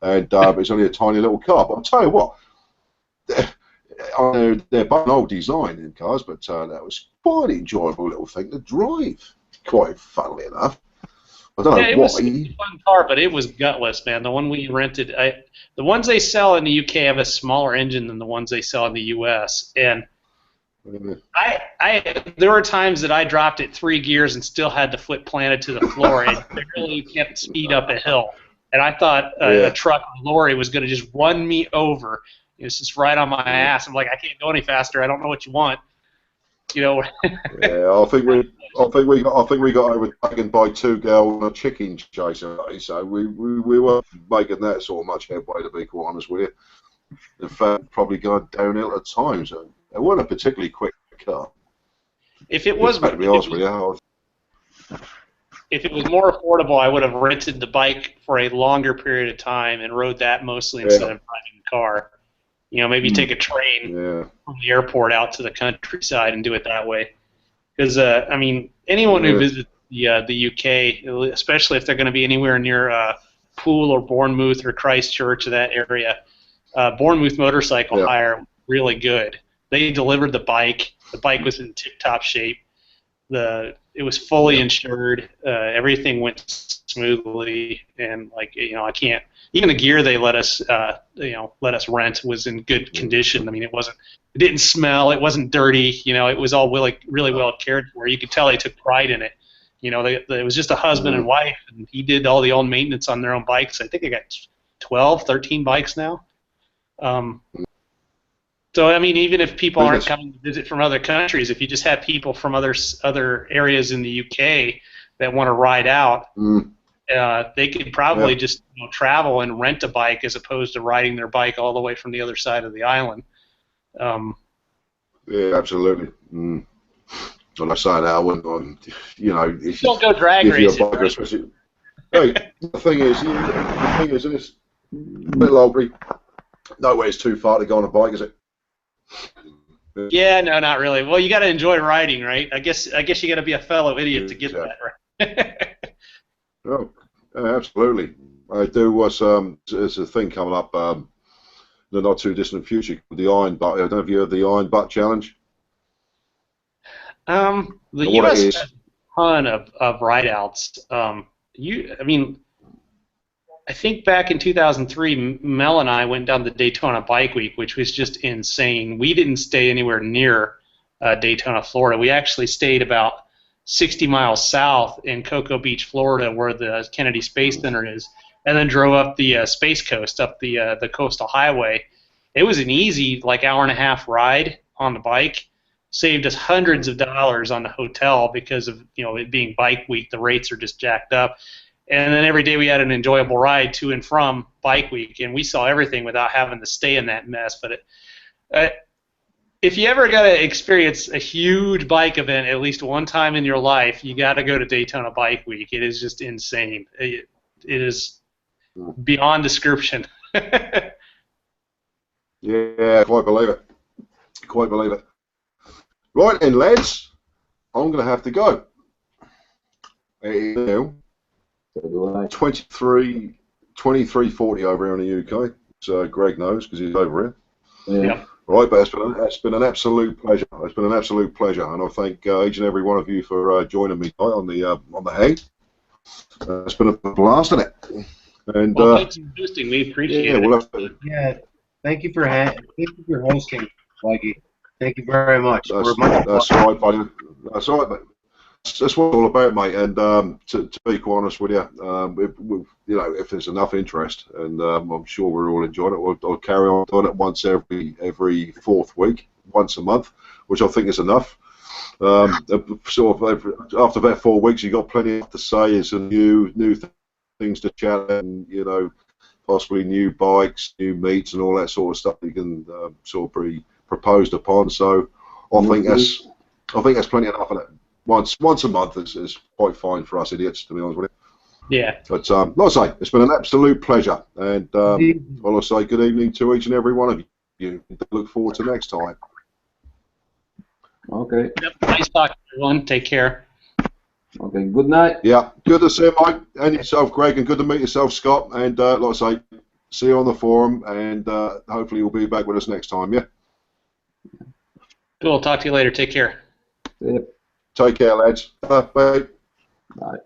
and it's only a tiny little car. But I'll tell you what, I know they're both old design in cars, but that was quite an enjoyable little thing to drive. Quite funnily enough. I don't know why. It was a fun car, but it was gutless, man. The one we rented, the ones they sell in the UK have a smaller engine than the ones they sell in the US, and there were times that I dropped it 3 gears and still had the foot planted to the floor and barely kept speed up a hill. And I thought a truck or lorry was going to just run me over. It was just right on my ass. I'm like, I can't go any faster. I don't know what you want. Yeah, I think we got overtaken by 2 girls on a chicken chase, so we weren't making that sort of much headway, to be quite honest with you. In fact, probably going downhill at times. It wasn't a particularly quick car. If it was more affordable, I would have rented the bike for a longer period of time and rode that mostly instead of driving the car. You know, maybe take a train from the airport out to the countryside and do it that way. Because I mean, anyone who visits the UK, especially if they're going to be anywhere near Poole or Bournemouth or Christchurch or that area, Bournemouth Motorcycle Hire really good. They delivered the bike. The bike was in tip-top shape. It was fully insured. Everything went smoothly, and like I can't. Even the gear they let us rent was in good condition. I mean, it didn't smell. It wasn't dirty. It was all really well cared for. You could tell they took pride in it. It was just a husband and wife, and he did all the own maintenance on their own bikes. I think they got 12, 13 bikes now. So I mean, even if people aren't coming to visit from other countries, if you just have people from other areas in the UK that want to ride out, they could probably just travel and rent a bike as opposed to riding their bike all the way from the other side of the island. Yeah, absolutely. When I say that, I wouldn't. If don't go drag racing. Hey, the thing is, it's a little older. Nowhere's too far to go on a bike, is it? Yeah, no, not really. Well, you got to enjoy riding, right? I guess you got to be a fellow idiot to get that, right? Oh, absolutely. I do. There's a thing coming up in the not too distant future, the Iron Butt. I don't know if you heard the Iron Butt Challenge. The U.S. has a ton of ride-outs. I think back in 2003, Mel and I went down to Daytona Bike Week, which was just insane. We didn't stay anywhere near Daytona, Florida. We actually stayed about 60 miles south in Cocoa Beach, Florida, where the Kennedy Space Center is, and then drove up the Space Coast, up the coastal highway. It was an easy, hour-and-a-half ride on the bike. Saved us hundreds of dollars on the hotel because of it being Bike Week. The rates are just jacked up. And then every day we had an enjoyable ride to and from Bike Week, and we saw everything without having to stay in that mess. But if you ever got to experience a huge bike event at least one time in your life, you got to go to Daytona Bike Week. It is just insane. It is beyond description. Yeah, quite believe it. Quite believe it. Right, and lads, I'm going to have to go. Now, 23:40 over here in the UK. So Greg knows because he's over here. Yeah. Right, but it's been an absolute pleasure. It's been an absolute pleasure, and I thank each and every one of you for joining me tonight on the hang. It's been a blast, isn't it? And thanks for hosting. We appreciate it. Yeah, thank you for hosting, Mikey. Thank you very much. That's all right, buddy. That's all right, mate. That's what it's all about, mate. And to be quite honest with you, if there's enough interest, and I'm sure we're all enjoying it, I'll carry on doing it once every fourth week, once a month, which I think is enough. Sort of after about 4 weeks, you've got plenty to say. It's a new things to chat, and possibly new bikes, new meets, and all that sort of stuff you can sort of be proposed upon. So I think that's plenty enough of it. Once a month is quite fine for us idiots, to be honest with you. Yeah. But like I say, it's been an absolute pleasure, and I'll say good evening to each and every one of you. Look forward to next time. Okay. Yep. Nice talking, everyone. Take care. Okay. Good night. Yeah. Good to see you, Mike, and yourself, Greg, and good to meet yourself, Scott. And like I say, see you on the forum, and hopefully you'll be back with us next time. Yeah. Cool. Talk to you later. Take care. Yep. Take care, lads. Bye. Bye.